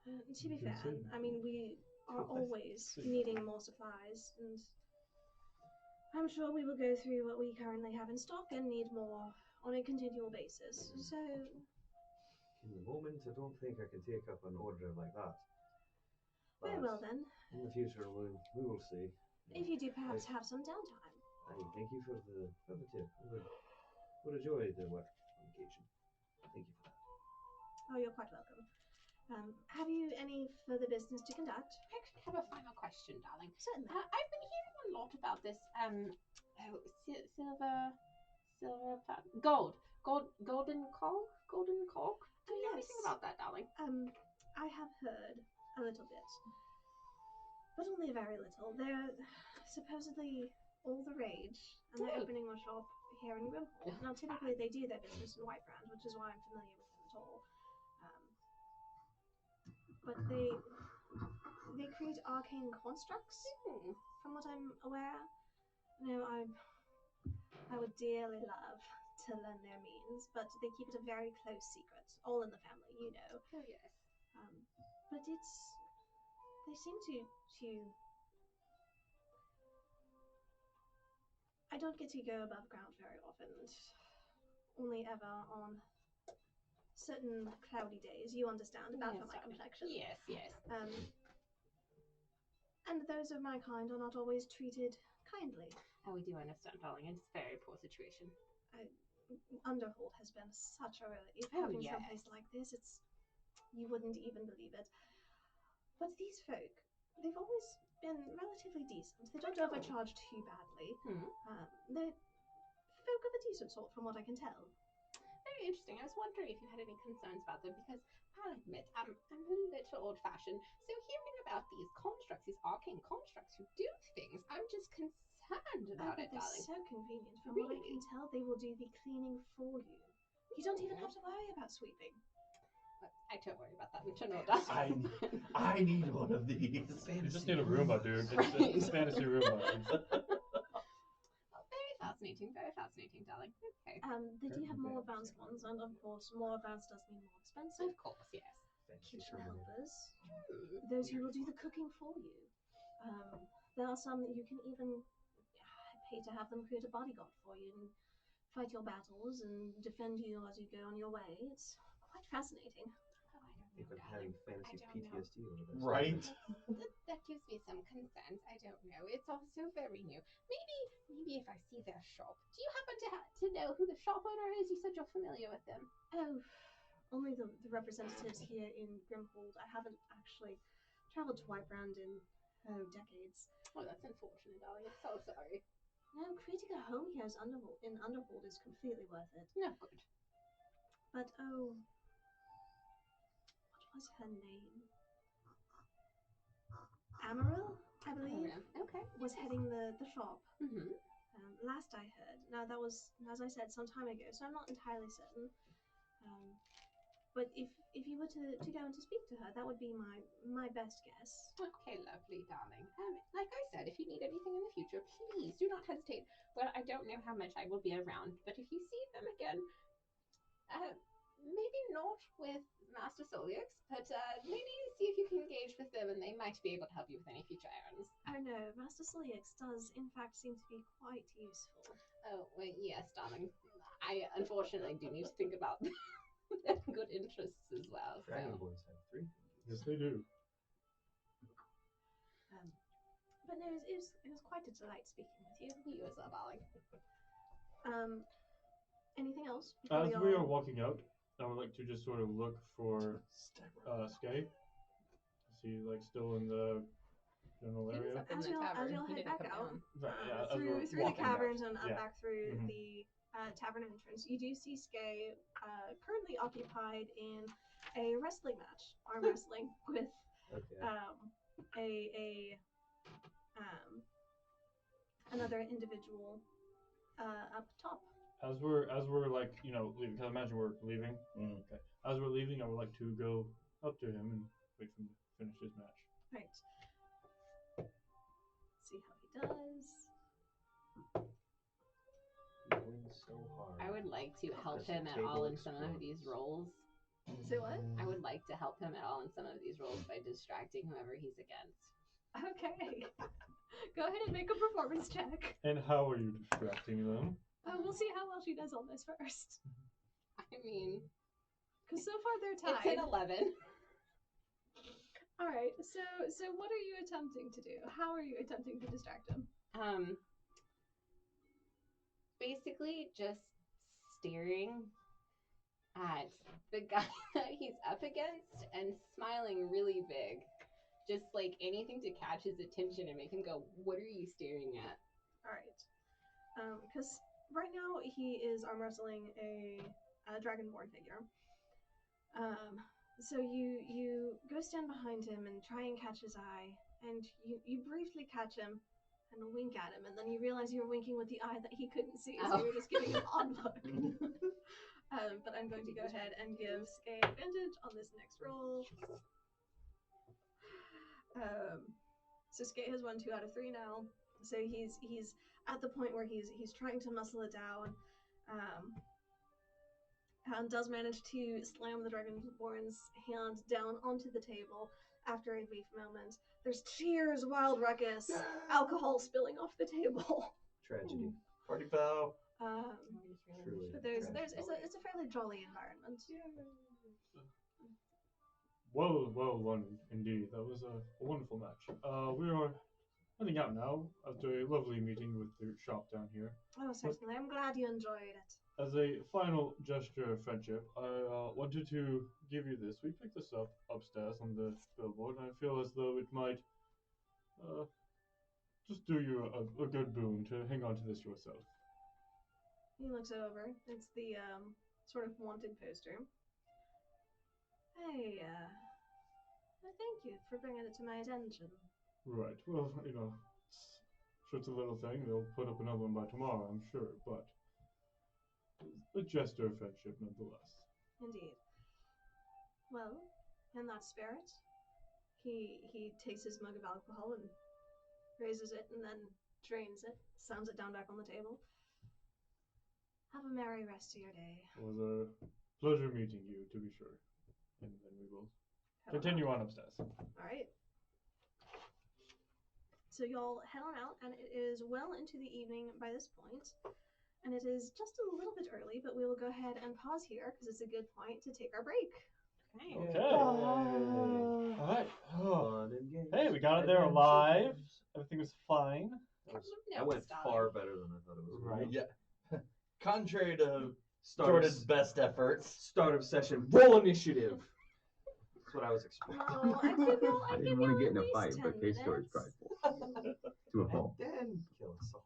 To be fair, I mean, we are always needing more supplies, and I'm sure we will go through what we currently have in stock and need more on a continual basis. So, In the moment, I don't think I can take up an order like that. very well then. In the future, we will see. If you do perhaps have some downtime. Thank you for the tip. I would enjoy the work on occasion. Thank you for that. Oh, you're quite welcome. Have you any further business to conduct? I actually have a final question, darling. Certainly. I've been hearing a lot about this, golden cork? Golden cork? Do you know anything about that, darling? I have heard a little bit, but only very little. They're supposedly all the rage, and they're opening a shop here in Grimhall. Now, typically they do their business in White Brand, which is why I'm familiar with them at all. But They create arcane constructs, from what I'm aware. No, I would dearly love to learn their means, but they keep it a very close secret, all in the family, you know. Oh yes. But they seem to. I don't get to go above ground very often, only ever on certain cloudy days. You understand about my complexion. Yes, yes. And those of my kind are not always treated kindly. Oh, we do understand, darling. It's a very poor situation. Underhold has been such a relief. Oh, Having yes. someplace like this, you wouldn't even believe it. But these folk, they've always been relatively decent. They don't overcharge too badly. They're folk of a decent sort, from what I can tell. Very interesting. I was wondering if you had any concerns about them, because I'll admit, I'm a little old-fashioned. So hearing about these constructs, these arcane constructs who do things, I'm just concerned about it, They're darling. so convenient. From what I can tell, they will do the cleaning for you. You don't even have to worry about sweeping. I don't worry about that much, I know, darling. I need one of these. You just need a Roomba, dude. It's fantasy Roomba. Very fascinating, darling. Okay. They do have more advanced ones, and of course, more advanced does mean more expensive. Of course, yes. Kitchen helpers. Those who will do the cooking for you. There are some that you can even pay to have them create a bodyguard for you and fight your battles and defend you as you go on your way. It's quite fascinating. If I'm having fantasy PTSD over this. Right. That gives me some concerns. I don't know. It's also very new. Maybe if I see their shop. Do you happen to know who the shop owner is? You said you're familiar with them. Oh, only the representatives here in Grimhold. I haven't actually traveled to Whitebrand in decades. Oh, that's unfortunate, darling. I'm so sorry. No, creating a home here in Underhold is completely worth it. No, good. But what was her name? Amaryl, I believe. Okay. Was heading the shop. Mm-hmm. Last I heard. Now that was, as I said, some time ago, so I'm not entirely certain. But if you were to go and to speak to her, that would be my best guess. Okay, lovely, darling. Like I said, if you need anything in the future, please do not hesitate. Well, I don't know how much I will be around, but if you see them again, maybe not with Master Solix, but maybe see if you can engage with them, and they might be able to help you with any future errands. Oh no, Master Solix does in fact seem to be quite useful. Oh, well, yes, darling. I unfortunately do need to think about their good interests as well. Dragonborns have 3. Yes, they do. But no, it was quite a delight speaking with you. You as well, darling. Anything else? As we are walking out, I would like to just sort of look for Skye. Is he like still in the general area? As you'll head back out Right, through the caverns and yeah. back through the tavern entrance, you do see Skye currently occupied in a wrestling match, arm wrestling with another individual up top. As we're like leaving, because I imagine we're leaving. Okay. As we're leaving, I would like to go up to him and wait for him to finish his match. Right. See how he does. So hard. I would like to help him at all in some of these roles. Say what? I would like to help him at all in some of these roles by distracting whoever he's against. Okay. Go ahead and make a performance check. And how are you distracting them? We'll see how well she does on this first. I mean, because so far they're tied. It's an 11. All right. So what are you attempting to do? How are you attempting to distract him? Basically just staring at the guy that he's up against and smiling really big. Just like anything to catch his attention and make him go, what are you staring at? All right. Because right now he is arm wrestling a dragonborn figure. So you go stand behind him and try and catch his eye, and you briefly catch him and wink at him, and then you realize you were winking with the eye that he couldn't see, so you were just giving him an odd look. But I'm going to go ahead and give Skye advantage on this next roll. So Skate has won 2 out of 3 now. So he's at the point where he's trying to muscle it down. And does manage to slam the Dragonborn's hand down onto the table after a brief moment. There's cheers, wild ruckus, alcohol spilling off the table. Tragedy. Party foul. Truly. But it's a fairly jolly environment. Well won indeed. That was a wonderful match. We are heading out now after a lovely meeting with the shop down here. Oh, certainly. I'm glad you enjoyed it. As a final gesture of friendship, I wanted to give you this. We picked this up upstairs on the billboard, and I feel as though it might just do you a good boon to hang on to this yourself. He looks over. It's the sort of wanted poster. Hey, thank you for bringing it to my attention. Right. Well, it's a little thing. They'll put up another one by tomorrow, I'm sure, but a gesture of friendship nonetheless. Indeed. Well, in that spirit, he takes his mug of alcohol and raises it and then drains it, slams it down back on the table. Have a merry rest of your day. It was a pleasure meeting you, to be sure. And then we will continue on upstairs. All right. So y'all head on out, and it is well into the evening by this point, and it is just a little bit early, but we will go ahead and pause here because it's a good point to take our break. Okay. All right. Oh. Hey, we got it there alive. Everything was fine. That went far better than I thought it was. Right. Yeah. Contrary to Jordan's best efforts. Start of session. Roll initiative. That's what I was expecting. Oh, I didn't want to get in a fight, but case story's prideful. To a fault. Then kill us all.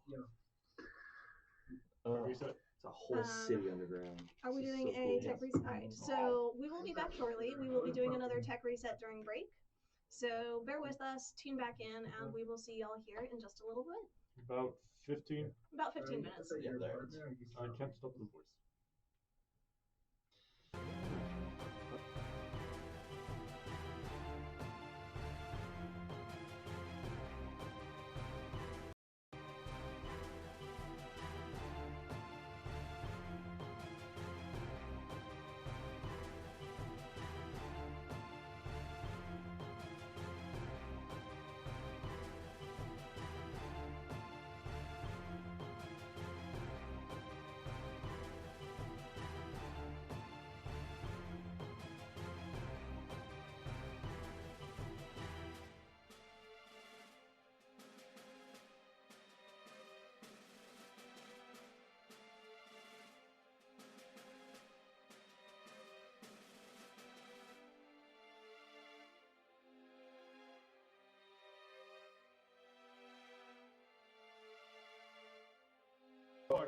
Reset. It's a whole city underground. Are we This is doing so a cool. tech reset? All right, so we will be back shortly. We will be doing another tech reset during break. So bear with us, tune back in, and we will see y'all here in just a little bit. About 15. About 15 minutes. Yeah, there. I can't stop the voice.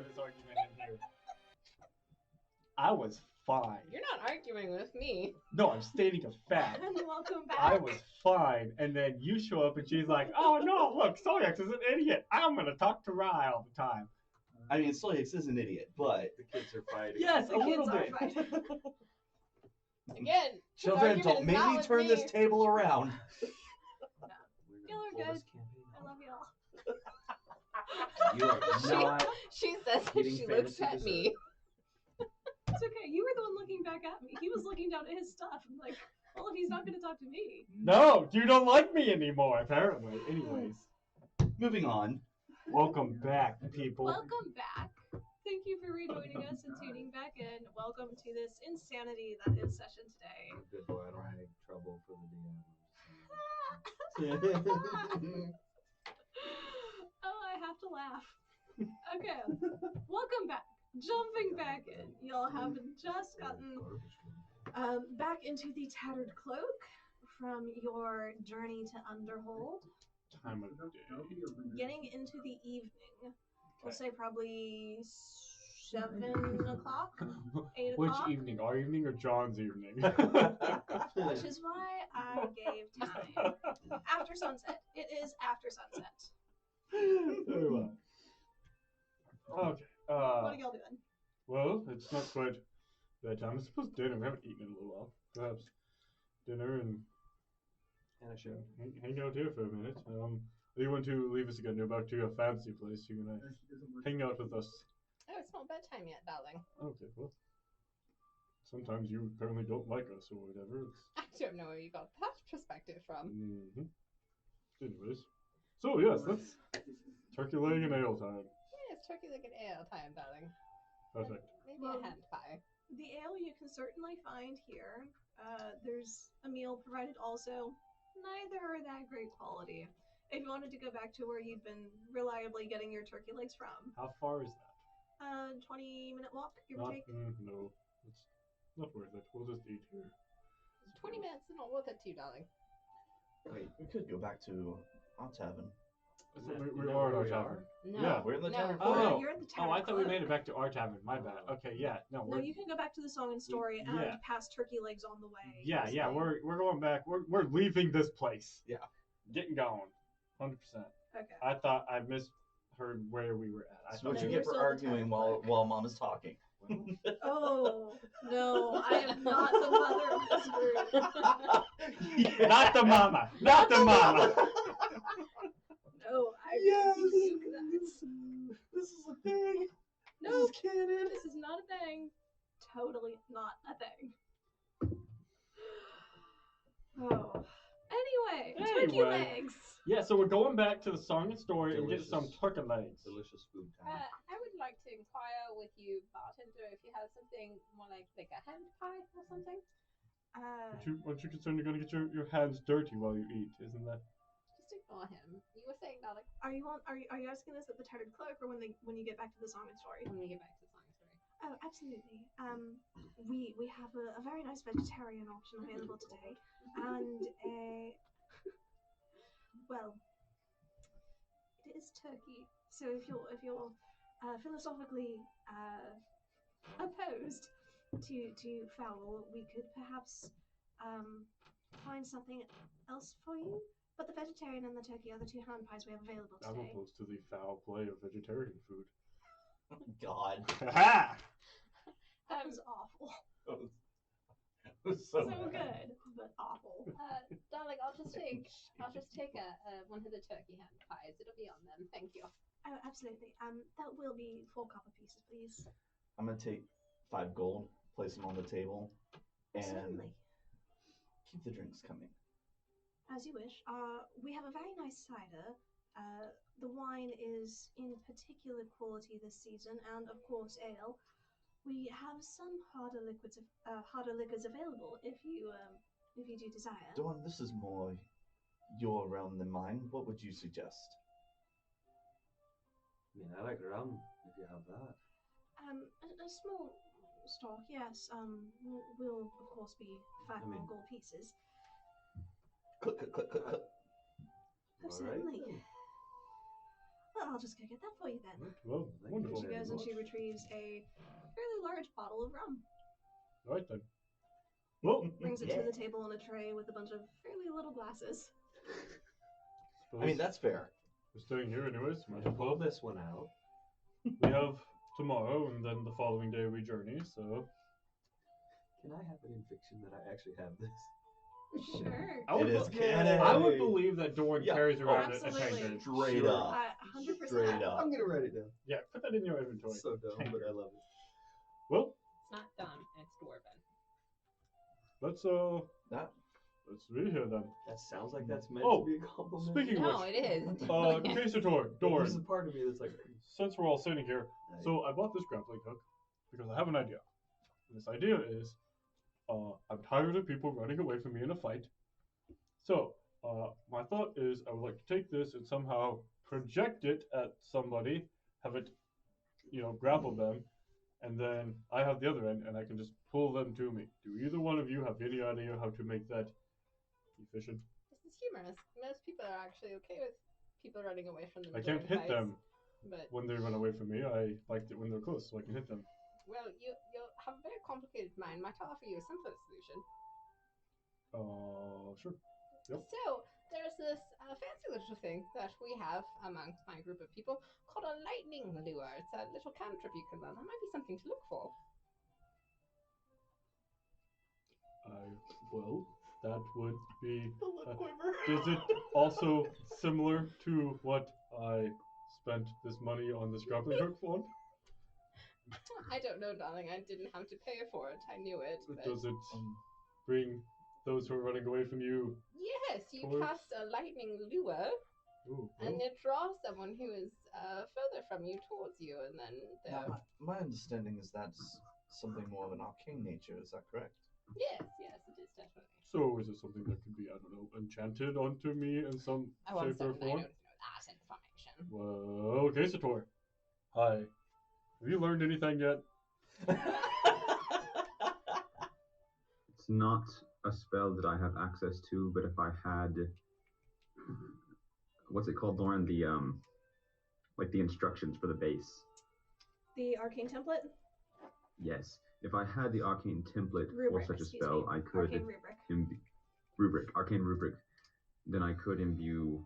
This argument in here. I was fine. You're not arguing with me. No, I'm stating a fact. And welcome back. I was fine, and then you show up and she's like, "Oh no, look, Soyax is an idiot. I'm gonna talk to Rai all the time." I mean, Soyax is an idiot, but The kids are fighting. Yes, The a kids little are bit. fighting. Again, his children, argument don't is make not me with turn me. this table around. Y'all are good. I love y'all. You are not. She says that Getting she looks fantasy at me. It's okay. You were the one looking back at me. He was looking down at his stuff. I'm like, well, if he's not going to talk to me. No, you don't like me anymore, apparently. Anyways, Moving on. welcome back, people. Welcome back. Thank you for rejoining us and tuning back in. Welcome to this insanity that is session today. I'm a good boy. I don't make trouble for the DM. Oh, I have to laugh. Okay, welcome back. Jumping back in. Y'all have just gotten back into the Tattered Cloak from your journey to Underhold. Time of day. Getting into the evening. We'll say probably 7 o'clock, 8 Which o'clock. evening? Our evening or John's evening? Which is why I gave time. After sunset. It is after sunset. Very well. Okay. What are y'all doing? Well, it's not quite bedtime. I suppose dinner. We haven't eaten in a little while. Perhaps dinner and And a show. Hang out here for a minute. You want to leave us again? You're back to your fancy place. You're gonna hang out with us. Oh, it's not bedtime yet, darling. Okay, well. Sometimes you apparently don't like us or whatever. I don't know where you got that perspective from. Mm-hmm. Anyways. So, yes, that's turkey leg and ale time. Yes, turkey leg and ale time, darling. Perfect. Maybe a hand pie. The ale you can certainly find here. There's a meal provided also. Neither are that great quality. If you wanted to go back to where you've been reliably getting your turkey legs from. How far is that? 20-minute walk, give or take. No. It's not worth it. We'll just eat here. 20 minutes is not worth it to you, darling. Wait, we could go back to our tavern. We are at our tavern. No. Yeah, we're in the tavern. Oh, you're at the oh, tavern I thought we club. made it back to our tavern. My bad. Okay, yeah. No, No, you can go back to the Song and Story and yeah. pass turkey legs on the way. Yeah, we're going back. We're leaving this place. Yeah. Getting going. 100%. Okay. I thought I misheard where we were at. That's what you get for arguing while Mom is talking. Oh, no, I am not the mother of this group. Not the mama. Not the mama. No, I rebuke that. This is a thing. No, this is canon. This is not a thing. Totally not a thing. Oh. Anyway, turkey legs. Yeah, so we're going back to the Song and Story and get some turkey legs. Delicious food time. I would like to inquire with you, bartender, if you have something more like a hand pie or something. Aren't you concerned you're going to get your hands dirty while you eat? Isn't that? Just ignore him. You were saying, darling. Are you asking this at the Tattered Cloak or when you get back to the Song and Story? When we get back to the Song and Story. Oh, absolutely. We have a very nice vegetarian option available today, and well, it is turkey. So if you're philosophically opposed to fowl, we could perhaps find something else for you. But the vegetarian and the turkey are the two hand pies we have available today. I'm opposed to the foul play of vegetarian food. God. That was awful. That was so good, but awful. Darling, I'll just take one of the turkey hand pies. It'll be on them. Thank you. Oh, absolutely. That will be 4 copper pieces, please. I'm gonna take 5 gold, place them on the table, and Certainly. keep the drinks coming. As you wish. We have a very nice cider. The wine is in particular quality this season, and of course ale. We have some harder liquors available if you do desire. Dawn, this is more your realm than mine. What would you suggest? I mean, I like rum, if you have that. A small stock, yes. Will of course be 5 more gold pieces. Click, click, click, click, click. Oh, certainly. Well, I'll just go get that for you then. Well, wonderful. She goes and she retrieves a fairly large bottle of rum. Right then. Well, Brings it to the table on a tray with a bunch of fairly little glasses. I mean, that's fair. We're staying here anyways. Might as well pull this one out. We have tomorrow and then the following day we journey, so. Can I have it in fiction that I actually have this? Sure. It is canon. I would believe that Doran carries around a absolutely. pendant. Straight up. 100%. Straight up. I'm gonna write it down. Yeah, put that in your inventory. It's so dumb, but I love it. Well, It's not dumb, it's dwarven. let's be here then. That sounds like that's meant to be a compliment. Speaking of No, which, it is. Casator, Doran, There's a part of me that's like, since we're all sitting here, so I bought this grappling hook because I have an idea. This idea is, I'm tired of people running away from me in a fight. So, my thought is I would like to take this and somehow project it at somebody, have it, grapple them, and then I have the other end and I can just pull them to me. Do either one of you have any idea how to make that efficient? This is humorous. Most people are actually okay with people running away from them. I can't during hit fights, them But when they run away from me. I like it when they're close so I can hit them. well, you have a very complicated mind. Might I offer you a simpler solution? Sure. Yep. So there's this fancy little thing that we have amongst my group of people called a lightning lure. It's a little cantrip you can learn. That might be something to look for. Well, That would be. The lip quiver. Is it also similar to what I spent this money on this grappling hook for? I don't know, darling. I didn't have to pay for it. I knew it. But... Does it bring those who are running away from you? Yes, you towards- cast a lightning lure, Ooh, and well, it draws someone who is further from you towards you, and then they're... Now, my understanding is that's something more of an arcane nature. Is that correct? Yes, it is definitely. so is it something that could be, I don't know, enchanted onto me in some Oh, I'm shape or certain I form? don't know that information. Well, okay, Sator. Hi. Have you learned anything yet? It's not a spell that I have access to, but if I had, what's it called, Lauren? The like the instructions for the base. The arcane template? Yes. If I had the arcane template Rubric, for such a excuse spell, me. I could Arcane rubric. arcane rubric. Then I could imbue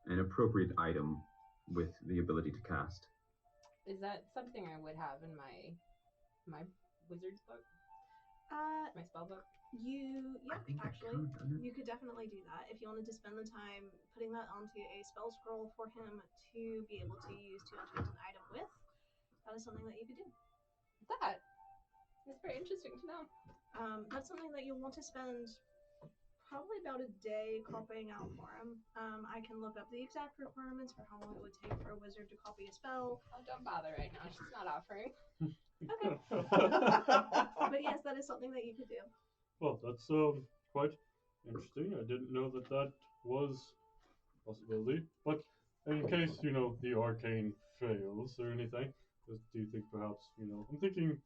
an appropriate item with the ability to cast. Is that something I would have in my wizard's book? My spell book? Actually, you could definitely do that if you wanted to spend the time putting that onto a spell scroll for him to be able to use to enchant an item with. That is something that you could do. That is very interesting to know. That's something that you'll want to spend probably about a day copying out for him. I can look up the exact requirements for how long it would take for a wizard to copy a spell. Oh, don't bother right now. She's not offering. Okay. But yes, that is something that you could do. Well, that's quite interesting. I didn't know that that was a possibility. But in case, the arcane fails or anything, do you think perhaps, I'm thinking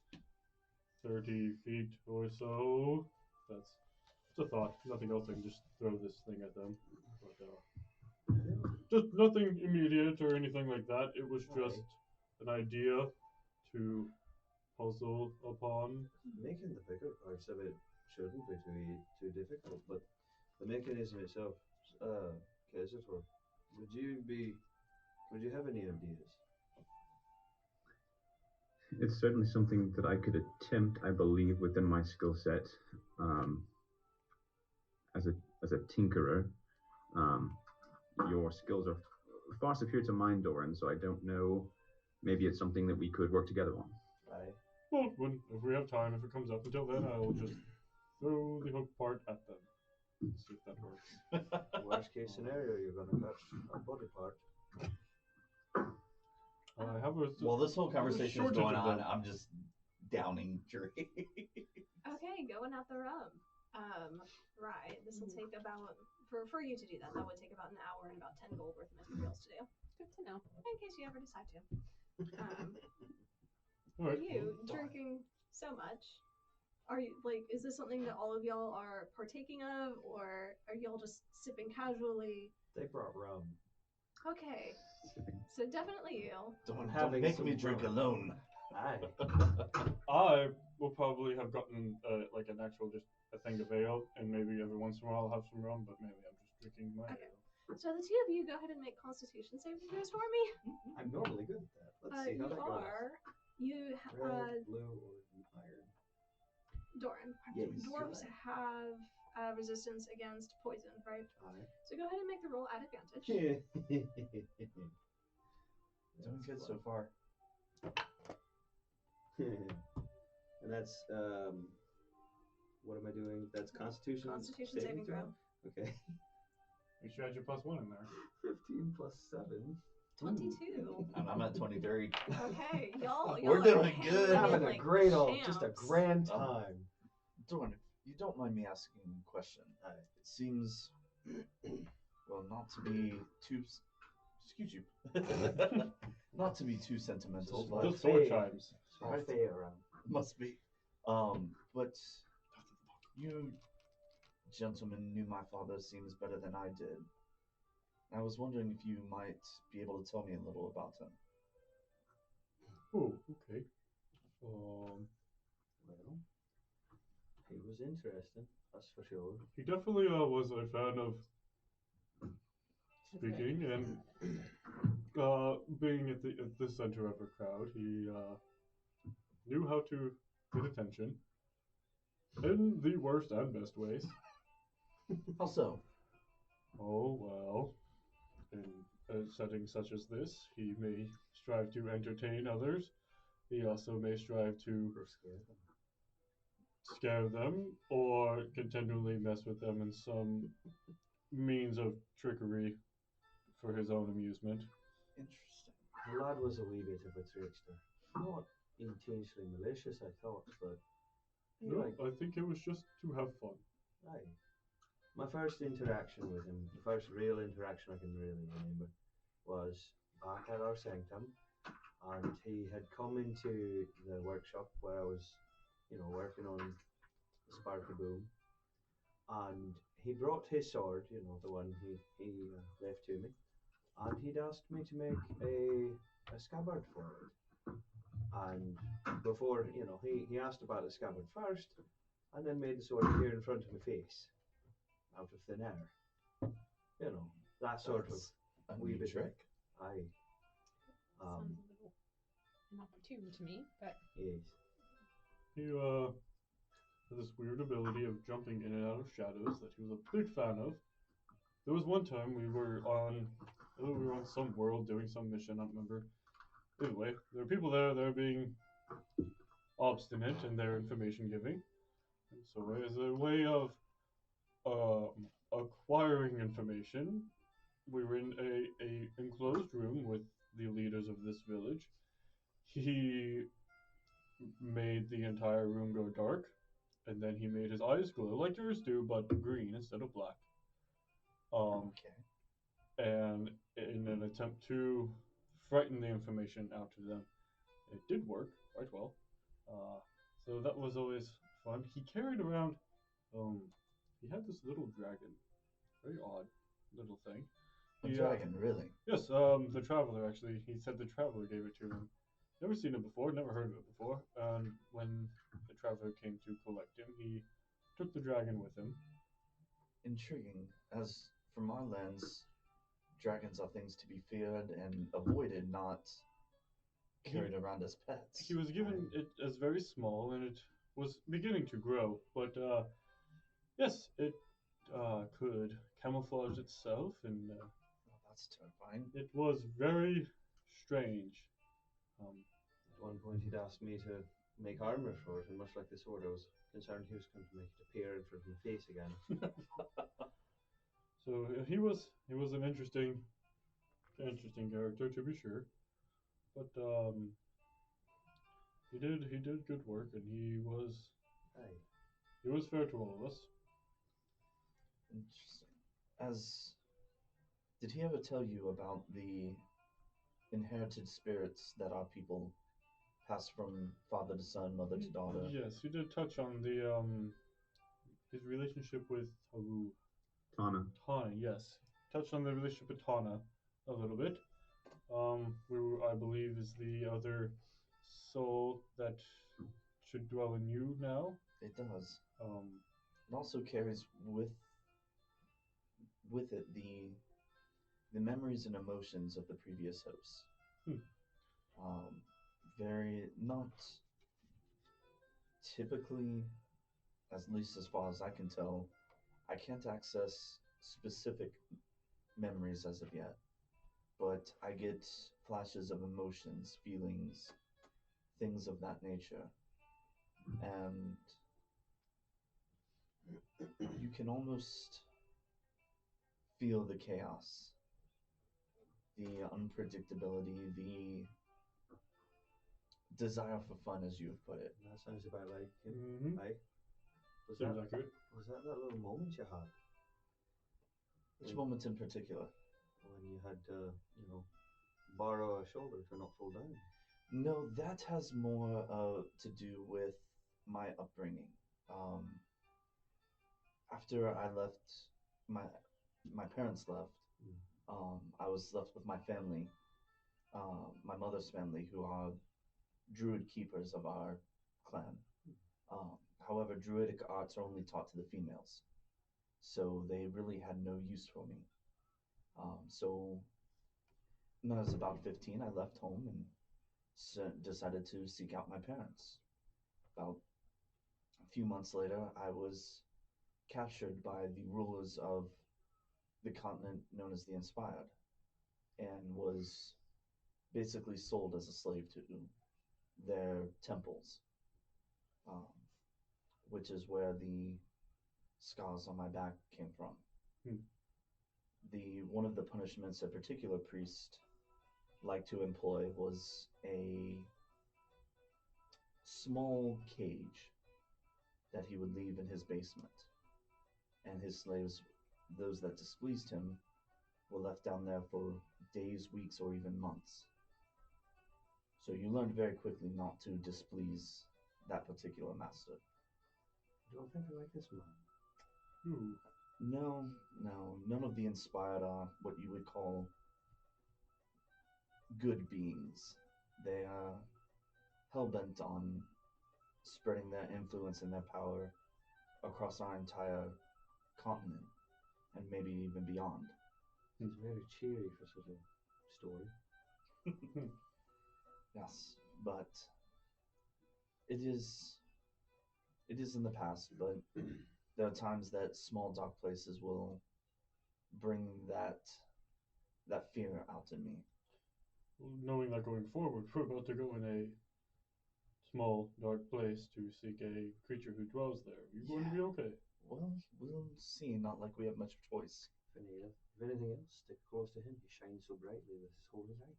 30 feet or so. That's a thought. Nothing else. I can just throw this thing at them. But just nothing immediate or anything like that. It was just an idea to puzzle upon. Making the bigger parts of it shouldn't be too difficult, but the mechanism itself, Kesitor, would you have any ideas? It's certainly something that I could attempt, I believe, within my skill set as a tinkerer. Your skills are far superior to mine, Doran, so I don't know. Maybe it's something that we could work together on. Aye. Well, if we have time, if it comes up. Until then, I will just throw the hook part at them. See if that works. Worst case scenario, you're gonna catch a body part. I have a. While this whole conversation is going on, them. I'm just downing drink. Okay, going at the rum. Right. This will take about for you to do that. That would take about an hour and about 10 gold worth of materials to do. Good to know. In case you ever decide to. All For right. you, drinking so much, are you is this something that all of y'all are partaking of, or are y'all just sipping casually? They brought rum. Okay, so definitely you. Don't make me drink alone. Aye. I will probably have gotten an actual just a thing of ale, and maybe every once in a while I'll have some rum, but mainly I'm just drinking my ale. So the two of you go ahead and make Constitution saving throws for me. I'm normally good at that. Let's see how You that goes. are. You Red, blue, or iron. Doran. Yes, Dwarves you're have resistance against poison, right? Aye. So go ahead and make the roll at advantage. Doing good so far. And that's what am I doing? That's Constitution. Constitution saving throw. Okay. Make sure you add your +1 in there. 15 plus 7. 22. And I'm at 23. Okay, y'all We're are doing good. Having a great old, just a champs. grand time. Doran, if you don't mind me asking a question, it seems, well, not to be too, excuse you, not to be too sentimental, but Just sword chimes. Small fay around. must be. But you gentlemen knew my father seems better than I did. I was wondering if you might be able to tell me a little about him. Oh, okay. Well, he was interesting, that's for sure. He definitely was a fan of speaking and being at the center of a crowd. He knew how to get attention in the worst and best ways. How so? Oh, well, in a setting such as this, he may strive to entertain others. He also may strive to scare them or continually mess with them in some means of trickery for his own amusement. Interesting. The lad was a wee bit of a trickster. Not intentionally malicious, I thought, but he No, I think it was just to have fun. aye. My first interaction with him, the first real interaction I can really remember, was back at our Sanctum, and he had come into the workshop where I was, working on the Sparky Boom, and he brought his sword, the one he left to me, and he'd asked me to make a scabbard for it. And before, he asked about the scabbard first, and then made the sword appear in front of my face, out of thin air. That sort That's of a wee neat bit. trick. Aye. Sounds a little inopportune to me, but Yes. He had this weird ability of jumping in and out of shadows that he was a big fan of. There was one time we were on some world doing some mission, I don't remember. Either way, there were people there, they're being obstinate in their information giving. And so as a way of acquiring information, we were in a enclosed room with the leaders of this village. He made the entire room go dark, and then he made his eyes glow like yours do, but green instead of black. Okay. And in an attempt to frighten the information out of them, it did work quite well. So that was always fun. He carried around, he had this little dragon, very odd little thing. A dragon, really? Yes, the traveler actually. He said the traveler gave it to him. Never seen it before, never heard of it before. And when the traveler came to collect him, he took the dragon with him. Intriguing. As from our lens, dragons are things to be feared and avoided, not carried around as pets. He was given it as very small, and it was beginning to grow. But yes, it could camouflage itself, and that's terrifying. it was very strange. At one point, he'd asked me to make armor for it, and much like the sword, I was concerned he was going to make it appear in front of my face again. So he was an interesting character, to be sure. But he did good work, and he was fair to all of us. Interesting. Did he ever tell you about the inherited spirits that our people pass from father to son, mother to daughter? Yes, he did touch on his relationship with Haru. Tana. Tana, yes. Touched on the relationship with Tana a little bit. Who I believe is the other soul that should dwell in you now. It does. It also carries with it the memories and emotions of the previous hosts. Very not typically, at least as far as I can tell, I can't access specific memories as of yet, but I get flashes of emotions, feelings, things of that nature. And you can almost feel the chaos, the unpredictability, the desire for fun, as you have put it. That sounds about right, Kim. Mm-hmm. Aye. Was Seems that accurate. Was that little moment you had? Which moment in particular? When you had to, borrow a shoulder to not fall down. No, that has more to do with my upbringing. After I left, my parents left. I was left with my family, my mother's family, who are druid keepers of our clan. However, druidic arts are only taught to the females, so they really had no use for me. So when I was about 15, I left home and decided to seek out my parents. About a few months later, I was captured by the rulers of the continent known as the Inspired, and was basically sold as a slave to their temples, um, which is where the scars on my back came from. Hmm. The one of the punishments a particular priest liked to employ was a small cage that he would leave in his basement, and his slaves, those that displeased him, were left down there for days, weeks, or even months. So you learned very quickly not to displease that particular master. Don't think I like this man. No, no, none of the Inspired are what you would call good beings. They are hell-bent on spreading their influence and their power across our entire continent, and maybe even beyond. It's very cheery for such a story. Yes, but it is in the past, but there are times that small dark places will bring that fear out in me. Well, knowing that going forward, we're about to go in a small, dark place to seek a creature who dwells there. Are you going to be okay? Well, we'll see. Not like we have much choice. If anything else, stick close to him. He shines so brightly with his holy light.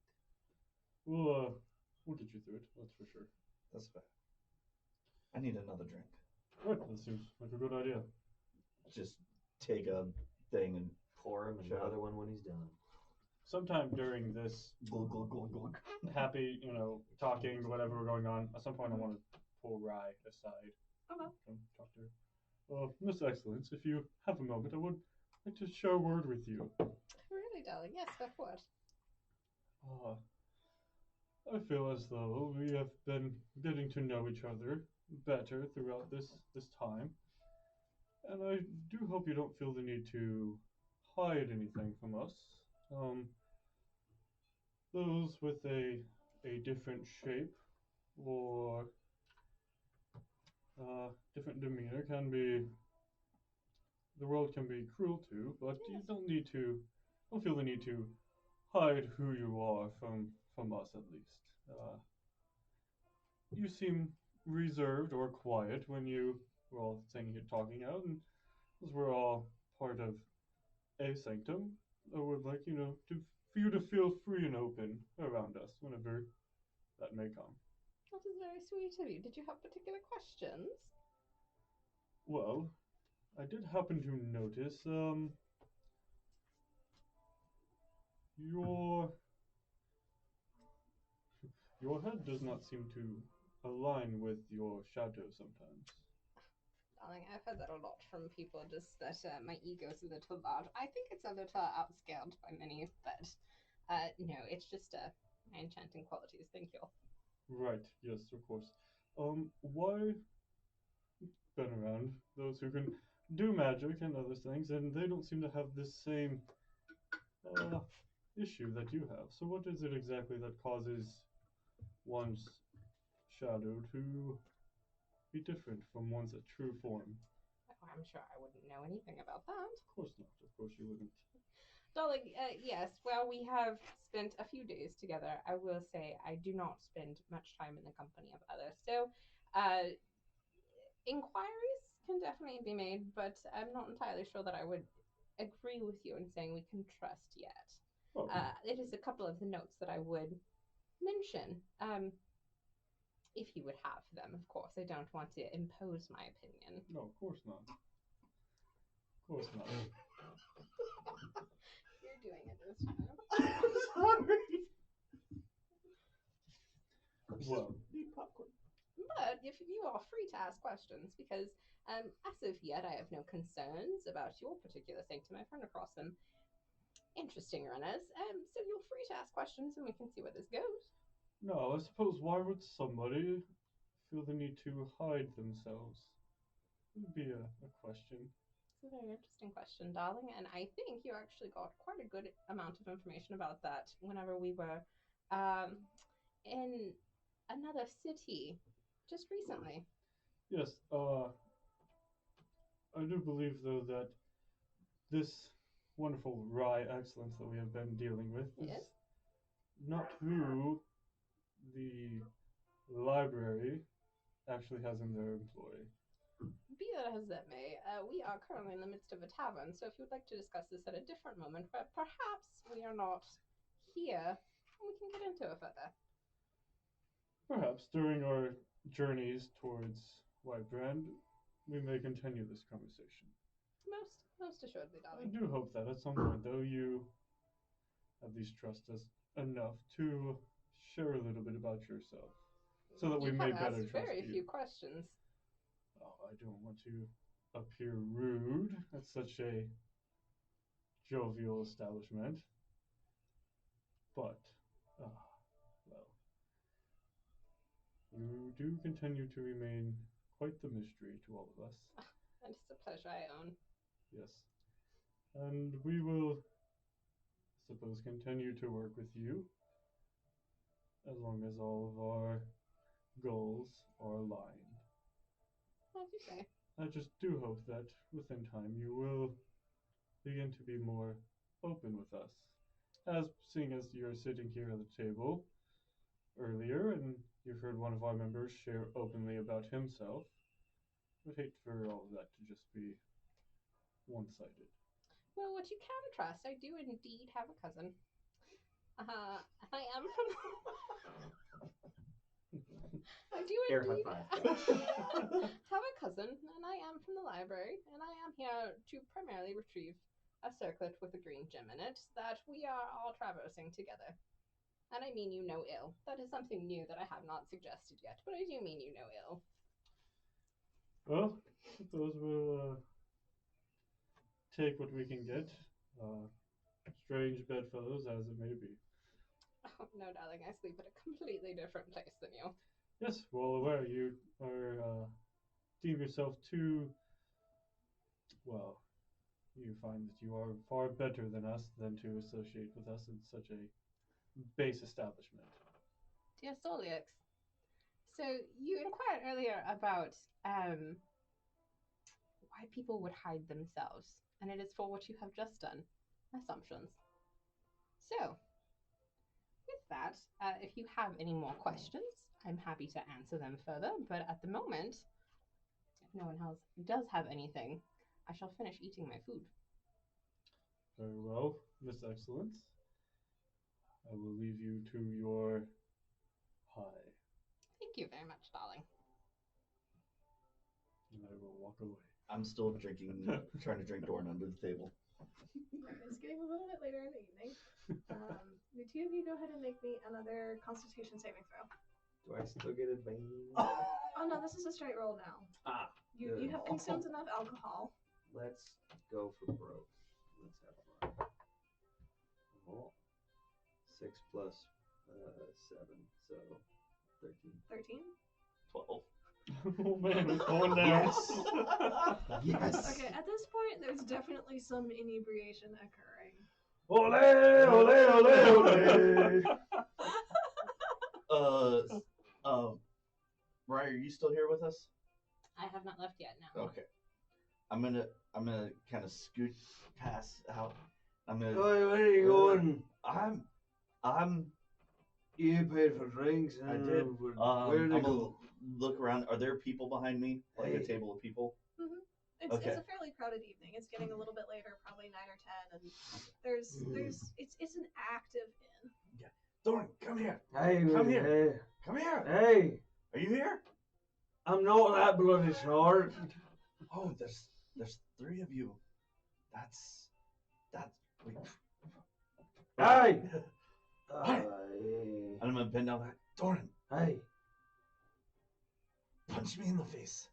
We'll get you through it, that's for sure. That's fair. I need another drink. Right, that seems like a good idea. Just take a thing and pour him another one when he's done. Sometime during this glug, glug, glug, glug. happy, talking, whatever we're going on, at some point I want to pull Rye aside. Okay. Come talk to her. Miss Excellence, if you have a moment, I would like to share a word with you. Really, darling? Yes, but what? I feel as though we have been getting to know each other better throughout this time. And I do hope you don't feel the need to hide anything from us. Those with a different shape or different demeanor the world can be cruel to, but you don't feel the need to hide who you are from us at least. You seem reserved or quiet when we're all sitting here talking out, and as we're all part of a sanctum, I would like, for you to feel free and open around us whenever that may come. That is very sweet of you. Did you have particular questions? Well, I did happen to notice, your head does not seem to align with your shadow sometimes. Darling, I've heard that a lot from people, just that my ego's a little large. I think it's a little outscaled by many, but no, it's just my enchanting qualities. Thank you. Right, yes, of course. Why been around those who can do magic and other things, and they don't seem to have this same issue that you have. So what is it exactly that causes one's shadow to be different from one's true form? Oh, I'm sure I wouldn't know anything about that. Of course not. Of course you wouldn't. Darling, yes, well, we have spent a few days together. I will say I do not spend much time in the company of others. So, inquiries can definitely be made, but I'm not entirely sure that I would agree with you in saying we can trust yet. Oh. It is a couple of the notes that I would mention. If you would have them, of course. I don't want to impose my opinion. No, of course not. Of course not. You're doing it this time. I'm sorry. Well, Need popcorn. But if you are free to ask questions, because as of yet I have no concerns about your particular sanctum. I've run across some interesting runners. So you're free to ask questions and we can see where this goes. no, I suppose why would somebody feel the need to hide themselves? It would be a question. It's a very interesting question, darling, and I think you actually got quite a good amount of information about that whenever we were in another city just recently. Yes, I do believe, though, that this wonderful wry excellence that we have been dealing with is Yes? not who the library actually has in their employ. Be that as that may, we are currently in the midst of a tavern, so if you would like to discuss this at a different moment where perhaps we are not here, we can get into it further. Perhaps during our journeys towards Whitebrand, we may continue this conversation. Most assuredly, I darling. do hope that at some point, though, you at least trust us enough to share a little bit about yourself, so that we You may have better asked trust very you. few questions. Oh, I don't want to appear rude at such a jovial establishment, but, well, you do continue to remain quite the mystery to all of us. And it's a pleasure I own. Yes. And we will, suppose, continue to work with you as long as all of our goals are aligned. As you say. I just do hope that within time you will begin to be more open with us. As seeing as you're sitting here at the table earlier and you've heard one of our members share openly about himself, I'd hate for all of that to just be one-sided. Well, what you can trust, I do indeed have a cousin. I am from... I do Air indeed high five. have a cousin, and I am from the library, and I am here to primarily retrieve a circlet with a green gem in it that we are all traversing together. And I mean you no ill. That is something new that I have not suggested yet, but I do mean you no ill. Well, I suppose we'll take what we can get. Strange bedfellows as it may be. Oh, no, darling, I sleep at a completely different place than you. Yes, well aware you are deem yourself too, well, you find that you are far better than us than to associate with us in such a base establishment. Dear Solix, so you inquired earlier about why people would hide themselves, and it is for what you have just done. Assumptions. So, with that, if you have any more questions, I'm happy to answer them further, but at the moment, if no one else does have anything, I shall finish eating my food. Very well, Miss Excellence. I will leave you to your pie. Thank you very much, darling. And I will walk away. I'm still trying to drink Dorn under the table. Right, it's getting a little bit later in the evening. The two of you go ahead and make me another Constitution saving throw. Do I still get advantage? Oh no, this is a straight roll now. Ah, You good. have consumed enough alcohol. Let's go for broke. Let's have fun. Oh, 6 plus 7, so 13. 13? 12. Oh man, it's going down. Yes. Okay, at this point, there's definitely some inebriation occurring. Ole, ole, ole. Ryan, are you still here with us? I have not left yet, no. Okay. I'm gonna kind of scoot past out. I'm gonna. Where are you going? I'm. You paid for drinks. I did. Where did I'm you go? Look around. Are there people behind me? Like a table of people? Mm-hmm. It's Okay. a fairly crowded evening. It's getting a little bit later, probably 9 or 10, and it's an active inn. Yeah. Thorn, come here. Hey, Come here. Hey. Come here. Hey. Are you here? I'm not that bloody short. Oh, there's 3 of you. That's. Wait. Hey. I'm gonna bend down. Doran. Hey. Punch me in the face.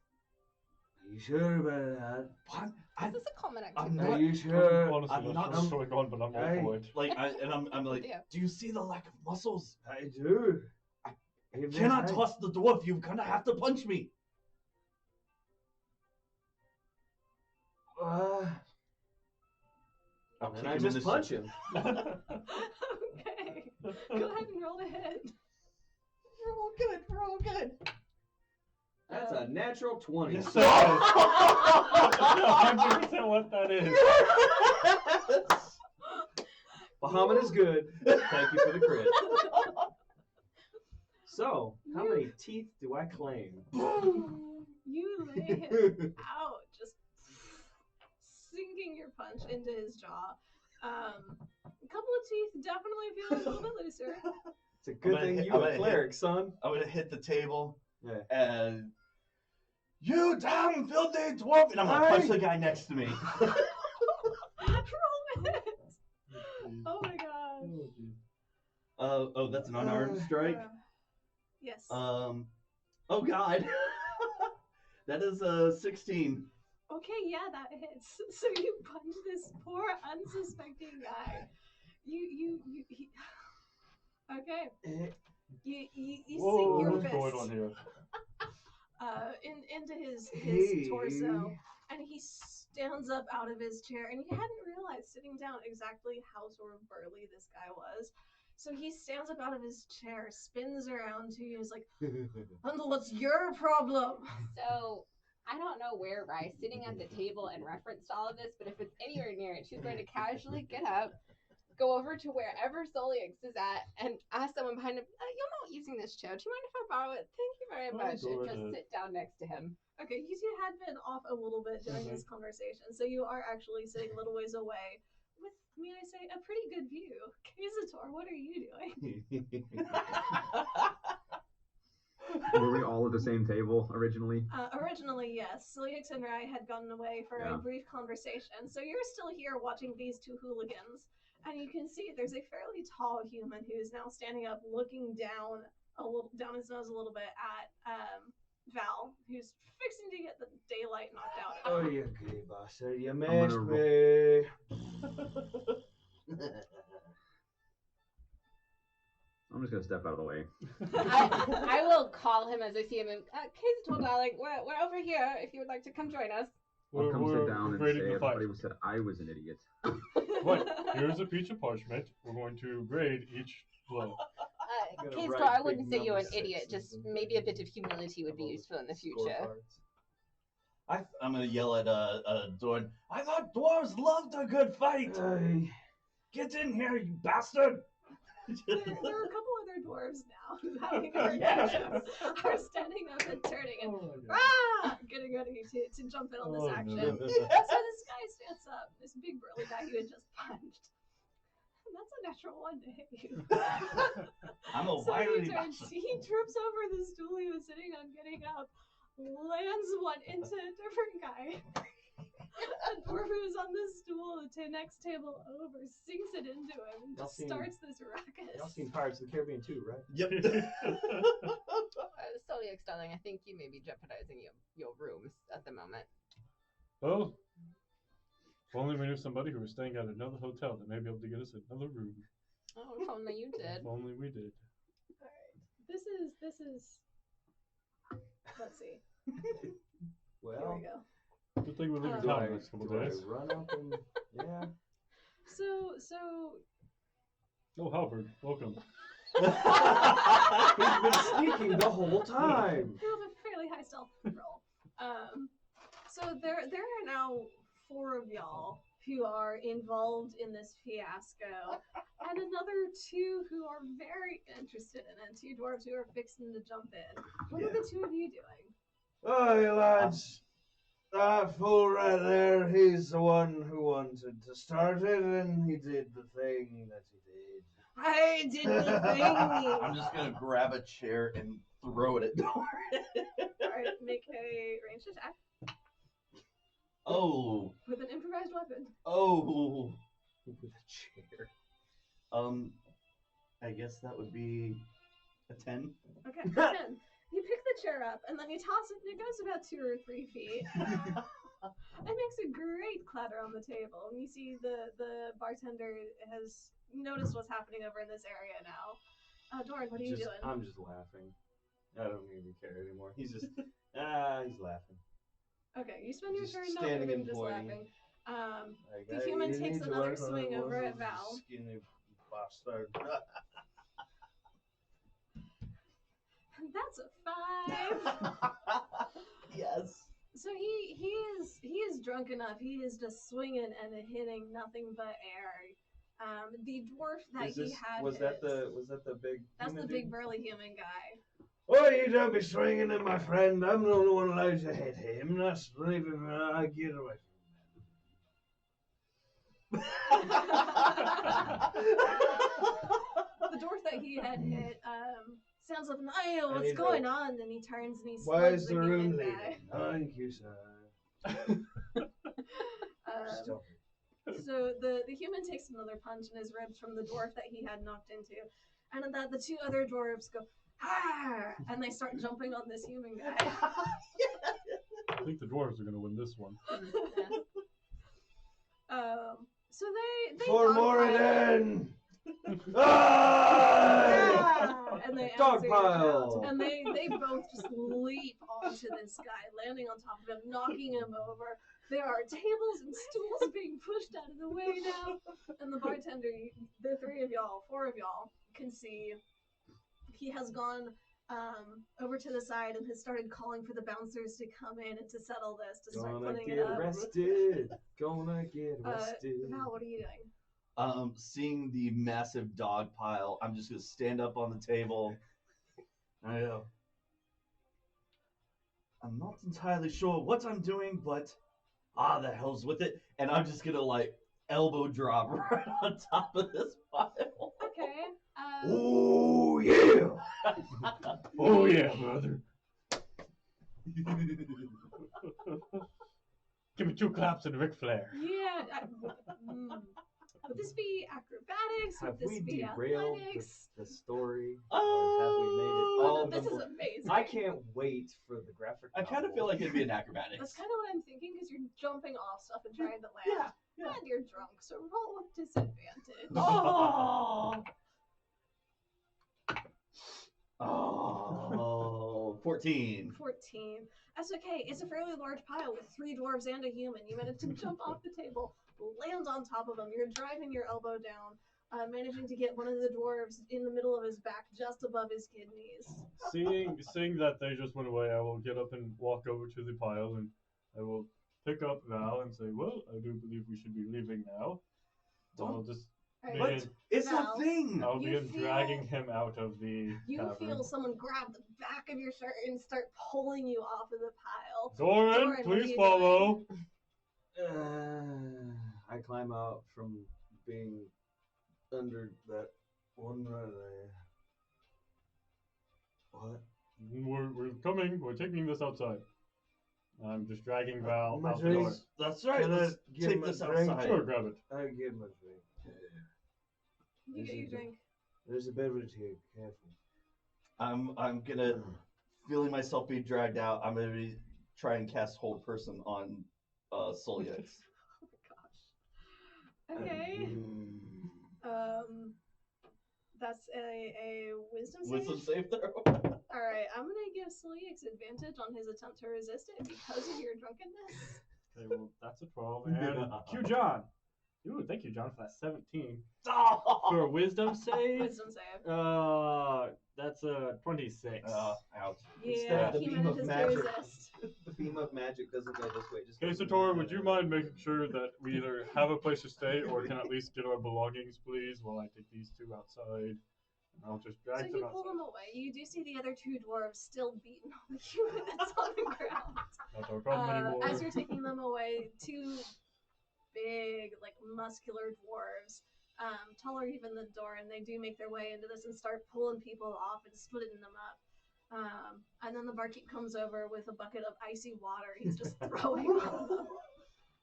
Are you sure about that? What? Is this a common activity? I'm not. Are you sure? Honestly, I'm that's not going on, but I'm all for it. Like, I'm like, Yeah. do you see the lack of muscles? I do. I cannot toss the dwarf. You're gonna have to punch me. I'll kick And I him in just the punch shin. him. Okay. Go ahead and roll to hit. We're all good. That's a a natural 20. Yes, that is. 100% what that is. Bahamut is good. Thank you for the crit. So, how many teeth do I claim? You lay him out, just sinking your punch into his jaw. A couple of teeth definitely feel a little bit looser. It's a good thing you a cleric, son. I'm gonna hit the table Yeah. and you damn filthy dwarf, and I'm gonna punch the guy next to me. Roll it! Oh my gosh. Oh, that's an unarmed strike. Yes. Oh god, that is 16. Okay, yeah, that hits. So you punch this poor unsuspecting guy. Okay. You sink your fist What's going on here? into his torso, and he stands up out of his chair, and he hadn't realized sitting down exactly how sort of burly this guy was. So he stands up out of his chair, spins around to you, and is like, "And what's your problem?" So I don't know where Rye's sitting at the table in reference to all of this, but if it's anywhere near it, she's going to casually get up, go over to wherever Solix is at, and ask someone behind him, "You're not using this chair. Do you mind if I borrow it? Thank you very much." And just sit down next to him. Okay, you two had been off a little bit during this conversation, so you are actually sitting a little ways away with, may I say, a pretty good view. Kazator, what are you doing? Were we all at the same table originally? Originally, yes. Solix and Rye had gotten away for a brief conversation, so you're still here watching these two hooligans. And you can see there's a fairly tall human who is now standing up, looking down his nose a little bit at Val, who's fixing to get the daylight knocked out of him. Oh, you gay bastard! You missed me. I'm just gonna step out of the way. I will call him as I see him. And Kazator, darling, we're over here. If you would like to come join us. I'll come sit down and say everybody said I was an idiot. What? Here's a piece of parchment. We're going to grade each blow. Kazator, I wouldn't say you're an idiot. Just maybe a bit of humility would be useful in the future. I'm gonna yell at Dorn. I thought dwarves loved a good fight. Get in here, you bastard! There are a couple other dwarves now having are standing up and turning and getting ready to jump in on this action. So this guy stands up, this big burly guy you had just punched. That's a natural one to hit you. I'm a wily bastard. He trips over the stool he was sitting on, getting up, lands one into a different guy. A dwarf who was on this stool the next table over sinks it into him and just starts this ruckus. Y'all seen Pirates of the Caribbean too, right? Yep. Solix, darling, I think you may be jeopardizing your rooms at the moment. Well, if only we knew somebody who was staying at another hotel that may be able to get us another room. Oh, if only you did. If only we did. Alright. This is let's see. Well, here we go. Good thing we're leaving town the next couple days. Run up and So Oh, Halberd, welcome. he's been sneaking the whole time. you have a fairly high stealth roll. So there are now 4 of y'all who are involved in this fiasco, and another 2 who are very interested in it. 2 dwarves who are fixing to jump in. What are the 2 of you doing? Hey lads, that fool right there, he's the one who wanted to start it, and he did the thing that he did. I did the thing! I'm just gonna grab a chair and throw it at Dorn. Alright, make a ranged attack. Oh. With an improvised weapon. Oh. With a chair. I guess that would be a 10. Okay, 10. You pick the chair up, and then you toss it, and it goes about 2 or 3 feet. It makes a great clatter on the table, and you see the bartender has noticed what's happening over in this area now. Doran, what are you doing? I'm just laughing. I don't even care anymore. He's just, he's laughing. Okay, you spend your Just turn not standing moving, and just pointing. laughing. Like, The human You takes need to another work on swing it, over was at Val. Skinny bastard. That's a 5. drunk enough. He is just swinging and hitting nothing but air. The dwarf that he had was hit, that the big? that's human the big dude? burly human guy. Oh, you don't be swinging at my friend. I'm the only one allowed to hit him. That's leaving. I get away from The dwarf that he had hit sounds like, "Hey, what's need going help. on?" Then he turns and he Why slugs is the the room human leaving? guy. Thank you, sir. Stop it. So the human takes another punch in his ribs from the dwarf that he had knocked into, and then the two other dwarves go, "Ah!" and they start jumping on this human guy. I think the dwarves are going to win this one. So they For more dogpile then. Ah! And they answer your Dogpile. shout. And they both just leap onto this guy, landing on top of him, knocking him over. There are tables and stools being pushed out of the way now. And the bartender, the four of y'all, can see he has gone over to the side and has started calling for the bouncers to come in and to settle this, to start putting it up. Gonna get arrested. Val, what are you doing? Seeing the massive dog pile, I'm just gonna stand up on the table. I go, I'm not entirely sure what I'm doing, but the hell's with it. And I'm just gonna like elbow drop right on top of this pile. Okay. Oh yeah! Oh yeah, brother. Give me 2 claps and Ric Flair. Yeah. Would this be acrobatics? Have Would we this be derailed athletics? the story? Or have we made it all This the is more- amazing. I can't wait for the graphic I kind of feel like it'd be an acrobatics. That's kind of what I'm thinking, because you're jumping off stuff and trying to land. Yeah. And you're drunk, so roll with disadvantage. Oh, 14. 14. That's okay. It's a fairly large pile with 3 dwarves and a human. You managed to jump off the table, land on top of them. You're driving your elbow down, managing to get one of the dwarves in the middle of his back, just above his kidneys. Seeing that they just went away, I will get up and walk over to the pile, and I will pick up Val and say, "Well, I do believe we should be leaving now." I'll just Right. It's Val, a thing. I'll You begin feel- dragging him out of the You tavern. feel someone grab the back of your shirt and start pulling you off of the pile. Doran, what are please you follow. I climb out from being under that one right there. What? We're coming. We're taking this outside. I'm just dragging Val My out the door. drinks. That's right. Can I Let's get take my this drink? outside. Sure, grab it. I get my drink. You get your drink. There's a beverage here. Careful. I'm gonna feeling myself be dragged out. I'm gonna be try and cast hold person on Solyax. Oh my gosh. Okay. That's a wisdom save. Wisdom save throw. All right, I'm gonna give Solyax advantage on his attempt to resist it because of your drunkenness. Okay, well, that's a 12. And Q John. Ooh, thank you, John, for that 17. Oh! For a wisdom save? Wisdom save. That's a 26. Ouch. Yeah, the he beam of manages to magic. resist. The beam of magic doesn't go this way. Just Okay, goes Sator, would you mind making sure that we either have a place to stay or can at least get our belongings, please, while I take these 2 outside? And I'll just So drag them you pull outside. them away. You do see the other 2 dwarves still beating on the human that's on the ground. Not our problem anymore. As you're taking them away, 2 big, like, muscular dwarves, taller even than Doran, they do make their way into this and start pulling people off and splitting them up. And then the barkeep comes over with a bucket of icy water. He's just throwing on them.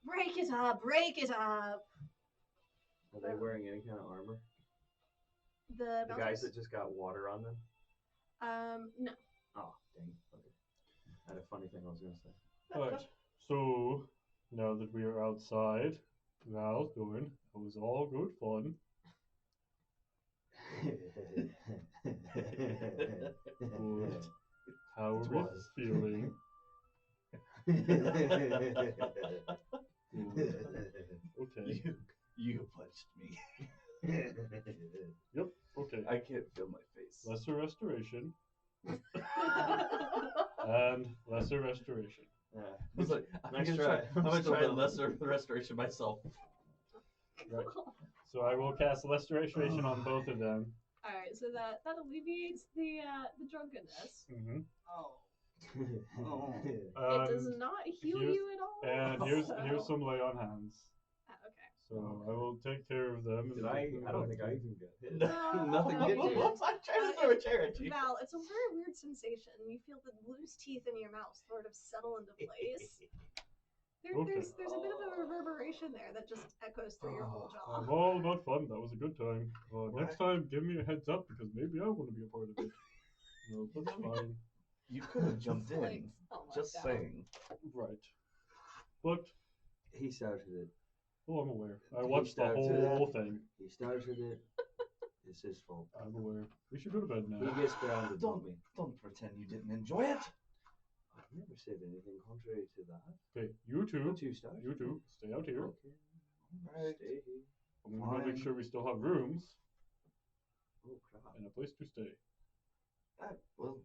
Break it up! Break it up! Are they wearing any kind of armor? The guys bouncers? that just got water on them? No. Oh, dang. Okay. I had a funny thing I was going to say. Alright, so now that we are outside, Val, Doran, it was all good fun. Good. How are we feeling? Okay. You punched me. Yep, okay. I can't feel my face. Lesser restoration. And lesser restoration. It's like, I'm Nice gonna try. try. I'm gonna Still try don't. restoration myself. Right. So I will cast restoration on both of them. All right, so that alleviates the drunkenness. Mm-hmm. It does not heal you at all. And here's some lay on hands. Okay. So I will take care of them. Did I don't think I even got hit. Nothing No, hit you you. didn't. I'm trying to throw a chair at you. Val, it's a very weird sensation. You feel the loose teeth in your mouth sort of settle into place. There's a bit of a reverberation there that just echoes through your whole jaw. I'm all about fun. That was a good time. Next time, give me a heads up because maybe I want to be a part of it. No, that's fine. You could have jumped in. Like, oh my Just God. saying. Right. But, He started it. oh, I'm aware. I He watched the started whole it. thing. He started it. It's his fault. I'm aware. We should go to bed now. He gets grounded, Don't me. pretend you didn't enjoy it. I've never said anything contrary to that. Okay, you two. 2 stars. You two, stay out here. Okay. Right. Stay here. I'm gonna make sure we still have rooms Oh crap. and a place to stay. Well,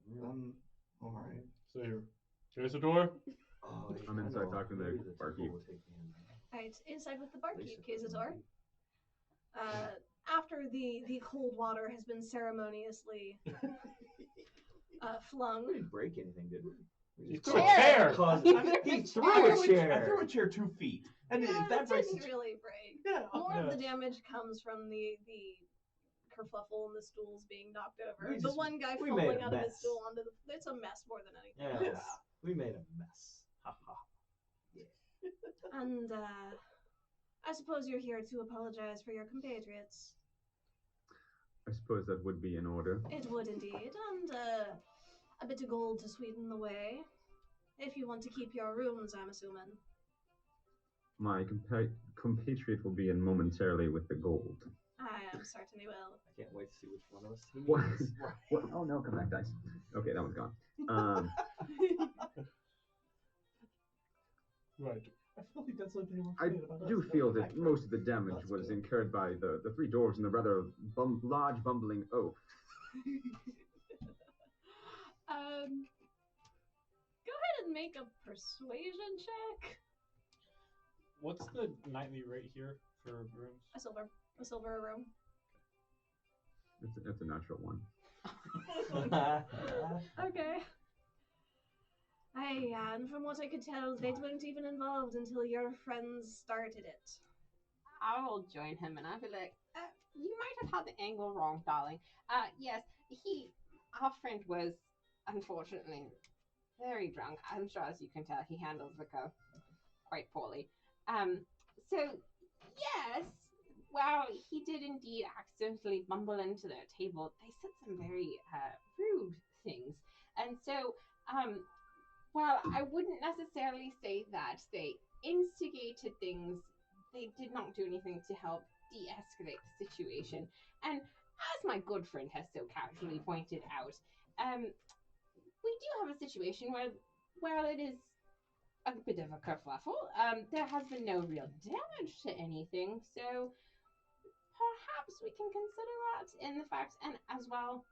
all right. Stay here. Case the door. Oh, I'm I inside know. talking to the Maybe the barkeep. people will take me in. Right, inside with the barkeep, Lisa, Kazator. After the cold water has been ceremoniously flung. We didn't break anything, did we? He just threw a chair. He threw a chair. I threw a chair 2 feet. And Yeah, if that it breaks didn't really break. Yeah. More Yeah. of the damage comes from the kerfuffle and the stools being knocked over. We The just- one guy we made falling a out of his mess. stool onto the. It's a mess more than anything. Yes. Yeah. We made a mess. Ha ha. And I suppose you're here to apologize for your compatriots. I suppose that would be in order. It would indeed, and a bit of gold to sweeten the way. If you want to keep your rooms, I'm assuming. My compatriot will be in momentarily with the gold. I am certain he will. I can't wait to see which one of us he What? is. What? Oh no, come back, dice. Okay, that one's gone. Right. I feel like that's what they were I afraid about do us. feel that most of the damage was incurred by the 3 dwarves and the rather large bumbling oaf. Go ahead and make a persuasion check. What's the nightly rate here for rooms? A silver room. It's a natural one. Okay. And from what I could tell, they weren't even involved until your friends started it. I will join him and I'll be like, you might have had the angle wrong, darling. Yes, our friend was unfortunately very drunk. I'm sure, as you can tell, he handles liquor quite poorly. So, yes, well, he did indeed accidentally bumble into their table. They said some very rude things. And so, well, I wouldn't necessarily say that they instigated things. They did not do anything to help de-escalate the situation. And as my good friend has so casually pointed out, we do have a situation where, well, it is a bit of a kerfuffle. There has been no real damage to anything, so perhaps we can consider that in the fact, and as well,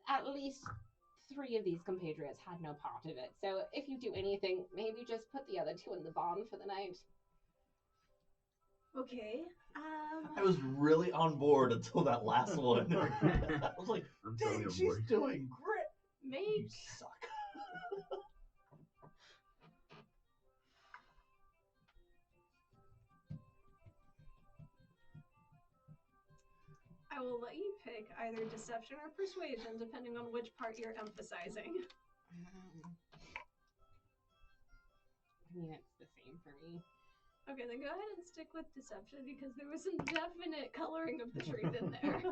at least 3 of these compatriots had no part of it. So if you do anything, maybe just put the other 2 in the barn for the night. Okay. I was really on board until that last one. I was like, I'm dang, totally on she's board. doing great. You Make suck. I will let you pick either deception or persuasion, depending on which part you're emphasizing. I mean, it's the same for me. Okay, then go ahead and stick with deception because there was some definite coloring of the truth in there.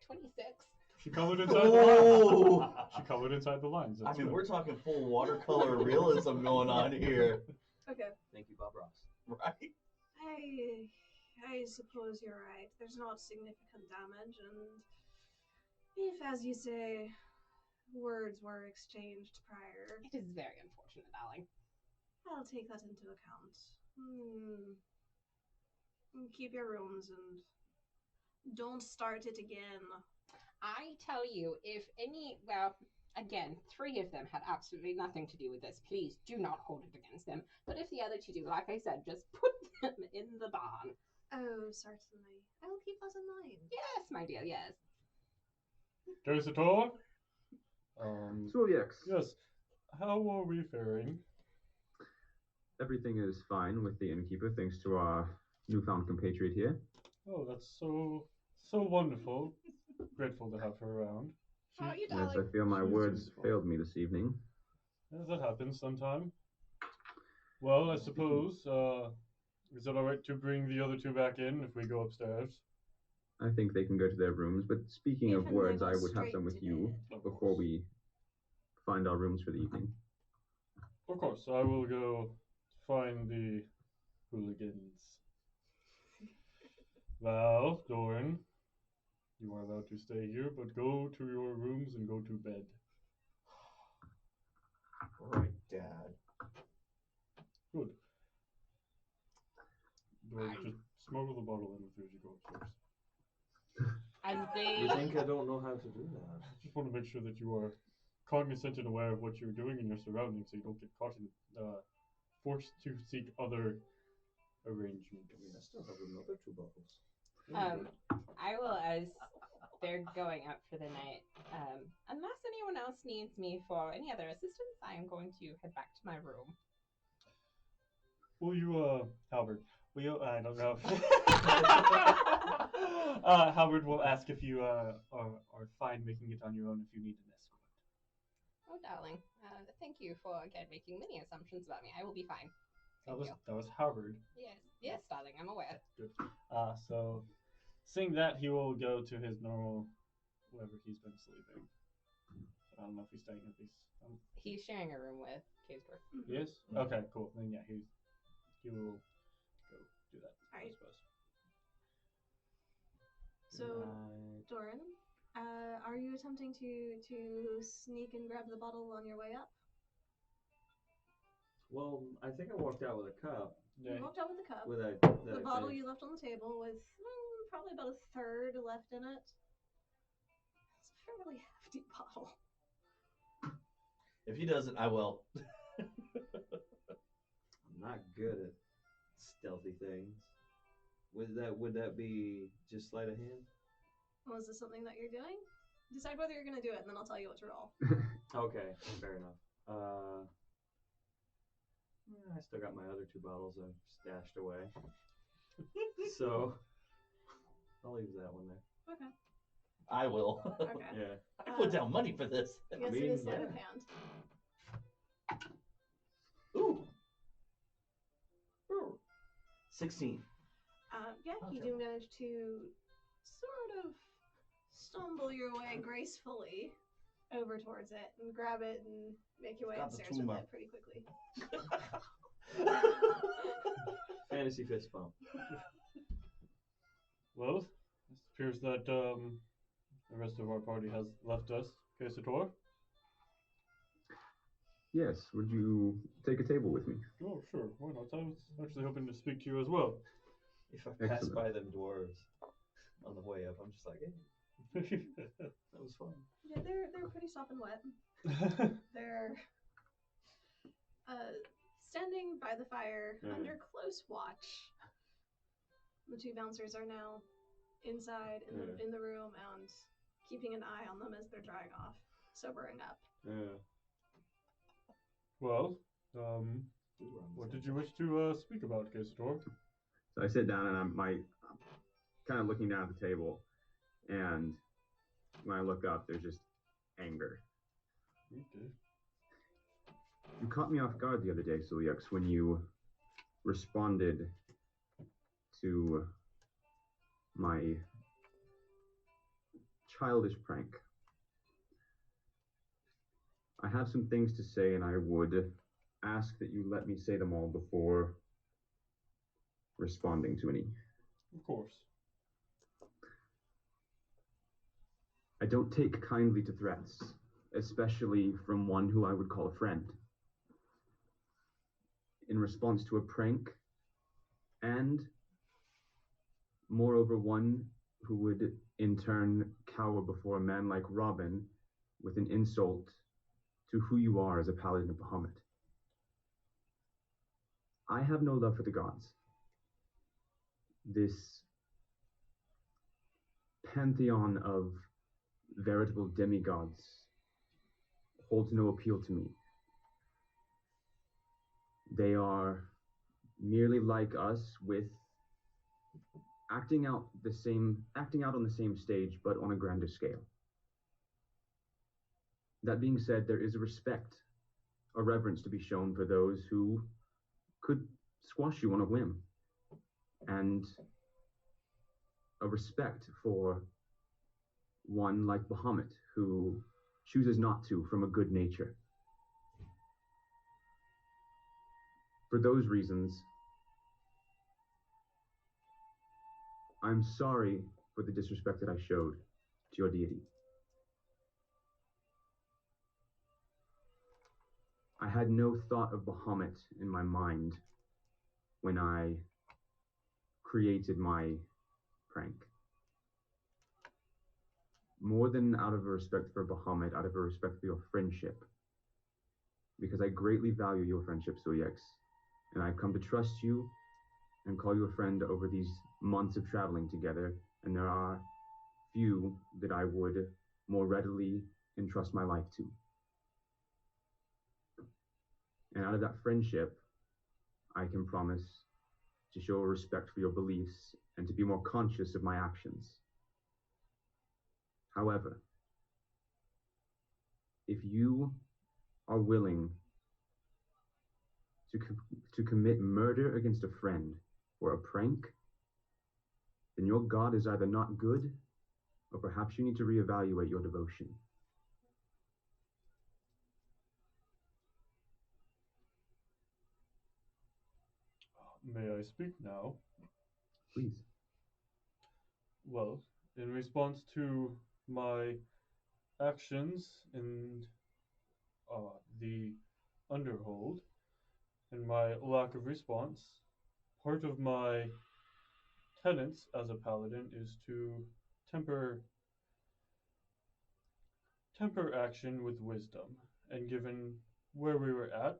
26. She colored inside the Oh! lines. She colored inside the lines. I That's mean, good. we're talking full watercolor realism going on here. Okay. Thank you, Bob Ross. Right? I suppose you're right. There's not significant damage, and if, as you say, words were exchanged prior, It is very unfortunate, darling. I'll take that into account. Keep your rooms and don't start it again. I tell you, if any, well, Again, 3 of them had absolutely nothing to do with this. Please do not hold it against them. But if the other 2 do, like I said, just put them in the barn. Oh, certainly. I will keep that in mind. Yes, my dear, yes. Casator? Yes. Yes. How are we faring? Everything is fine with the innkeeper, thanks to our newfound compatriot here. Oh, that's so wonderful. Grateful to have her around. How are you, Yes, darling? I feel my She's words useful. failed me this evening. Yeah, that happens sometime. Well, I suppose, is it alright to bring the other 2 back in if we go upstairs? I think they can go to their rooms, but speaking If of and words, they go I would have straight some with to you bed. before we find our rooms for the evening. Of course, I will go find the hooligans. Val, Doran, you are allowed to stay here, but go to your rooms and go to bed. Right, Dad. Good. Doran, just smuggle the bottle in with you as you go upstairs. And they... You think I don't know how to do that? I just want to make sure that you are cognizant and aware of what you're doing in your surroundings so you don't get caught in forced to seek other arrangements. I mean, I still have another 2 bottles. I will, as they're going out for the night, unless anyone else needs me for any other assistance, I am going to head back to my room. Will you, Halberd, will you, I don't know. Halberd will ask if you are fine making it on your own if you need an escort. Oh, darling. Thank you for, again, making many assumptions about me. I will be fine. That was Halberd. Yes. Yes, darling, I'm aware. Good. So, seeing that, he will go to his normal, wherever he's been sleeping. I don't know if he's staying at these. He's sharing a room with Kaysbrook. Yes? Okay, cool. Then yeah, he will go do that, I Alright. suppose. So, Doran, are you attempting to sneak and grab the bottle on your way up? Well, I think I walked out with a cup. You walked out with the cup. The bottle you left on the table with probably about a third left in it. It's a fairly hefty bottle. If he doesn't, I will. I'm not good at stealthy things. Would that be just sleight of hand? Well, is this something that you're doing? Decide whether you're going to do it, and then I'll tell you what to roll. Okay, fair enough. I still got my other 2 bottles I've stashed away. So, I'll leave that one there. Okay. I will. Okay. Yeah. I put down money for this. Yes, it is sleight of hand. Ooh. 16. Yeah, you do manage to sort of stumble your way gracefully over towards it and grab it and make your way upstairs with it pretty quickly. Fantasy fist bump. Well, it appears that the rest of our party has left us. Casator? Yes, would you take a table with me? Oh, sure. Why not? I was actually hoping to speak to you as well. If I pass by them dwarves on the way up, I'm just like, hey, that was fun. Yeah, they're pretty sopping wet. They're standing by the fire under close watch. The 2 bouncers are now inside in the room and keeping an eye on them as they're drying off, sobering up. Yeah. Well, what did you wish to speak about, Casator? So I sit down and I'm kind of looking down at the table, and when I look up, there's just anger. Okay. You caught me off guard the other day, Suliex, when you responded to my childish prank. I have some things to say, and I would ask that you let me say them all before responding to any. Of course. I don't take kindly to threats, especially from one who I would call a friend. In response to a prank, and moreover one who would in turn cower before a man like Robin with an insult to who you are as a paladin of Bahamut. I have no love for the gods. This pantheon of veritable demigods holds no appeal to me. They are merely like us, with acting out on the same stage, but on a grander scale. That being said, there is a respect, a reverence to be shown for those who could squash you on a whim, and a respect for one like Bahamut, who chooses not to from a good nature. For those reasons, I'm sorry for the disrespect that I showed to your deity. I had no thought of Bahamut in my mind when I created my prank. More than out of a respect for Bahamut, out of a respect for your friendship. Because I greatly value your friendship, Suyex, and I've come to trust you and call you a friend over these months of traveling together, and there are few that I would more readily entrust my life to. And out of that friendship, I can promise to show a respect for your beliefs and to be more conscious of my actions. However, if you are willing to commit murder against a friend or a prank, then your god is either not good, or perhaps you need to reevaluate your devotion. May I speak now? Please. Well, in response to my actions in the Underhold and my lack of response, part of my tenets as a paladin is to temper action with wisdom. And given where we were at,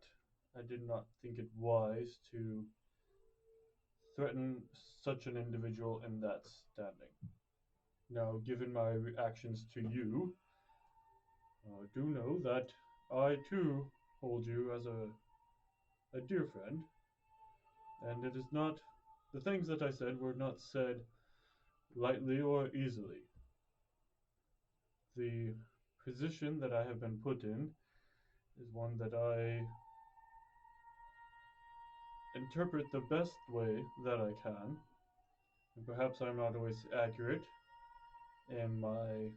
I did not think it wise to threaten such an individual in that standing. Now, given my reactions to you, do know that I too hold you as a dear friend, and it is not, the things that I said were not said lightly or easily. The position that I have been put in is one that I interpret the best way that I can, and perhaps I'm not always accurate in my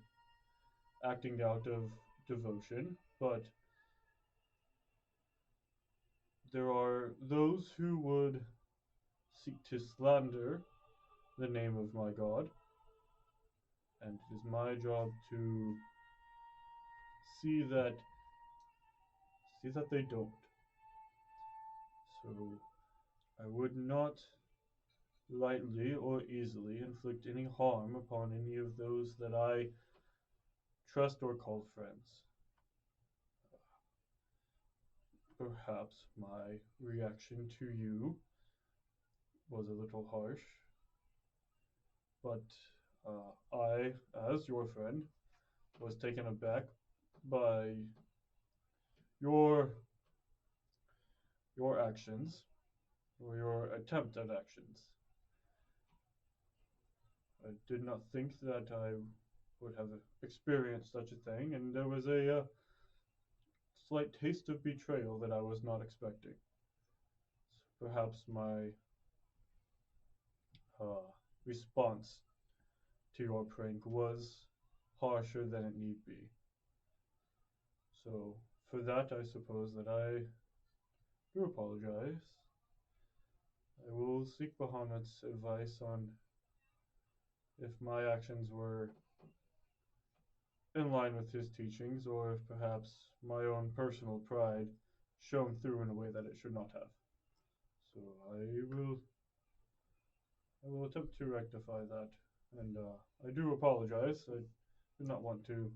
acting out of devotion, but there are those who would seek to slander the name of my God, and it is my job to see that they don't. So I would not lightly or easily inflict any harm upon any of those that I trust or call friends. Perhaps my reaction to you was a little harsh, but I, as your friend, was taken aback by your actions, or your attempt at actions. I did not think that I would have experienced such a thing, and there was a slight taste of betrayal that I was not expecting. So perhaps my response to your prank was harsher than it need be. So for that, I suppose that I do apologize. I will seek Bahamut's advice on if my actions were in line with his teachings, or if perhaps my own personal pride shone through in a way that it should not have. So I will attempt to rectify that, and I do apologize. I do not want to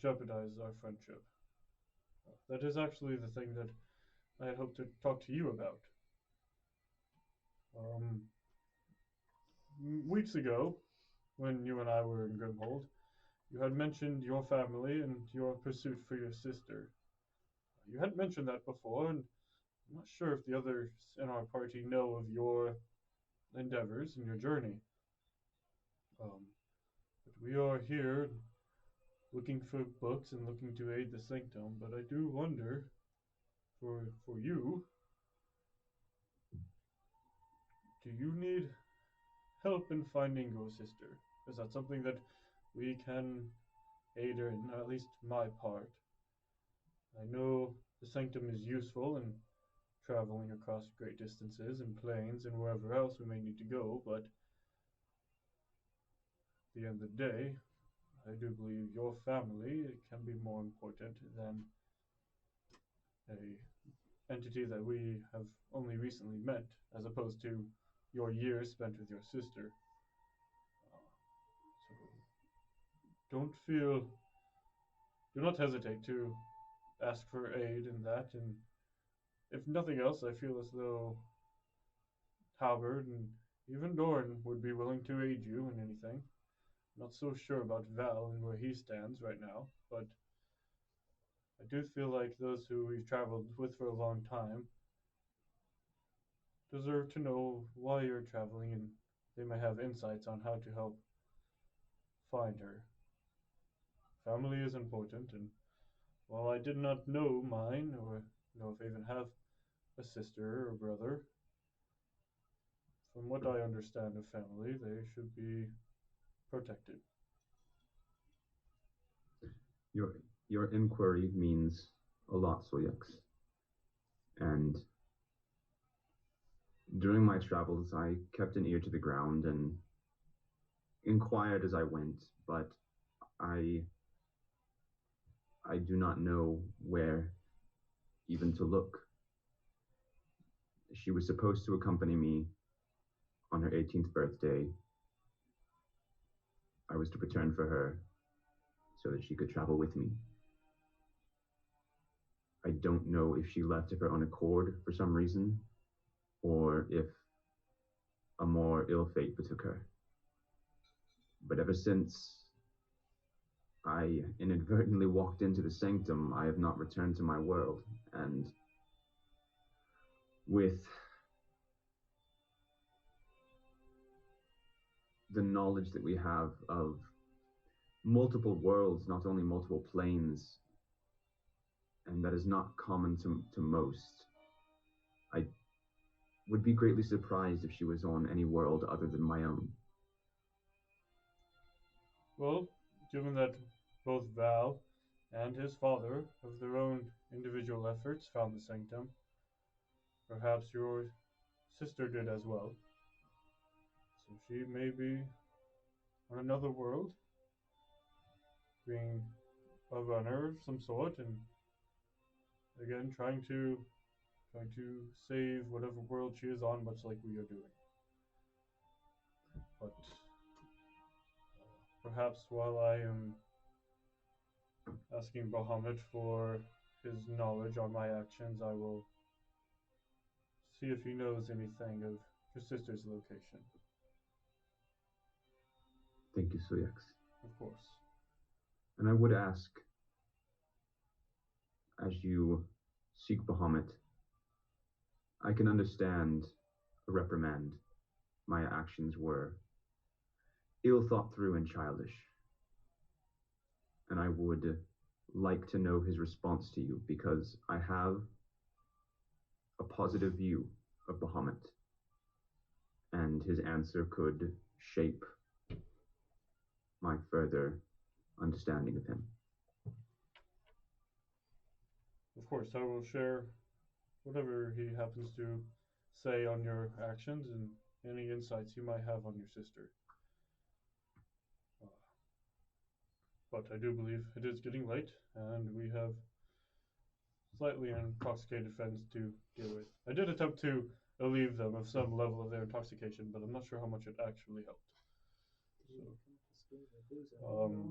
jeopardize our friendship. That is actually the thing that I had hoped to talk to you about. Weeks ago, when you and I were in Grimhold, you had mentioned your family and your pursuit for your sister. You hadn't mentioned that before, and I'm not sure if the others in our party know of your endeavors and your journey. But we are here looking for books and looking to aid the Sanctum, but I do wonder, for you, do you need help in finding your sister? Is that something that we can aid her in, at least my part? I know the Sanctum is useful in traveling across great distances and plains and wherever else we may need to go, but at the end of the day, I do believe your family can be more important than a entity that we have only recently met, as opposed to your years spent with your sister. So do not hesitate to ask for aid in that, and if nothing else, I feel as though Halberd and even Doran would be willing to aid you in anything. Not so sure about Val and where he stands right now, but I do feel like those who we've traveled with for a long time deserve to know why you're traveling, and they may have insights on how to help find her. Family is important, and while I did not know mine, or know if I even have a sister or brother, from what I understand of family, they should be protected. Your inquiry means a lot, Soyux. And during my travels, I kept an ear to the ground and inquired as I went, but I do not know where even to look. She was supposed to accompany me on her 18th birthday. I was to return for her so that she could travel with me. I don't know if she left of her own accord for some reason, or if a more ill fate betook her. But ever since I inadvertently walked into the Sanctum, I have not returned to my world, and with the knowledge that we have of multiple worlds, not only multiple planes, and that is not common to most, I would be greatly surprised if she was on any world other than my own. Well, given that both Val and his father, of their own individual efforts, found the Sanctum, perhaps your sister did as well. So she may be on another world, being a runner of some sort, and again trying to save whatever world she is on, much like we are doing. But perhaps while I am asking Bahamut for his knowledge on my actions, I will see if he knows anything of your sister's location. Thank you, Soyux. Of course. And I would ask, as you seek Bahamut, I can understand a reprimand. My actions were ill thought through and childish. And I would like to know his response to you, because I have a positive view of Bahamut, and his answer could shape my further understanding of him. Of course, I will share whatever he happens to say on your actions and any insights you might have on your sister. But I do believe it is getting late, and we have slightly intoxicated friends to deal with. I did attempt to relieve them of some level of their intoxication, but I'm not sure how much it actually helped. So,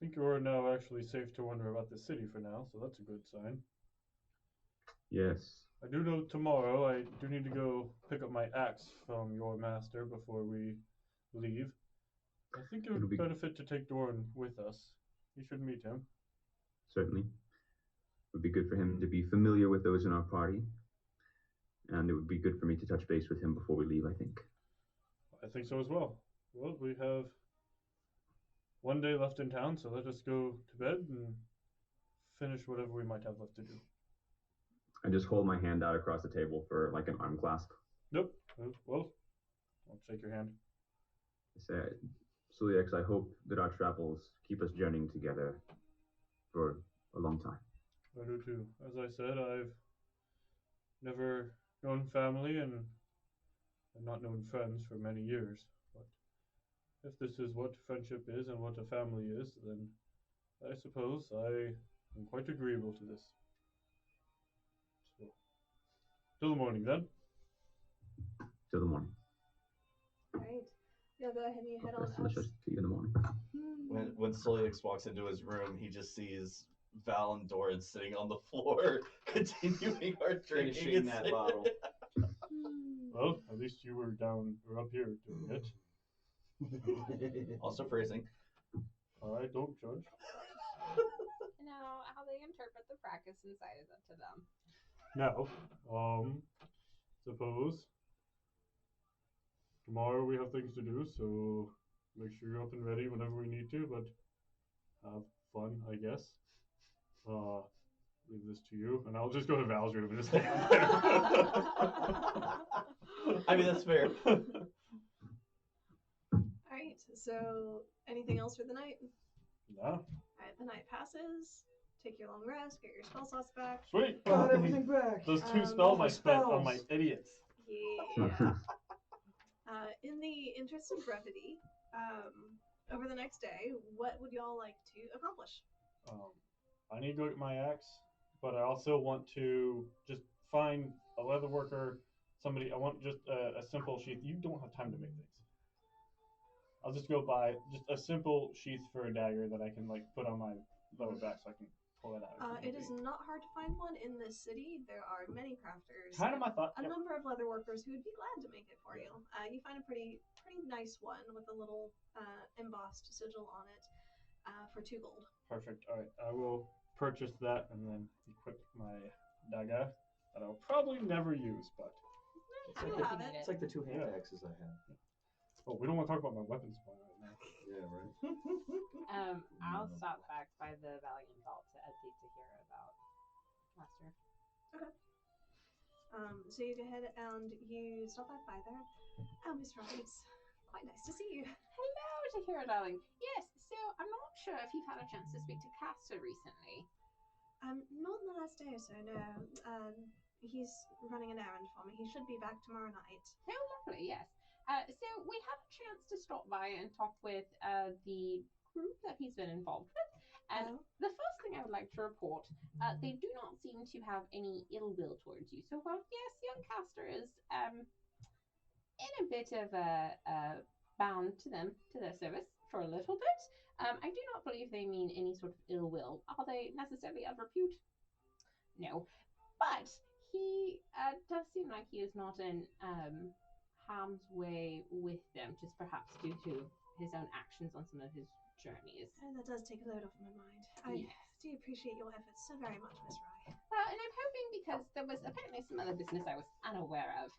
think you're now actually safe to wander about the city for now, so that's a good sign. Yes. I do know tomorrow I do need to go pick up my axe from your master before we leave. I think it It'll would be- benefit to take Doran with us. You should meet him. Certainly. It would be good for him to be familiar with those in our party. And it would be good for me to touch base with him before we leave, I think. I think so as well. Well, we have one day left in town, so let us go to bed and finish whatever we might have left to do. I just hold my hand out across the table for like an arm clasp. Nope. Well, I'll shake your hand. I say, Suliex, I hope that our travels keep us journeying together for a long time. I do too. As I said, I've never known family and I've not known friends for many years. But if this is what friendship is and what a family is, then I suppose I am quite agreeable to this. So, till the morning then. Till the morning. Right. You'll go ahead and you head on Best up. delicious to you in the morning. When Solix walks into his room, he just sees Val and Doran sitting on the floor, continuing our drinking. Finishing and that sitting- bottle. Well, at least you were down or up here doing it. Also phrasing. I don't judge. Now, how they interpret the practice inside is up to them. Now, suppose tomorrow we have things to do, so make sure you're up and ready whenever we need to, but have fun, I guess. Leave this to you, and I'll just go to Val's room and just stay. I mean, that's fair. Alright, so anything else for the night? No. Alright, the night passes. Take your long rest, get your spell slots back. Sweet. Got everything back. Those two Um, spells all I my spent on my spells. idiots. Yeah. In the interest of brevity, over the next day, what would y'all like to accomplish? I need to go get my axe, but I also want to just find a leather worker, somebody. I want just a simple sheath. You don't have time to make things. I'll just go buy just a simple sheath for a dagger that I can like put on my lower back so I can pull it out. It is not hard to find one in this city. There are many crafters. Kind of my thought. A number of leather workers who would be glad to make it for you. You find a pretty nice one with a little embossed sigil on it for 2 gold. Perfect. All right, I will purchase that and then equip my dagger that I'll probably never use, but You'll have it. It's like the 2 hand axes I have. oh, we don't want to talk about my weapon supply right now. Yeah, right. I'll stop back by the Valiant Vault to hear about Master. Okay. So you go ahead and you stop by there. Oh, Miss Ryan, it's quite nice to see you. Hello, Tahira, darling. Yes, so I'm not sure if you've had a chance to speak to Castor recently. Not in the last day or so, no. He's running an errand for me. He should be back tomorrow night. Oh, lovely, yes. So we had a chance to stop by and talk with the group that he's been involved with. And the first thing I would like to report, they do not seem to have any ill will towards you. So while yes, young Castor is in a bit of a bound to them, to their service for a little bit, I do not believe they mean any sort of ill will. Are they necessarily of repute? No. But he does seem like he is not in harm's way with them, just perhaps due to his own actions on some of his journeys. Oh, that does take a load off my mind. I do appreciate your efforts so very much, Miss Rye. And I'm hoping because there was apparently some other business I was unaware of.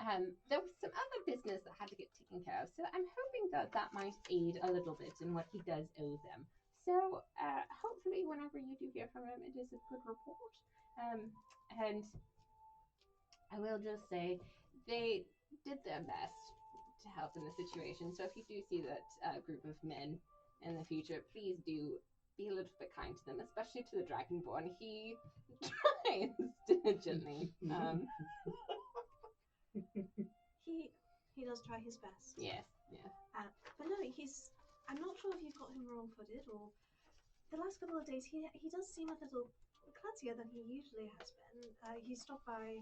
And there was some other business that had to get taken care of. So I'm hoping that that might aid a little bit in what he does owe them. So hopefully whenever you do hear from him, it is a good report. And I will just say they did their best to help in the situation. So if you do see that group of men in the future, please do be a little bit kind to them, especially to the Dragonborn. He tries diligently. He does try his best. Yes, yeah. But no, I'm not sure if you've got him wrong-footed or the last couple of days he does seem a little clutzier than he usually has been. He stopped by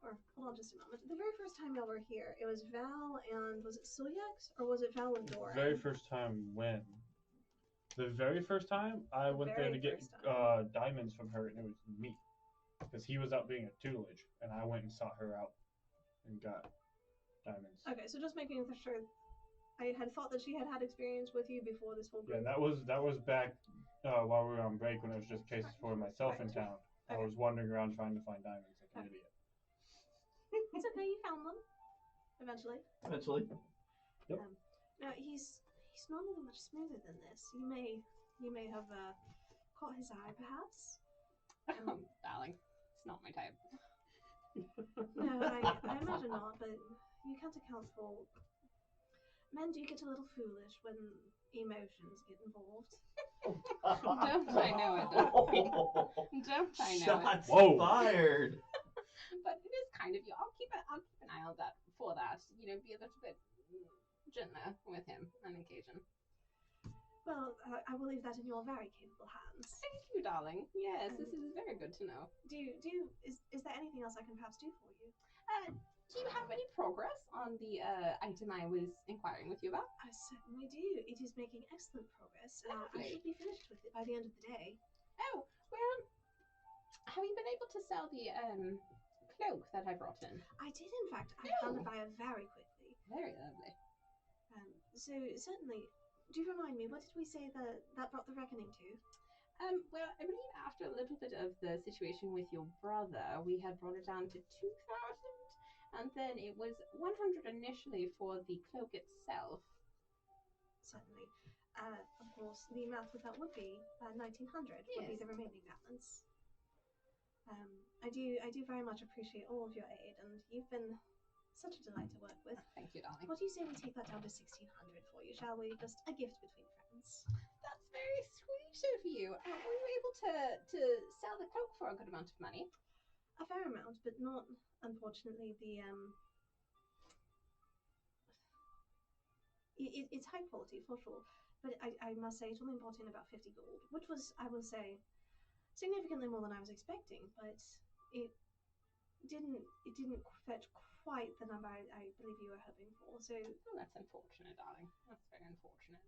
or hold on just a moment. The very first time y'all were here, it was Val and was it Sulyax or was it Val and Doran? Very first time when? The very first time I went there to get diamonds from her, and it was me, because he was out being a tutelage, and I went and sought her out and got diamonds. Okay, so just making sure. I had thought that she had had experience with you before this whole group. Yeah, that was back while we were on break when it was just cases for myself in town. I was wandering around trying to find diamonds like an idiot. It's okay, you found them. Eventually. Yep. Now he's normally much smoother than this. You may have caught his eye, perhaps. Darling, it's not my type. No, I imagine not, but you can't account for. Men do get a little foolish when emotions get involved. Don't I know it, darling? Don't I know Shots it? fired. But it is kind of you. I'll keep an eye on that for that. You know, be a little bit gentler with him on occasion. Well, I will leave that in your very capable hands. Thank you, darling. Yes, this is very good to know. Is there anything else I can perhaps do for you? Do you have any progress on the item I was inquiring with you about? I certainly do. It is making excellent progress. I should be finished with it by the end of the day. Oh, well, have you been able to sell the cloak that I brought in? I did, in fact. I found a buyer very quickly. Very lovely. So certainly, do remind me, what did we say that brought the reckoning to? Well, I believe after a little bit of the situation with your brother, we had brought it down to 2,000, and then it was 100 initially for the cloak itself. Certainly. Of course, the math with that would be 1,900 would be the remaining balance. I do very much appreciate all of your aid, and you've been such a delight to work with. Thank you, darling. What do you say we take that down to 1,600 for you, shall we? Just a gift between friends. That's very sweet of you. Were you able to sell the cloak for a good amount of money? A fair amount, but not, unfortunately, the It's high quality for sure, but I must say it only brought in about 50 gold, which was, I will say, significantly more than I was expecting, but it didn't fetch quite the number I believe you were hoping for. So that's unfortunate, darling. That's very unfortunate.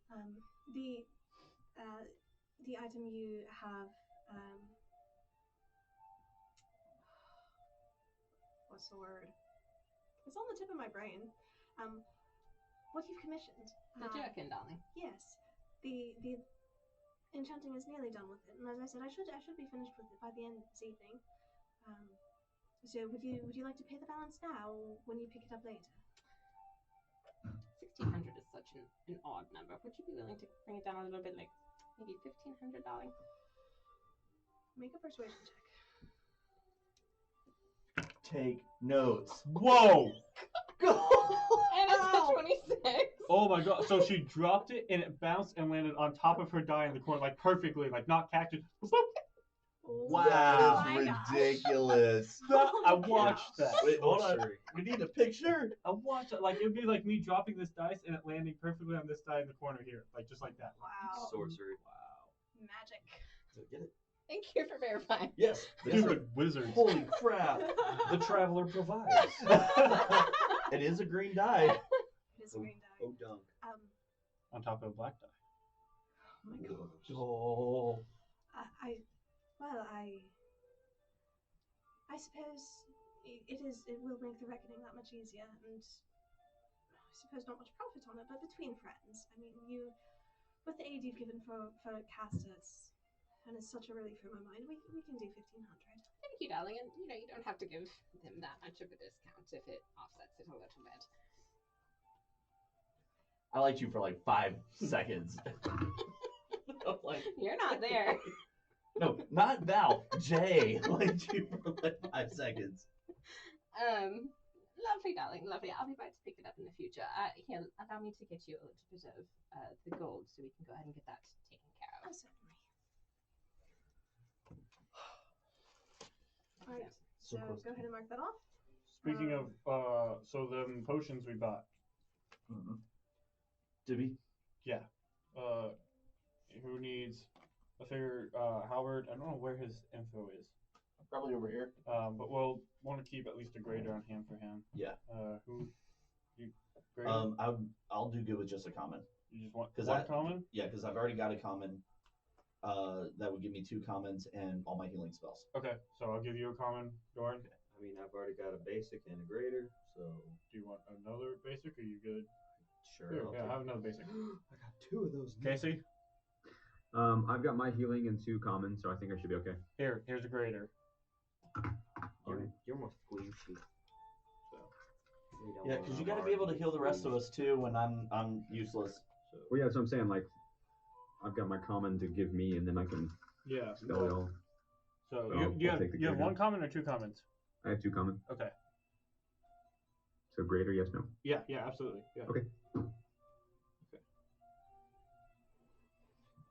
The item you have what's the word? It's on the tip of my brain. What you've commissioned. The jerkin, darling. Yes. The enchanting is nearly done with it, and as I said, I should be finished with it by the end of this evening. So would you like to pay the balance now, or when you pick it up later? 1,600 is such an odd number. Would you be willing to bring it down a little bit, like maybe 1,500, darling? Make a persuasion check. Take notes. Whoa! And it's a 26. Oh my god! So she dropped it and it bounced and landed on top of her die in the corner, like perfectly, like not cactus. Wow, that is ridiculous. I watched that. Wait, hold on. We need a picture. I watched it. Like, it'd be like me dropping this dice and it landing perfectly on this die in the corner here, like just like that. Wow. Sorcery. Wow. Magic. Get it? Thank you for verifying. Yes. Stupid wizards. Holy crap! The traveler provides. It is a green die. It is a green die. Oh, dunk. On top of a black die. Oh my god. Oh. I suppose it will make the reckoning that much easier, and I suppose not much profit on it, but between friends. I mean, with the aid you've given for Castus, and it's such a relief for my mind, we can do 1,500. Thank you, darling. And you don't have to give them that much of a discount if it offsets it a little bit. I liked you for like 5 seconds. You're not there. No, not Val. Jay liked you for like 5 seconds. Lovely, darling. Lovely. I'll be back to pick it up in the future. Here, allow me to get you a little bit of the gold so we can go ahead and get that taken care of. Oh, certainly. Alright, so go ahead and mark that off. Speaking of, so the potions we bought. Mm-hmm. Did we? Yeah. Who needs? I figure Howard. I don't know where his info is. Probably over here. But we'll want to keep at least a grader on hand for him. Yeah. Who? You grader? I'll do good with just a common. You just want one common? Yeah, because I've already got a common. That would give me 2 commons and all my healing spells. Okay, so I'll give you a common, Doran. I mean, I've already got a basic and a greater, so. Do you want another basic? Or are you good? Sure. Here, yeah, have another basic. I got 2 of those. Casey? I've got my healing and 2 commons, so I think I should be okay. Here's a grader. You're more squeezy. So. Yeah, because you got to be able to heal the rest of us too when I'm useless. So. Well, yeah, that's what I'm saying. Like, I've got my common to give me, and then I can spell it all. So I'll you have take the one greater. common or 2 commons? I have 2 common. Okay. So greater, yes, no. Yeah, absolutely. Yeah. Okay.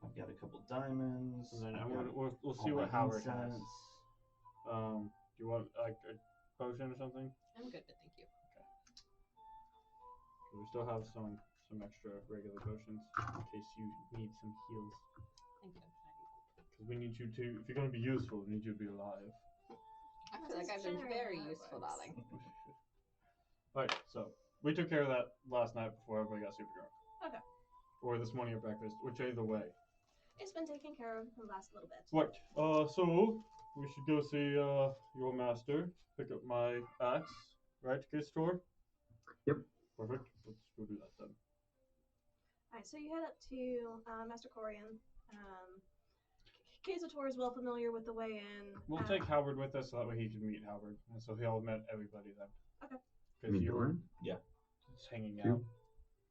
I've got a couple diamonds. And then we'll see what Howard has. Do you want like a potion or something? I'm good, but thank you. Okay. So we still have some extra regular potions in case you need some heals. Thank you. Because we need you to, if you're going to be useful, we need you to be alive. I feel like I've been very useful, darling. Alright, so we took care of that last night before everybody got super drunk. Okay. Or this morning at breakfast, which either way. It's been taken care of the last little bit. Right, so we should go see your master, pick up my axe, right, Kistor? Yep. Perfect, let's go do that then. Alright, so you head up to Master Corian. Kazator is well familiar with the way in. We'll take Howard with us so that way he can meet Howard. And so he'll met everybody then. Okay. You mean Doran? Yeah. Just hanging Too?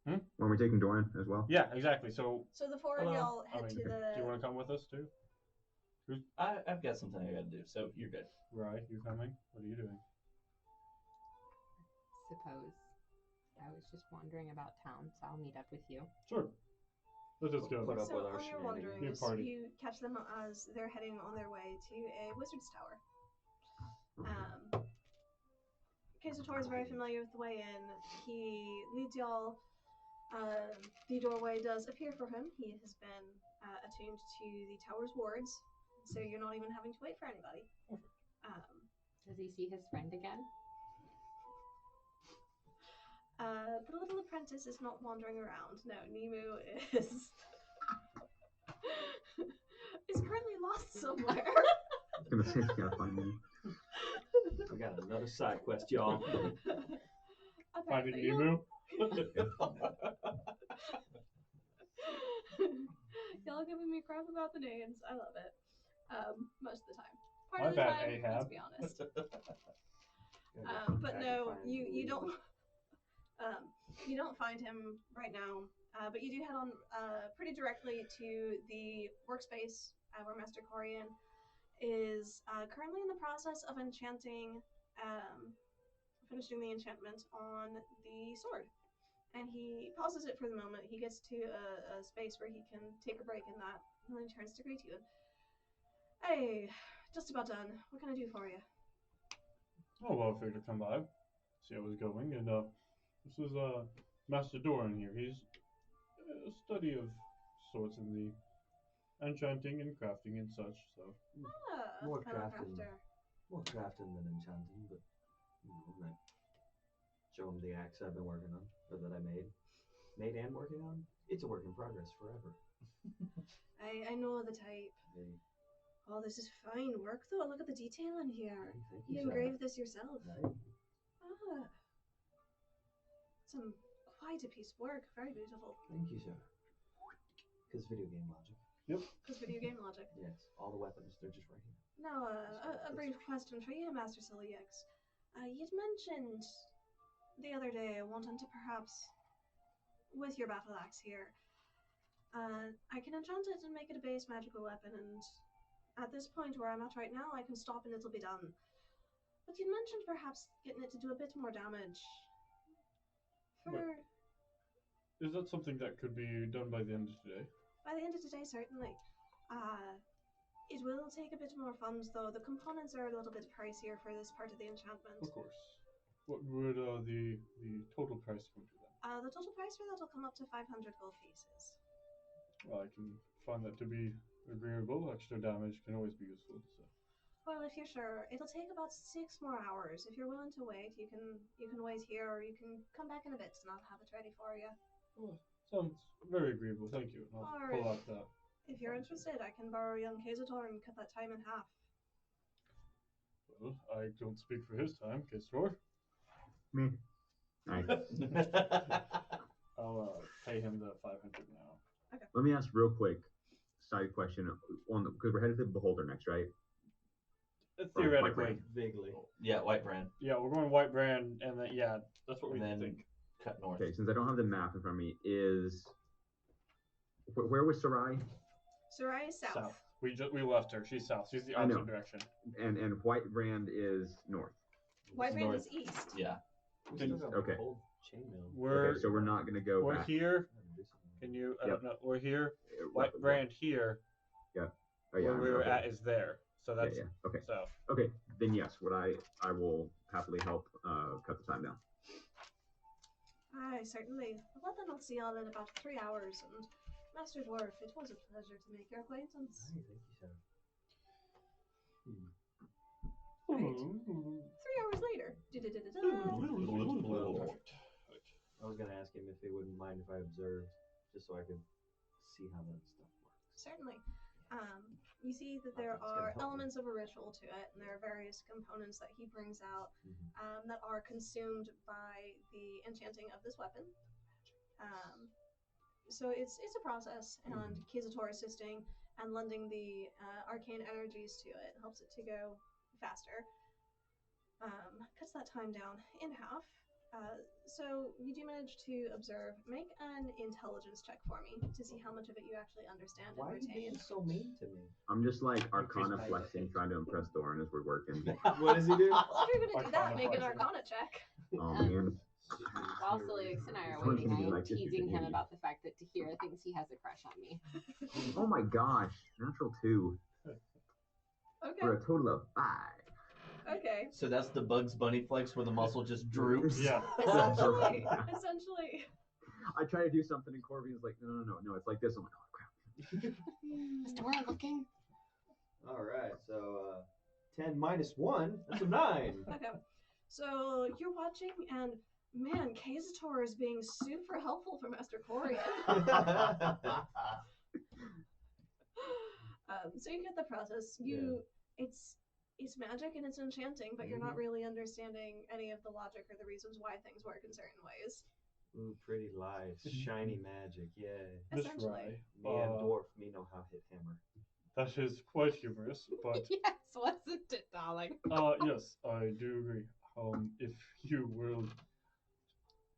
out. Are we taking Doran as well? Yeah, exactly. So the 4 of y'all head to the. Do you want to come with us too? I've got something I got to do, so you're good. Right, you coming? What are you doing? Suppose I was just wandering about town, so I'll meet up with you. Sure. Let's just go. Put up So with our on your shenanigans. wanderings, party. you catch them as they're heading on their way to a wizard's tower. Kazator is very familiar with the way in. He leads y'all. The doorway does appear for him. He has been attuned to the tower's wards, so you're not even having to wait for anybody. Does he see his friend again? The little apprentice is not wandering around. No, Nemu is is currently lost somewhere. I was gonna say it's gotta find me. We got another side quest, y'all. Finding Nemu? Y'all giving me crap about the names. I love it. Most of the time. Part My of the bad, time, Ahab. let's be honest. But no, you don't. You don't find him right now. But you do head on pretty directly to the workspace where Master Corian is currently in the process of enchanting, finishing the enchantment on the sword. And he pauses it for the moment. He gets to a space where he can take a break in that, and then he turns to greet you. Hey, just about done. What can I do for you? Oh, well, I figured to come by, see how it was going, and this is Master Doran here. He's a study of sorts in the enchanting and crafting and such, so. More crafter. crafting than enchanting, but I show him the axe I've been working on, or that I made and working on. It's a work in progress forever. I know the type. Hey. Oh, this is fine work, though. Look at the detail in here. Thank You you, engraved this yourself. Right. Quite a piece of work. Very beautiful. Thank you, sir. Because video game logic. Yep. Because video game logic. Yes, all the weapons, they're just right here. Now, a brief question for you, Master Sillyx. You'd mentioned the other day wanting to perhaps, with your battle axe here, I can enchant it and make it a base magical weapon, and at this point where I'm at right now, I can stop and it'll be done. But you mentioned perhaps getting it to do a bit more damage. Is that something that could be done by the end of today? By the end of today, certainly. It will take a bit more funds, though. The components are a little bit pricier for this part of the enchantment. Of course. What would the total price come to then? The total price for that will come up to 500 gold pieces. Well, I can find that to be agreeable. Extra damage can always be useful. So. Well, if you're sure, it'll take about 6 more hours. If you're willing to wait, you can wait here, or you can come back in a bit, and I'll have it ready for you. Oh, sounds very agreeable. Thank you. I'll All pull right. out the. If you're interested, I can borrow young Kazator and cut that time in half. Well, I don't speak for his time, Kistor. Me. Nice. I'll pay him the 500 now. Okay. Let me ask real quick, side question on because we're headed to Beholder next, right? Theoretically. Vaguely. Yeah, White Brand. Yeah, we're going White Brand, and then that's what we And then think. cut north. Okay, since I don't have the map in front of me, where was Sarai? Sarai is south. We left her. She's south. She's the I know. opposite direction. And White Brand is north. White Brand North. is east. Yeah. Okay. We're Okay, so we're not gonna go We're back. here. Can you? I Yep. don't know. We're here. White Brand here. Yeah. Oh yeah. Where we were okay. at is there. So that's yeah. Okay. So. Okay. Then yes, I will happily help cut the time down. Aye, certainly. Well, then I'll see y'all in about 3 hours, and Master Dwarf, it was a pleasure to make your acquaintance. Thank you, sir. Right. 3 hours later. I was gonna ask him if he wouldn't mind if I observed, just so I could see how that stuff works. Certainly. You see that there are elements of a ritual to it, and there are various components that he brings out that are consumed by the enchanting of this weapon. So it's a process, and Kizator assisting and lending the arcane energies to it helps it to go faster. Cuts that time down in half. So you do manage to observe. Make an intelligence check for me to see how much of it you actually understand and Why are you retain. being so mean to me? I'm just like Arcana flexing, trying to impress Doran as we're working. What does he do? Well, if you're gonna do that, make an Arcana check. Oh man. While Felix and I are Someone's waiting, gonna be I am like, this is teasing an him idiot. about the fact that Tahira thinks he has a crush on me. Oh my gosh, natural 2 Okay. for a total of 5. Okay. So that's the Bugs Bunny flex where the muscle just droops. Yeah. Essentially. Essentially. I try to do something and Corvine's like, no, it's like this. I'm like, oh crap. Is Dora looking? All right, so 10 minus 1, that's a 9. Okay. So you're watching, and man, Kazator is being super helpful for Master Corian. So you get the process. It's magic and it's enchanting, but you're not really understanding any of the logic or the reasons why things work in certain ways. Ooh, pretty lights, shiny magic, yay. Essentially. Me and Dwarf, me know how hit hammer. That is quite humorous, but Yes, wasn't it, darling? yes, I do agree. If you will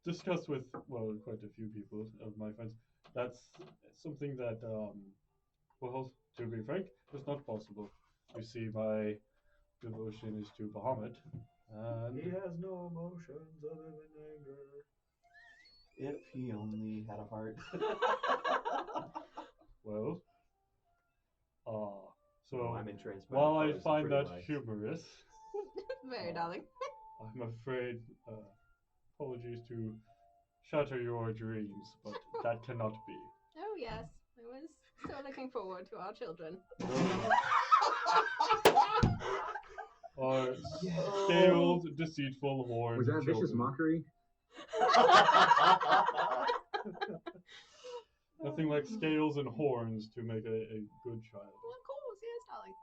discuss with quite a few people of my friends, that's something that well, to be frank, is not possible. You see, my devotion is to Bahamut, and He has no emotions other than anger. If he only had a heart. well, so No, I'm in transparent while I colors and find pretty that lights. humorous, Very darling. I'm afraid, apologies to shatter your dreams, but that cannot be. Oh yes, I was so looking forward to our children. Are scaled, deceitful, horned Was that vicious children. mockery? Nothing like scales and horns to make a good child. Well, of course, yes, darling.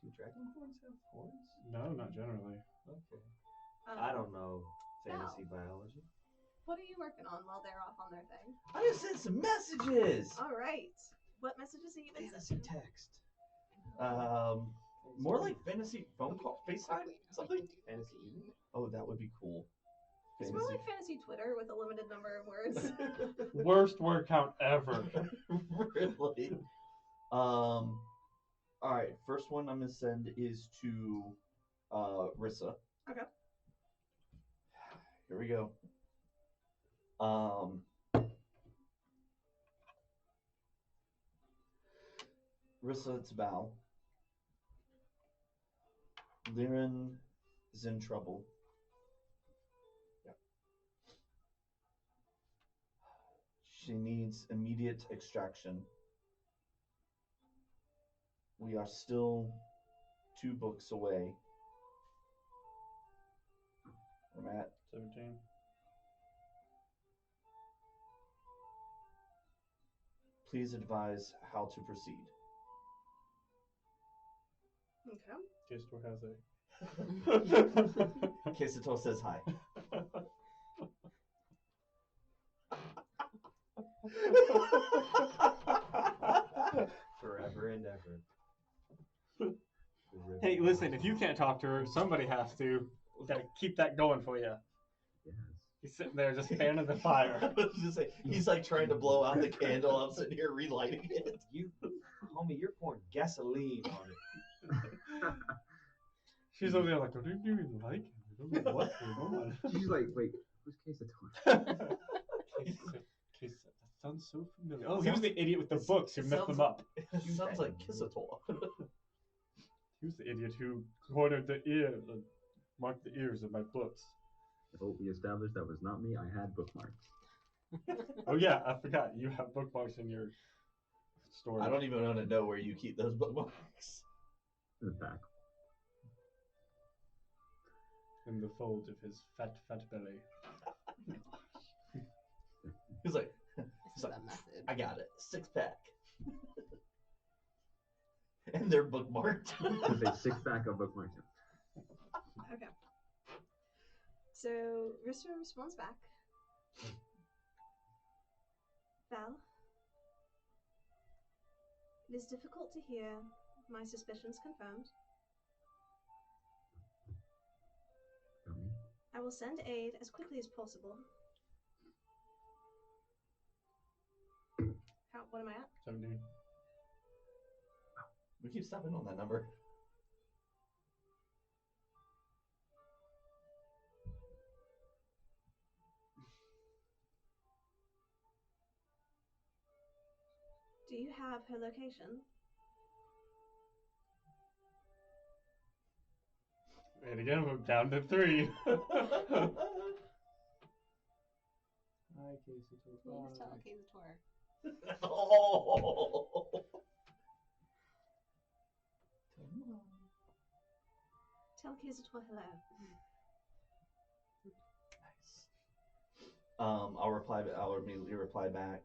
Do dragonborns have horns? No, not generally. Okay. I don't know fantasy biology. What are you working on while they're off on their thing? I just sent some messages. All right. What messages have you been Fantasy sending? text. More like fantasy phone call, FaceTime, something. Fantasy. Oh, that would be cool. It's more like fantasy Twitter with a limited number of words. Worst word count ever. Really? All right. First one I'm gonna send is to Rissa. Okay. Here we go. Rissa, it's Val. Liren is in trouble. Yep. She needs immediate extraction. We are still 2 books away. I'm at 17. Please advise how to proceed. Okay. Kistor has a. Kesato says hi. Forever and ever. Hey, listen, if you can't talk to her, somebody has to. Gotta keep that going for you. Yes. He's sitting there just fanning the fire. I was just saying, he's like trying to blow out the candle. I'm sitting here relighting it. You, homie, you're pouring gasoline on it. She's over there like, I don't even like him. I don't know what's going on. She's like, wait, who's Kesator? That sounds so familiar. Oh, he was the idiot with the books who messed them up. It sounds like Kisator. He was the idiot who cornered the ear, marked the ears of my books. Oh, we established that was not me. I had bookmarks. Oh yeah, I forgot. You have bookmarks in your storage. I don't even want to know where you keep those bookmarks. In the back. In the folds of his fat belly. He's like, This is a method. I got it. 6-pack. And they're bookmarked. There's a 6-pack of bookmarks. Okay. So Risto responds back. Val, it is difficult to hear my suspicions confirmed. I will send aid as quickly as possible. What am I at? 17. We keep stopping on that number. Do you have her location? And again, we're down to 3. Hi, Kesator. Please tell Kesator. Oh. Tell Kesator hello. Nice. I'll immediately reply back.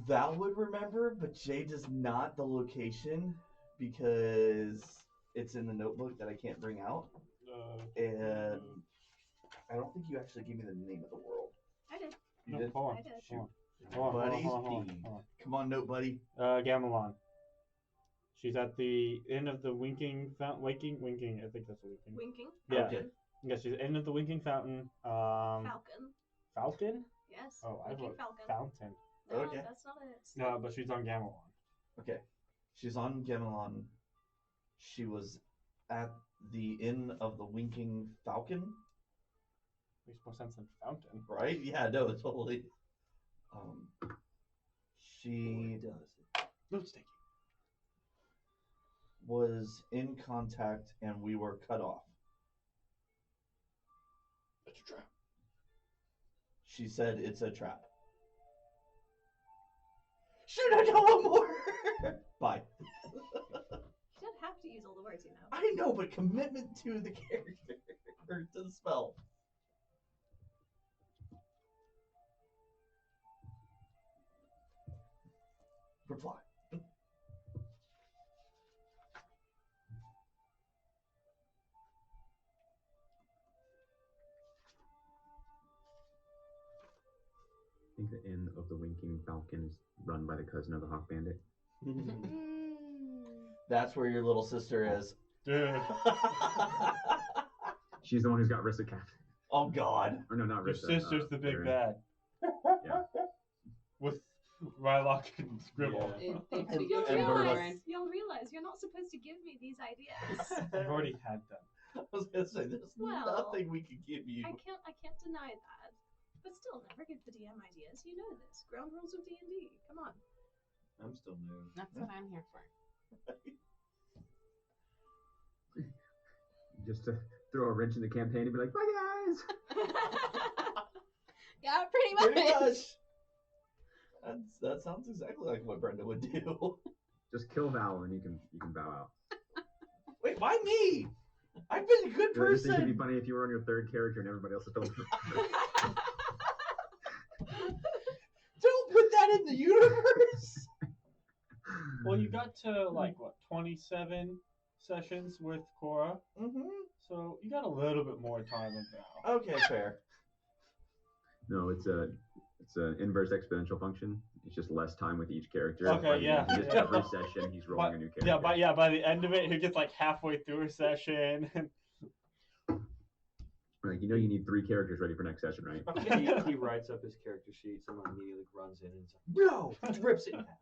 Val would remember, but Jay does not the location because it's in the notebook that I can't bring out. And I don't think you actually gave me the name of the world. I did. You did? Hold on. I did. Hold on. Buddy's Hold on. P. Come on, note buddy. Gamelon. She's at the end of the winking fountain. Winking. I think that's a winking. Winking? Yeah. Okay. Yeah, she's at the end of the winking fountain. Falcon. Falcon? Yes. Oh, I Winking wrote Falcon. fountain. No, Okay. that's not it. No, but she's on Gamelon. Okay. She's on Gamelon. She was at the inn of the Winking Falcon. Makes more sense than fountain. Right? Yeah, no, totally. She Notes taking. was in contact and we were cut off. It's a trap. She said it's a trap. Shoot, I got one more! Bye. You don't have to use all the words, you know. I know, but commitment to the character, or to the spell. Reply. I think the inn of the Winking Falcon is run by the cousin of the Hawk Bandit. That's where your little sister is. She's the one who's got Rissa captured. Oh God. Or no, not Your Rissa. sister's the big Baron. bad. Yeah. With Rylock and Scribble. You'll realize you're not supposed to give me these ideas. You've already had them. I was gonna say there's Well, nothing we can give you. I can't deny that. But still, never give the DM ideas. You know this. Ground rules of D&D. Come on. I'm still new. That's what I'm here for. Just to throw a wrench in the campaign and be like, bye guys! Yeah, pretty much. That sounds exactly like what Brenda would do. Just kill Val and you can bow out. Wait, why me? I've been a good I just think it'd be person. funny if you were on your third character and everybody else is told. Don't put that in the universe. Well, you got to like what 27 sessions with Cora, so you got a little bit more time with Val. Okay, fair. No, it's an inverse exponential function. It's just less time with each character. Okay, By the yeah. end of every session, he's rolling a new character. By the end of it, he gets like halfway through a session. Like, you need 3 characters ready for next session, right? He writes up his character sheet. Someone immediately runs in and is like, "No!" Rips it in half.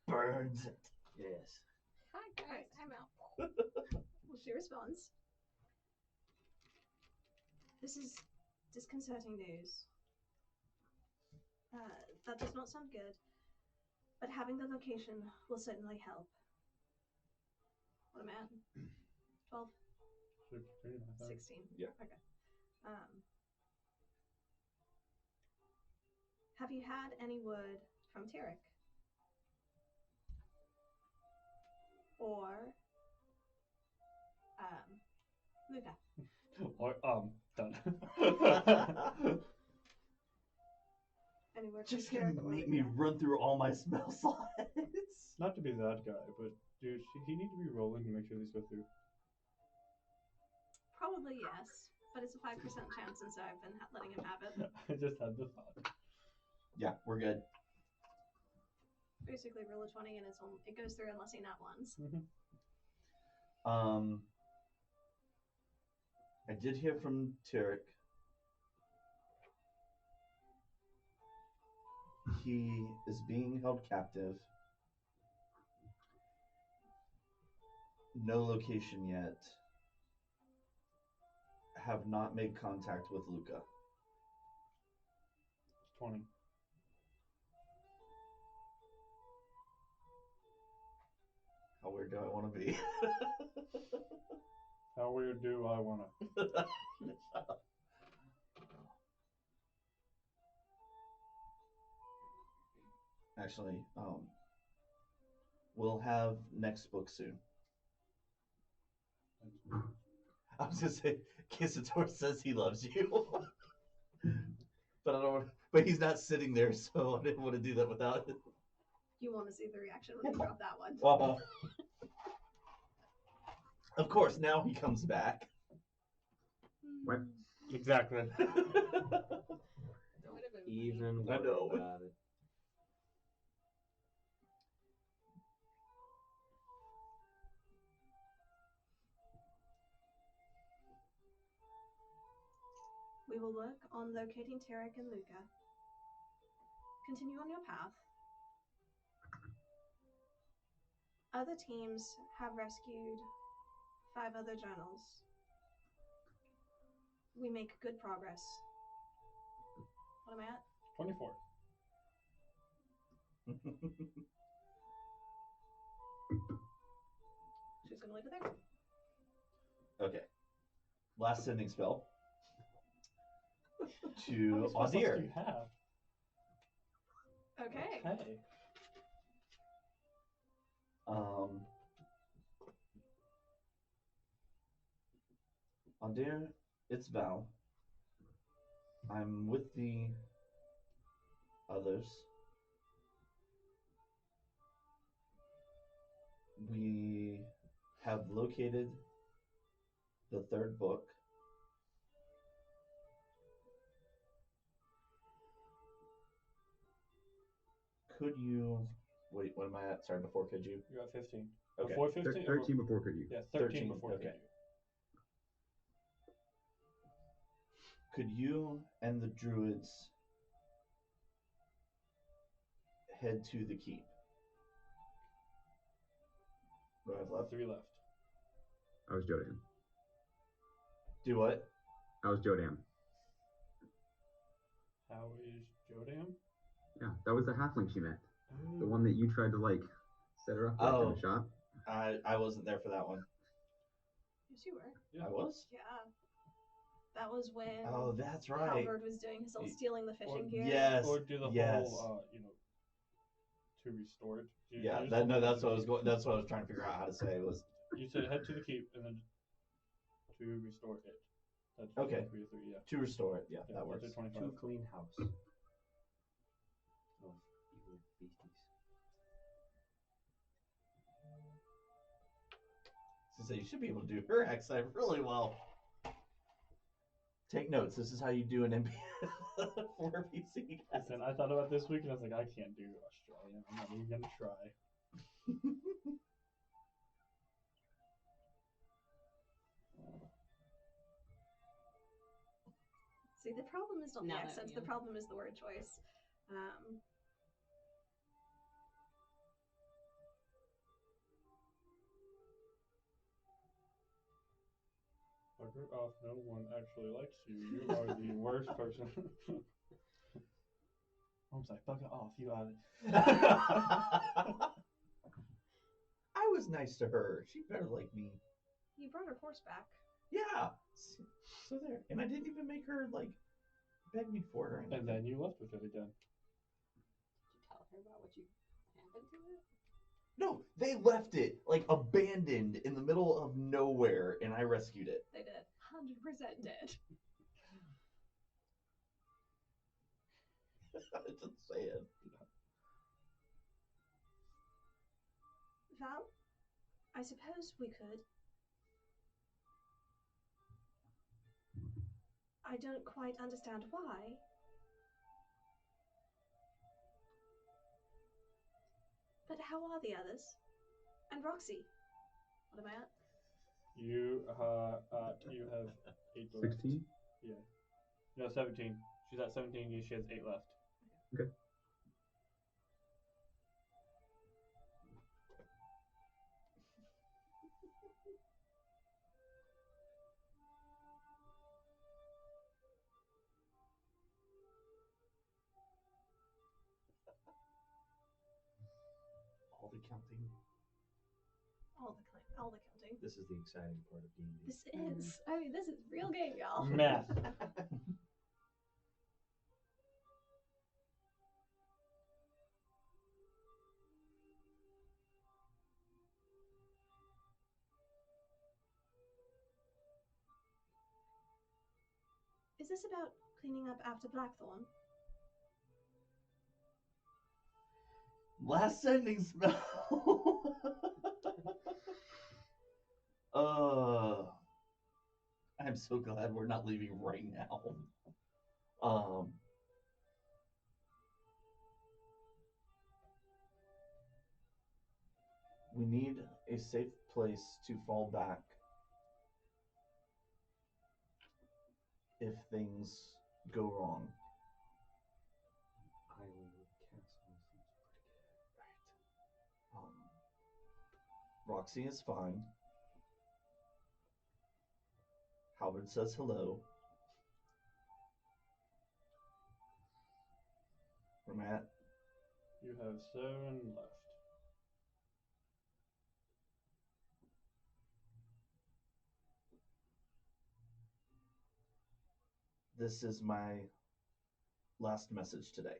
Burns it. Yes. Hi guys, I'm out. Well, she responds. This is disconcerting news. That does not sound good, but having the location will certainly help. What am I at? 12? 16. Yeah. Okay. Have you had any word from Tarek? Or Luca? Or done. Any word Just from gonna Tarek or make Luca? me run through all my spell slots. Not to be that guy, but dude, he need to be rolling to make sure these go through. Probably yes, but it's a 5% chance, and so I've been letting him have it. I just had the thought. Yeah, we're good. Basically, roll a 20, and it goes through unless he nat ones. I did hear from Tarek. He is being held captive. No location yet. Have not made contact with Luca. 20. How weird do I want to be? How weird do I wanna? Actually, we'll have next book soon. I was gonna say, Kisador says he loves you, but I don't. But he's not sitting there, so I didn't want to do that without it. You want to see the reaction when you drop that one. Of course, now he comes back. What? Exactly. Even I know. worry about it. We will work on locating Tarek and Luca. Continue on your path. Other teams have rescued 5 other journals. We make good progress. What am I at? 24. She's gonna leave it there. Okay. Last sending spell. How To many spell slots do Audir. you have? Okay. Okay. Audir, it's Val. I'm with the others. We have located the 3rd book. Could you wait? What am I at? Sorry, before could you? You're at 15. Okay. Before 15? 13 before could you? Yeah, 13 13, before okay. could you. Could you and the druids head to the keep? What do I have left? 3 left. I was Jodan. Do what? I was Jodan. How is Jodam? Yeah, that was the halfling she met. The one that you tried to set her up with in the shop. I wasn't there for that one. Yes, you were. Yeah. I was? Yeah. That was when Oh, that's right. Halberd was doing his whole stealing the fishing gear. Yes. Or do the yes. whole, to restore it. Yeah, just that, told me no, head that's to what I the was keep. going. That's what I was trying to figure out how to say. Was You said head to the keep and then to restore it. That's okay. 3 or 3, yeah. To restore it, yeah, Yeah, that works. that's a 25. To clean house. Of evil beasties. So you should be able to do her accent really well. Take notes. This is how you do an MP4 PC. Listen, I thought about this week and I was like, I can't do Australian. I'm not even gonna try. See, the problem is not Now the that accent, we the know. problem is the word choice. Fucker off, no one actually likes you. You are the worst person. Mom's like, fuck it off, you are it. I was nice to her. She better like me. You brought her horse back. Yeah. So there. And I didn't even make her, like, beg me for her. And then you left with it again. Did you tell her about what you happened to her? No, they left it, like, abandoned in the middle of nowhere, and I rescued it. They did. 100% did. Just saying. Val, I suppose we could. I don't quite understand why. But how are the others? And Roxy? What am I at? You have 8 left. 16? Yeah. No, 17. She's at 17, she has 8 left. Okay. All the counting. All the counting. This is the exciting part of D&D. This is. I mean, this is real game, y'all. Math. Is this about cleaning up after Blackthorn? Last sending spell. I'm so glad we're not leaving right now. We need a safe place to fall back if things go wrong. Island with castle seems pretty good. Roxy is fine. Howard says hello. We're at. You have 7 left. This is my last message today.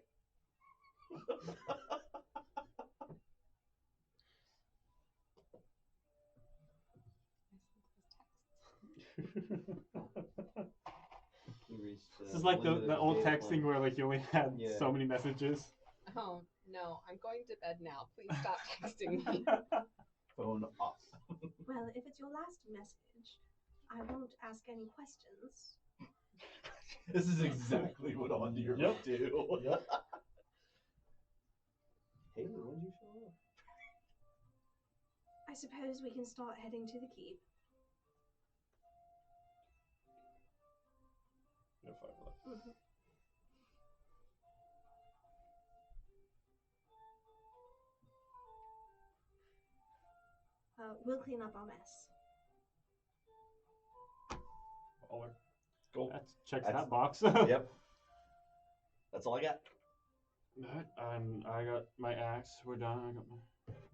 This is like the old texting where like you only had so many messages. Oh, no, I'm going to bed now. Please stop texting me. Phone off. Well, if it's your last message, I won't ask any questions. This is exactly what Ondir would do. Yep. Haley, when did you show up? I suppose we can start heading to the keep. You have 5 left. Mm-hmm. We'll clean up our mess. Baller. Cool. Checks that box. Yep. That's all I got. Alright, I got my axe. We're done. I got my.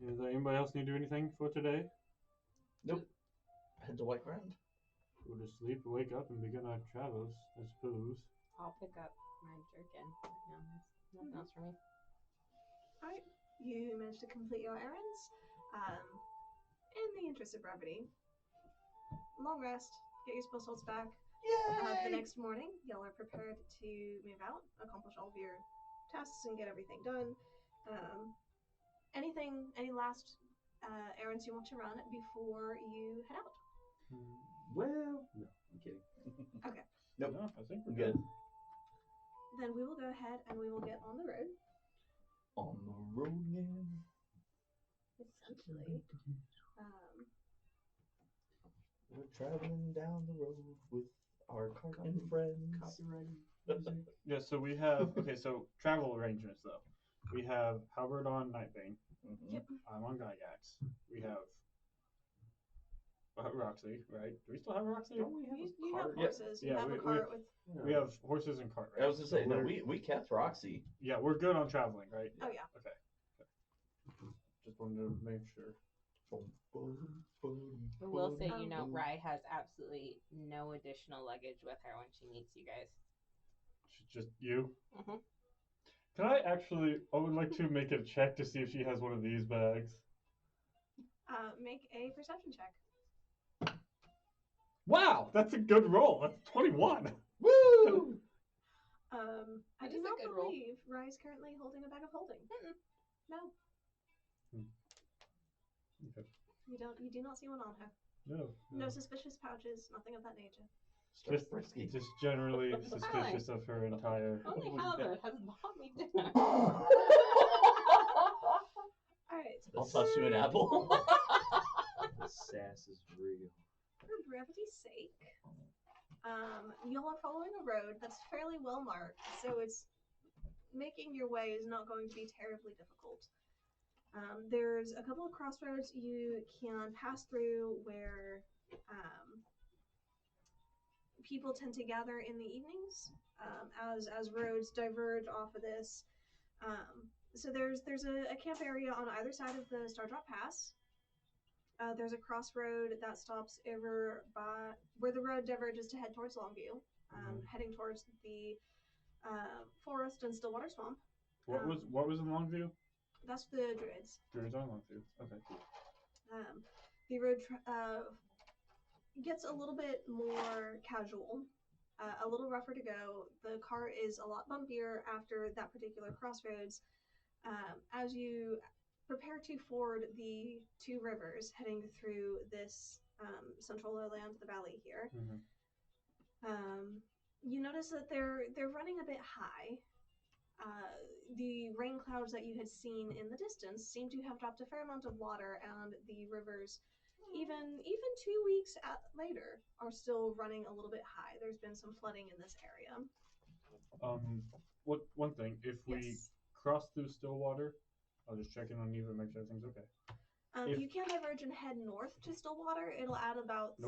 Does anybody else need to do anything for today? Nope. Head to Whiteground. Go to sleep, wake up, and begin our travels, I suppose. I'll pick up my jerkin. No, there's nothing else for me. Alright. You managed to complete your errands. In the interest of brevity, long rest, get your spell salts back. The next morning, y'all are prepared to move out, accomplish all of your tasks, and get everything done. Any last errands you want to run before you head out? Well, no, I'm kidding. Okay. Nope. No, I think we're Good. Then we will go ahead and we will get on the road. On the road again. Essentially. We're traveling down the road with our cartoon friends. Copyrighted. Yeah, so we have, so travel arrangements though. We have Halberd on Nightbane. Yep. I'm on Gygax. We have Roxy, right? Do we still have Roxy? You have horses. You have a cart with... We have horses and cart, right? I was going to say, no, we kept Roxy. Yeah, we're good on traveling, right? Oh, yeah. Okay. Just wanted to make sure. I will say, Rye has absolutely no additional luggage with her when she meets you guys. Just you? Mm-hmm. Can I would like to make a check to see if she has one of these bags. Make a perception check. Wow, that's a good roll. That's 21. Woo! I do not believe Rye's currently holding a bag of holding. No. Okay. You do not see one on her. No. No suspicious pouches, nothing of that nature. Just generally suspicious of her entire... Only Halberd has bought me dinner. Alright. I'll toss you an apple. The sass is real. For brevity's sake, y'all are following a road that's fairly well marked, so it's making your way is not going to be terribly difficult. There's a couple of crossroads you can pass through where people tend to gather in the evenings as roads diverge off of this. So there's a camp area on either side of the Stardrop Pass. There's a crossroad that stops over by where the road diverges to head towards Longview, heading towards the forest and Stillwater Swamp. What was in Longview? That's the Druids. Druids on Longview. Okay, cool. The road gets a little bit more casual, a little rougher to go. The cart is a lot bumpier after that particular crossroads. As you prepare to ford the two rivers heading through this central lowland, the valley here, you notice that they're running a bit high. The rain clouds that you had seen in the distance seem to have dropped a fair amount of water, and the rivers, even 2 weeks later, are still running a little bit high. There's been some flooding in this area. One thing, if we cross through Stillwater, I'll just check in on Eva and make sure everything's okay. You can diverge and head north to Stillwater. It'll add about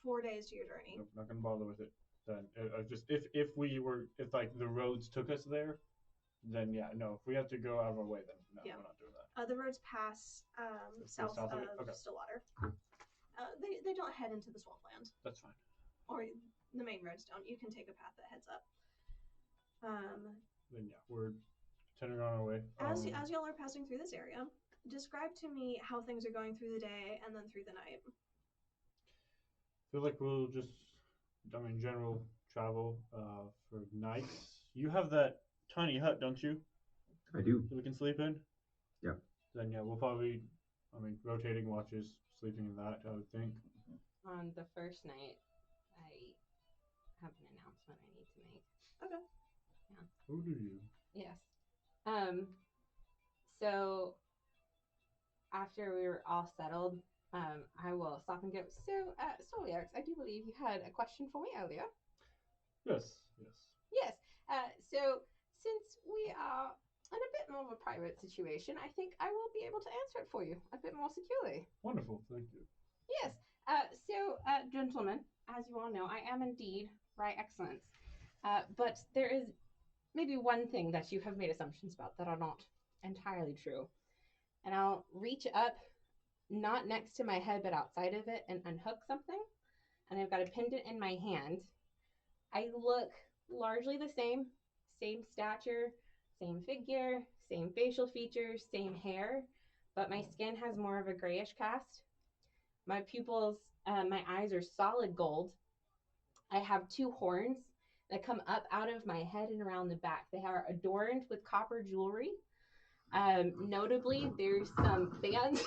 4 days to your journey. Nope, not gonna bother with it. Then just if the roads took us there, then yeah, no. If we have to go out of our way, then no, we're not doing that. The roads pass south of Okay. Stillwater. They don't head into the swampland. That's fine. Or the main roads don't. You can take a path that heads up. Then yeah, we're turning on our way. As y'all are passing through this area, describe to me how things are going through the day and then through the night. Feel like we'll just, general travel for nights. You have that tiny hut, don't you? I do. That we can sleep in? Yeah. Then yeah, we'll probably, rotating watches, sleeping in that, I would think. On the first night, I have an announcement I need to make. Okay. Yeah. Who do you? Yes. So after we were all settled, I will stop and go. So, Stoliax, I do believe you had a question for me earlier. Yes. Yes. So since we are in a bit more of a private situation, I think I will be able to answer it for you a bit more securely. Wonderful, thank you. Yes. So, gentlemen, as you all know, I am indeed Right Excellence. But there is maybe one thing that you have made assumptions about that are not entirely true. And I'll reach up, not next to my head, but outside of it, and unhook something. And I've got a pendant in my hand. I look largely the same stature, Same figure, same facial features, same hair, but my skin has more of a grayish cast. My pupils, my eyes are solid gold. I have 2 horns that come up out of my head and around the back. They are adorned with copper jewelry. Notably, there's some bands.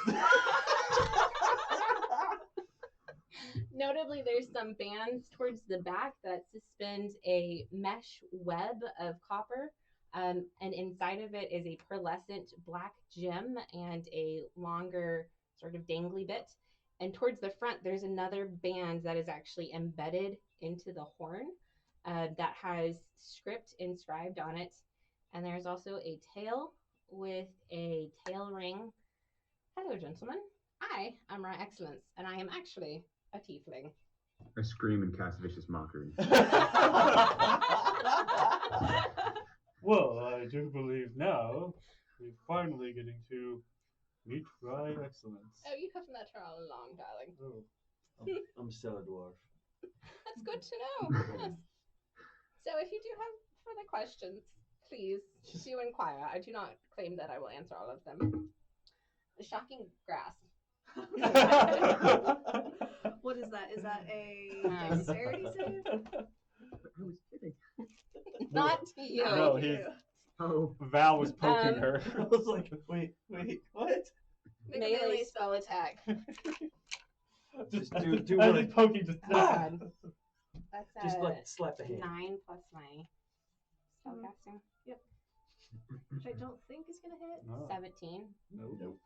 Notably, there's some bands towards the back that suspend a mesh web of copper, and inside of it is a pearlescent black gem and a longer sort of dangly bit. And towards the front, there's another band that is actually embedded into the horn that has script inscribed on it. And there's also a tail with a tail ring. Hello, gentlemen. I am Ra Excellence, and I am actually a tiefling. I scream and cast vicious mockery. Well, I do believe now we're finally getting to meet Rye Excellence. Oh, you have met her all along, darling. Oh. I'm still a dwarf. That's good to know. Yes. So if you do have further questions, please do inquire. I do not claim that I will answer all of them. The shocking grasp. What is that? Is that a dexterity save? I was kidding. Not you. No, he's. Oh. Val was poking her. I was like, wait, what? Melee spell attack. Just do I what was poking just God. That's Just like slap the hand. 9 plus my spellcasting. Yep. Which I don't think is gonna hit. No. 17. Nope.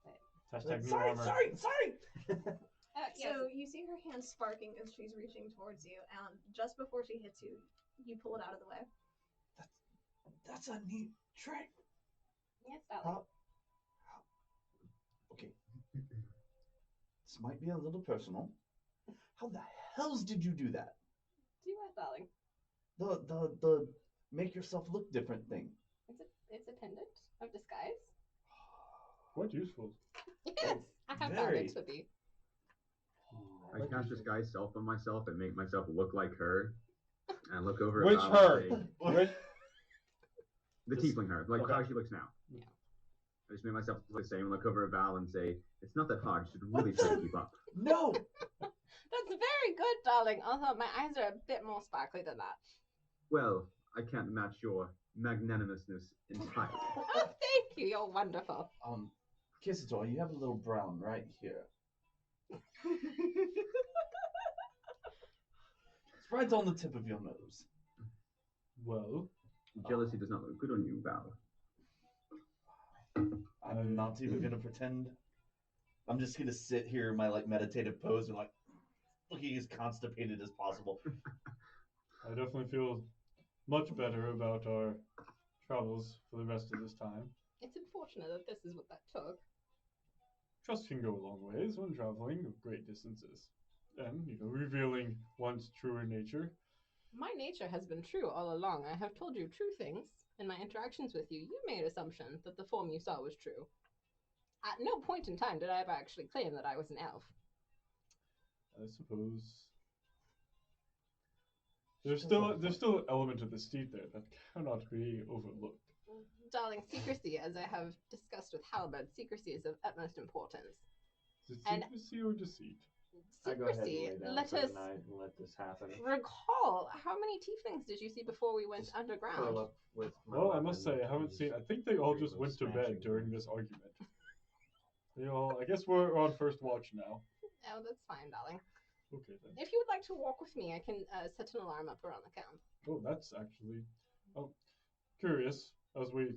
But, Hashtag new Sorry. yes. So you see her hand sparking as she's reaching towards you, and just before she hits you, you pull it out of the way. That's a neat trick. Yes, darling. Okay. This might be a little personal. How the hells did you do that? Do what, darling? The make yourself look different thing. It's a pendant of disguise. Quite useful. Yes, I have found it to be. I cast disguise self on myself and make myself look like her, and look over. Which at Val her? and say, Which? The tiefling her, like Okay. how she looks now. Yeah. I just make myself look the same, look over at Val and say, it's not that hard, you should really try to keep up. No! That's very good, darling. Although my eyes are a bit more sparkly than that. Well, I can't match your magnanimousness entirely. Oh, thank you. You're wonderful. Kissator, you have a little brown right here. It's right on the tip of your nose. Well, jealousy does not look good on you, Val. I'm not even gonna pretend. I'm just gonna sit here in my meditative pose and looking as constipated as possible. I definitely feel much better about our travels for the rest of this time. It's unfortunate that this is what that took. Trust can go a long ways when traveling of great distances, and revealing one's truer nature. My nature has been true all along. I have told you true things in my interactions with you. You made assumption that the form you saw was true. At no point in time did I ever actually claim that I was an elf. I suppose there's still an element of deceit there that cannot be overlooked. Darling, secrecy, as I have discussed with Halberd, secrecy is of utmost importance. Is it And- secrecy or deceit? I go ahead and Secrecy, lay down let for us the night and let this happen. recall, how many tieflings did you see before we went Curl underground? up with my Well, I must weapon say, I haven't and seen. I think they all just frequent went to bed smashing during things. this argument. They all. I guess we're on first watch now. Oh, that's fine, darling. Okay then. If you would like to walk with me, I can set an alarm up around the camp. Oh, that's actually. Oh, curious.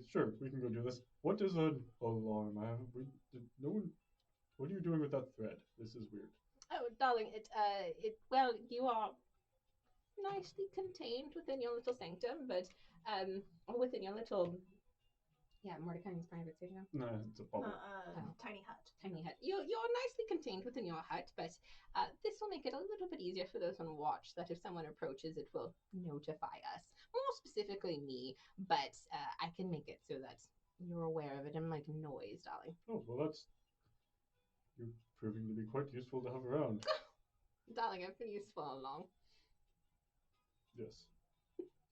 Sure, we can go do this. What is an alarm? No one. What are you doing with that thread? This is weird. Oh, darling, well, you are nicely contained within your little sanctum, but within your little, Mordecai's private studio. No, it's a bubble. Tiny hut. Tiny hut. You're nicely contained within your hut, but this will make it a little bit easier for those on watch, that if someone approaches, it will notify us. More specifically me, but I can make it so that you're aware of it and make noise, darling. Oh, well, you're proving to be quite useful to have around. Darling, I've been useful all along. Yes.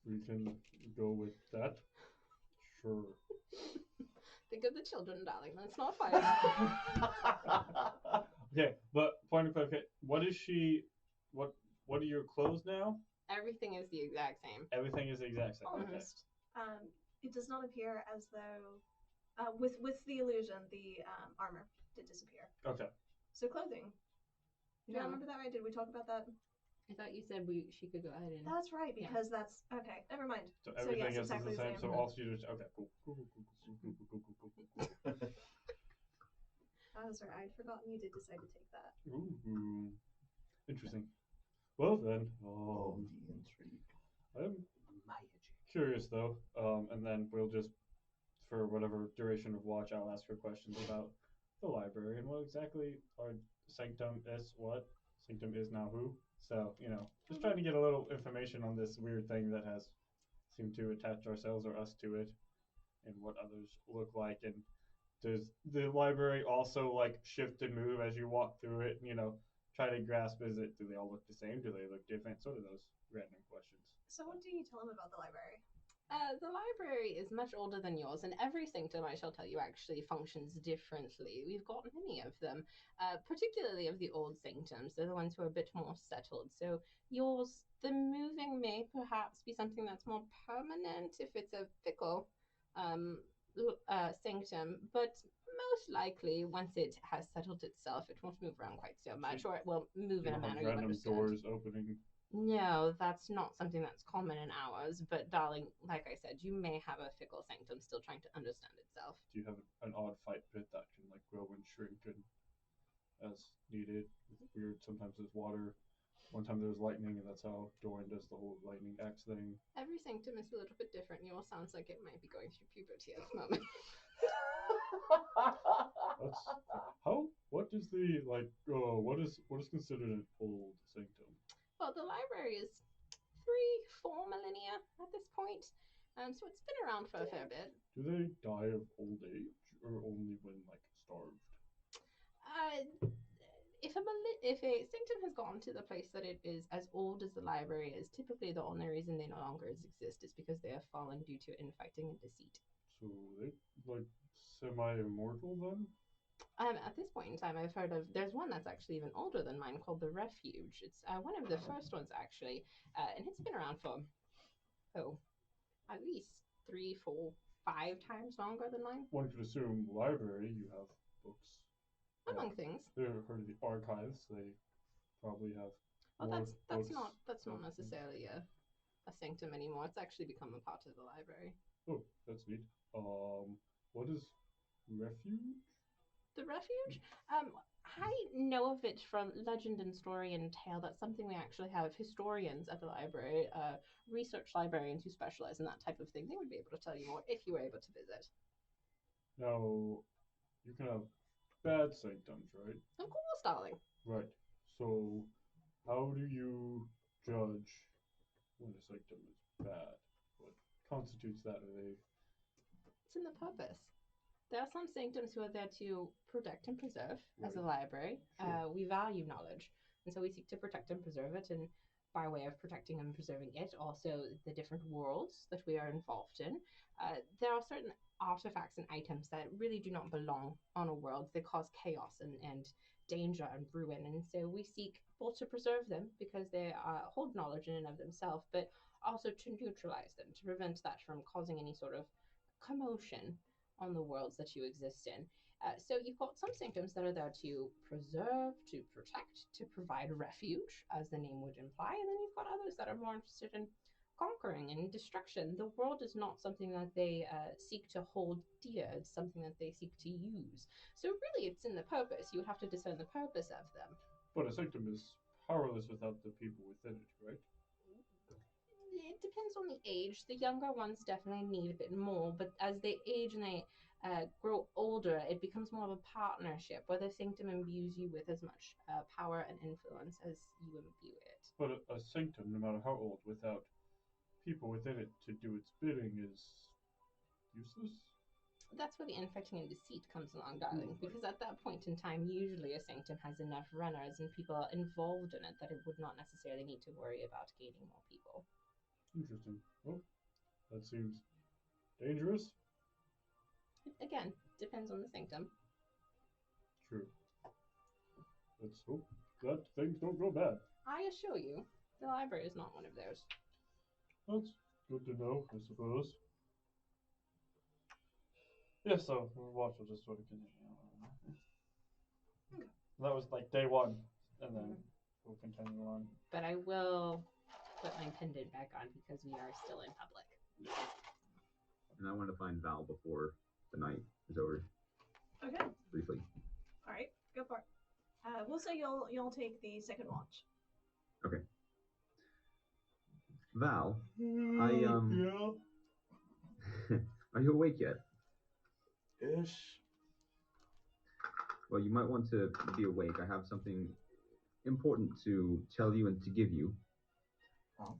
We can go with that. Sure. Think of the children, darling. That's not fine. Okay, but point of clarification, what is she? What are your clothes now? Everything is the exact same. Everything is the exact same. Okay. Almost. It does not appear as though, with the illusion, the armor did disappear. Okay. So clothing. Do you No. remember that right? Did we talk about that? I thought you said she could go ahead and. That's right, because that's okay. Never mind. So everything yes, is exactly the same. So Mhm. all she does. Okay. Cool. That was right. I'd forgotten you did decide to take that. Ooh. Interesting. Well then. Oh, the intrigue. I'm curious though. And then we'll just, for whatever duration of watch, I'll ask her questions about the library and what exactly our Sanctum is. What Sanctum is now who. So just trying to get a little information on this weird thing that has seemed to attach ourselves or us to it, and what others look like. And does the library also like shift and move as you walk through it? Try to grasp, do they all look the same? Do they look different? Sort of those random questions. So what do you tell him about the library? The library is much older than yours, and every sanctum, I shall tell you, actually functions differently. We've got many of them, particularly of the old sanctums. They're the ones who are a bit more settled. So yours, the moving may perhaps be something that's more permanent if it's a fickle sanctum, but most likely, once it has settled itself, it won't move around quite so much, or it will move in a manner you Random understand. doors opening. No, that's not something that's common in ours. But darling, like I said, you may have a fickle sanctum still trying to understand itself. Do you have an odd fight pit that can like grow and shrink and as needed? It's weird. Sometimes there's water. One time there was lightning, and that's how Dorian does the whole lightning axe thing. Every sanctum is a little bit different. Yours sounds like it might be going through puberty at the moment. That's how. What is the like? What is considered an old sanctum? Well, the library is 3-4 millennia at this point, so it's been around for a fair bit. Do they die of old age, or only when like starved? If a sanctum has gotten to the place that it is as old as the library is, typically the only reason they no longer exist is because they have fallen due to infecting and deceit. So they like semi-immortal then? At this point in time, I've heard of, there's one that's actually even older than mine called the Refuge. It's one of the first ones actually, and it's been around for at least 3, 4, 5 times longer than mine. One could assume library, you have books. Among things. They've heard of the archives. They probably have. Well, that's books. not necessarily a sanctum anymore. It's actually become a part of the library. Oh, that's neat. What is refuge? The Refuge? I know of it from legend and story and tale. That's something we actually have historians at the library, research librarians who specialize in that type of thing. They would be able to tell you more if you were able to visit. Now, you can have bad sanctums, right? Of course, darling. Right. So, how do you judge when a sanctum is bad? What constitutes that? Are they? It's in the purpose. There are some sanctums who are there to protect and preserve as a library. Sure. We value knowledge, and so we seek to protect and preserve it, and by way of protecting and preserving it, also the different worlds that we are involved in. There are certain artifacts and items that really do not belong on a world. They cause chaos and danger and ruin, and so we seek both to preserve them because they hold knowledge in and of themselves, but also to neutralize them, to prevent that from causing any sort of commotion on the worlds that you exist in. So you've got some sanctums that are there to preserve, to protect, to provide refuge, as the name would imply, and then you've got others that are more interested in conquering and destruction. The world is not something that they seek to hold dear, it's something that they seek to use. So really it's in the purpose. You would have to discern the purpose of them. But a sanctum is powerless without the people within it, right? It depends on the age. The younger ones definitely need a bit more, but as they age and they grow older, it becomes more of a partnership where the sanctum imbues you with as much power and influence as you imbue it. But a sanctum, no matter how old, without people within it to do its bidding is useless? That's where the infecting and deceit comes along, darling, because at that point in time, usually a sanctum has enough runners and people involved in it that it would not necessarily need to worry about gaining more people. Interesting. Well, that seems dangerous. again, depends on the sanctum. True. Let's hope that things don't go bad. I assure you, the library is not one of theirs. That's good to know, I suppose. Yeah, so watch will just sort of continue. That was like day one, and then we'll continue on. But I will put my pendant back on because we are still in public. And I want to find Val before the night is over. Okay. Briefly. All right, go for it. We'll say you'll take the second watch. Okay. Val, I Yeah. Are you awake yet? Ish. Well, you might want to be awake. I have something important to tell you and to give you. Oh.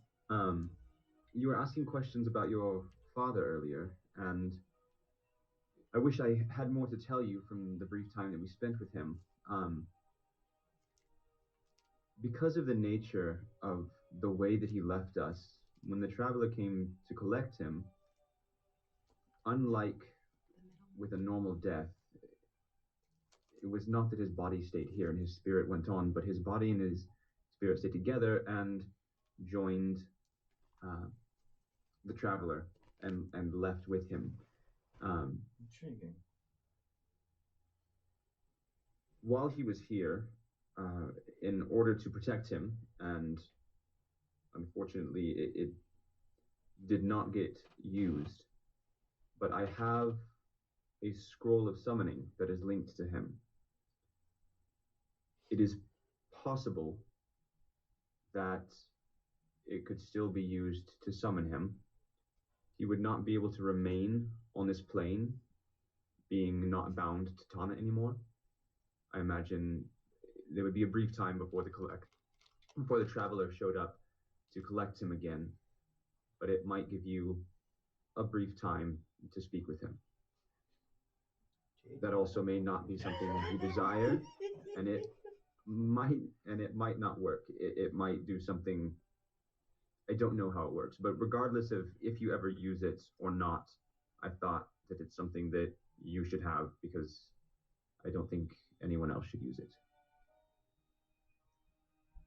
You were asking questions about your father earlier, and I wish I had more to tell you from the brief time that we spent with him. Because of the nature of the way that he left us, when the traveler came to collect him, unlike with a normal death, it was not that his body stayed here and his spirit went on, but his body and his spirit stayed together and joined the traveler and left with him. Intriguing. While he was here, in order to protect him, and unfortunately it did not get used, but I have a scroll of summoning that is linked to him. It is possible that it could still be used to summon him. He would not be able to remain on this plane, being not bound to Tana anymore. I imagine there would be a brief time before the traveler showed up to collect him again, but it might give you a brief time to speak with him. That also may not be something you desire, and it might not work. It might do something. I don't know how it works, but regardless of if you ever use it or not, I thought that it's something that you should have because I don't think anyone else should use it.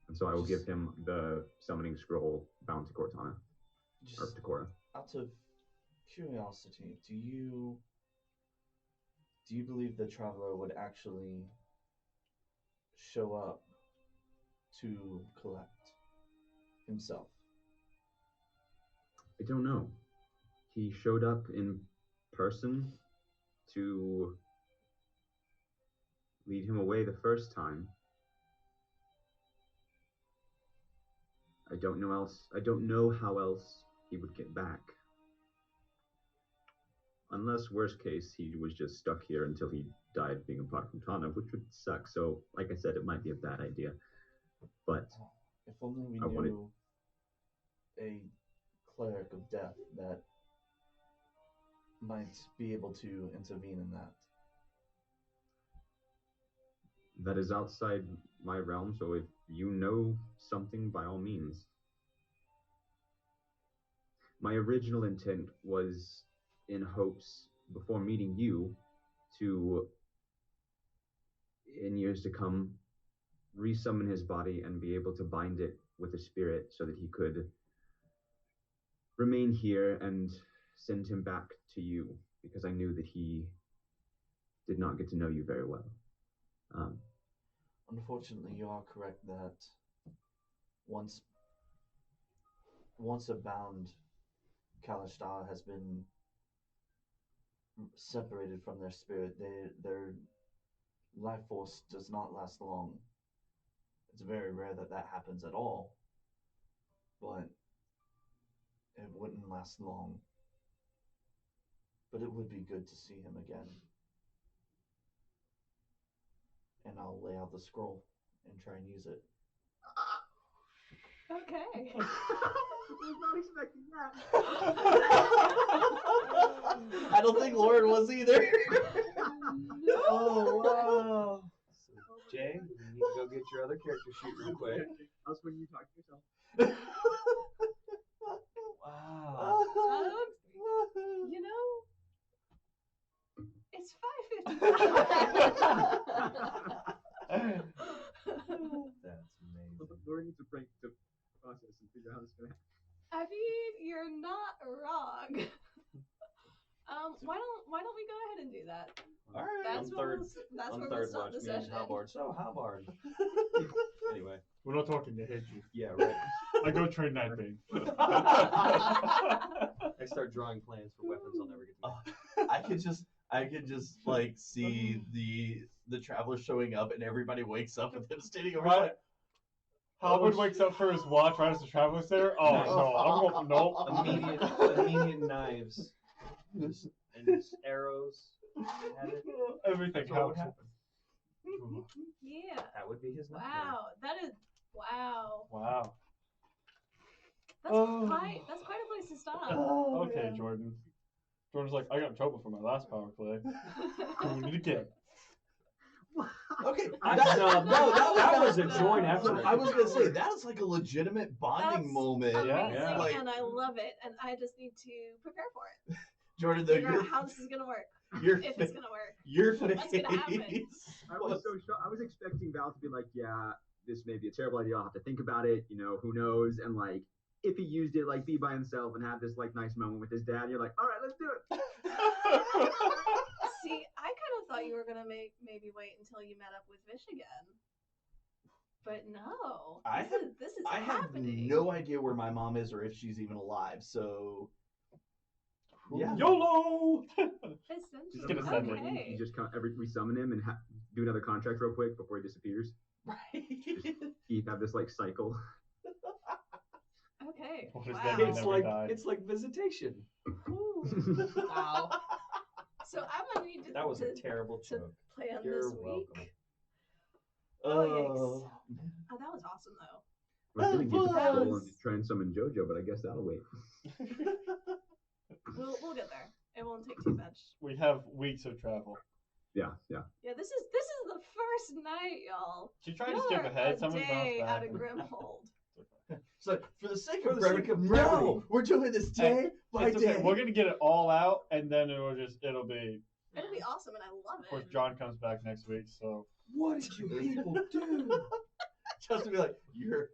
And so I will give him the summoning scroll bound to Cortana. Or to Cora. Out of curiosity, do you believe the traveler would actually show up to collect himself? I don't know. He showed up in person to lead him away the first time. I don't know how else he would get back. Unless, worst case, he was just stuck here until he died being apart from Tana, which would suck. So, like I said, it might be a bad idea. But if only we knew a cleric of death that might be able to intervene in that. That is outside my realm, so if you know something, by all means. My original intent was in hopes, before meeting you, to, in years to come, resummon his body and be able to bind it with a spirit so that he could remain here and send him back to you, because I knew that he did not get to know you very well. Unfortunately, you are correct that once a bound Kalashtar has been separated from their spirit, their life force does not last long. It's very rare that that happens at all, but it wouldn't last long. But it would be good to see him again. And I'll lay out the scroll and try and use it. Okay. I was not expecting that. I don't think Lauren was either. Oh, wow. So, Jay, you need to go get your other character sheet real quick. That's when you talk to yourself. Wow. You know, That's amazing. Learning to break the process and figure out how it's gonna happen. I mean, you're not wrong. Why don't we go ahead and do that? All right. That's on where third, that's on where third we'll stop watch, the me and session. Halvard. So Halvard. Anyway. We're not talking to hate you. Yeah, right. I go train Nightbane. I start drawing plans for weapons I'll never get to make. I could just like see the traveler showing up and everybody wakes up with him standing over. Right. Halvard wakes up for his watch right as the traveler's there. Oh no, I'm going for Immediate knives. And arrows. Everything. That's what would happen. Yeah. That would be his nightmare. Wow. That is wow. Wow. That's quite a place to stop. Okay, Jordan. Jordan's like, I got in trouble for my last power play. Doing it again. Okay, that was a joint effort. I was gonna say that is like a legitimate bonding That's moment. amazing, Like, and I love it, and I just need to prepare for it. Jordan, though, Figure out how this is gonna work. If it's gonna work. Your What's gonna happen? I was so shocked. I was expecting Val to be like, yeah, this may be a terrible idea. I'll have to think about it. You know, who knows? And like, if he used it, like, be by himself and have this like nice moment with his dad, you're like, all right, let's do it. See, I kind of thought you were gonna maybe wait until you met up with Vish again, but no. This is I have happening. no idea where my mom is or if she's even alive. So yeah. YOLO. Just gonna send it. Okay. You just resummon him and do another contract real quick before he disappears. Right. You have this like cycle. Okay. What does Wow. that mean? It's like visitation. Ooh. Wow. So I'm gonna need to. That was a to terrible to joke. plan You're this welcome. week. Oh, yikes. Oh, that was awesome though. I was gonna get the That control was- and try and summon JoJo, but I guess that'll wait. We'll get there. It won't take too much. We have weeks of travel. Yeah. Yeah, this is the first night, y'all. She tried to Y'all skip are ahead. a Someone bounced day back. out of Grimhold. So for the sake For of the brevity, sake of brevity. no, we're doing this day by It's okay. day. We're gonna get it all out, and then it'll be. It'll be awesome, and I love Of course, it. John comes back next week, so. What did you people do? Just to be like, your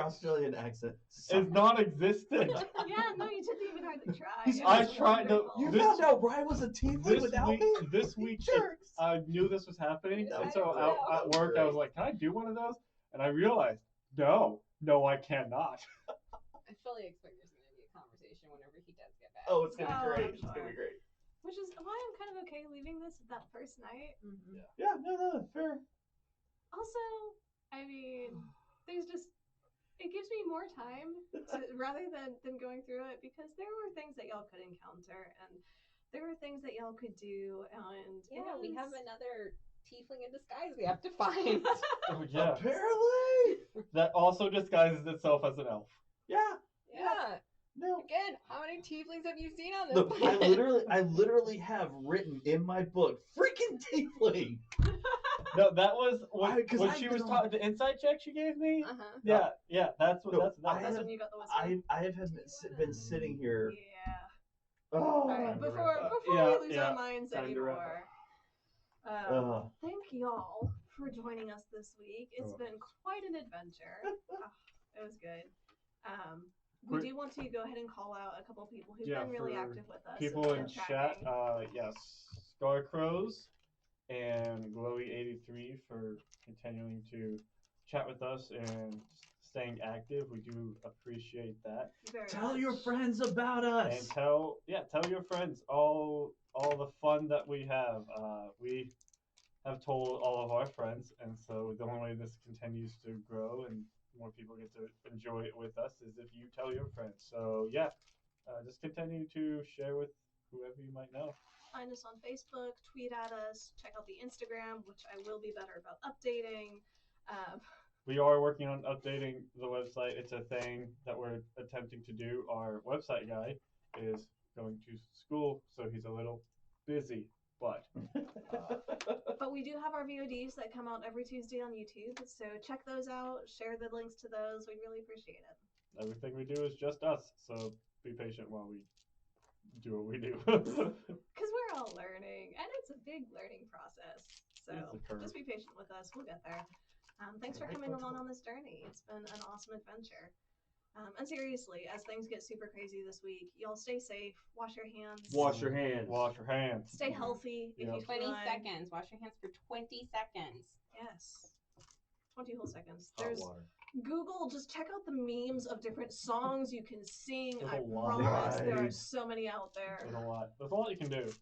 Australian accent sucks. It's non-existent. Yeah, no, you didn't even hardly try. He's- It I was tried to. wonderful. You This- found out Ryan was a tiefling This without week, me? this week, Jerks. I knew this was happening, Yeah, and so I know. at work I was like, "Can I do one of those?" And I realized, no, I cannot. I fully expect there's going to be a conversation whenever he does get back. Oh, it's gonna be Oh, great. I'm It's gonna be sure. great. Which is why I'm kind of okay leaving this that first night. Yeah, no, fair. Also, I mean, there's just it gives me more time rather than going through it because there were things that y'all could encounter and there were things that y'all could do and Yeah, we have another tiefling in disguise we have to find. Oh yeah, Apparently. that also disguises itself as an elf. Yeah. Yeah. No. Again, how many tieflings have you seen on this Look, planet? I literally have written in my book, freaking tiefling. No, that was when, 'cause when I've she been was on- talking. The insight check she gave me. Uh-huh. Yeah, that's what. No, that's That's when you got the whiskey. I have been sitting here. Yeah. Oh. All right, before Yeah, we lose yeah. our minds Time to wrap anymore, thank y'all for joining us this week. It's Oh. been quite an adventure. It was good. We Quick- do want to go ahead and call out a couple people who've Yeah, been really for active with us. people in and chat, tracking. yes, Scarcrows and Glowy83 for continuing to chat with us and staying active. We do appreciate that. Very Tell much. your friends about us. And tell your friends all the fun that we have. We have told all of our friends, and so the only way this continues to grow and more people get to enjoy it with us is if you tell your friends. So yeah, just continue to share with whoever you might know. Find us on Facebook, tweet at us, check out the Instagram, which I will be better about updating. We are working on updating the website. It's a thing that we're attempting to do. Our website guy is going to school, so he's a little busy, but But we do have our VODs that come out every Tuesday on YouTube, so check those out, share the links to those. We'd really appreciate it. everything we do is just us, so be patient while we do what we do. Because we're all learning, and it's a big learning The curve. Just be patient with us. We'll get there. Thanks for coming along on this journey. It's been an awesome adventure. And seriously, as things get super crazy this week, y'all stay safe. Wash your hands. Wash your hands. Wash your hands. Stay healthy. If you 20 can. seconds. Wash your hands for 20 seconds. Yes. 20 whole seconds. Hot There's water. Google, just check out the memes of different songs you can sing. There's I a lot. promise there are Right. so many out there. There's a lot. There's a lot you can do.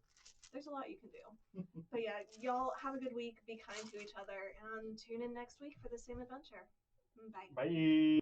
There's a lot you can do. But yeah, y'all have a good week. Be kind to each other. And tune in next week for the same adventure. Bye. Bye.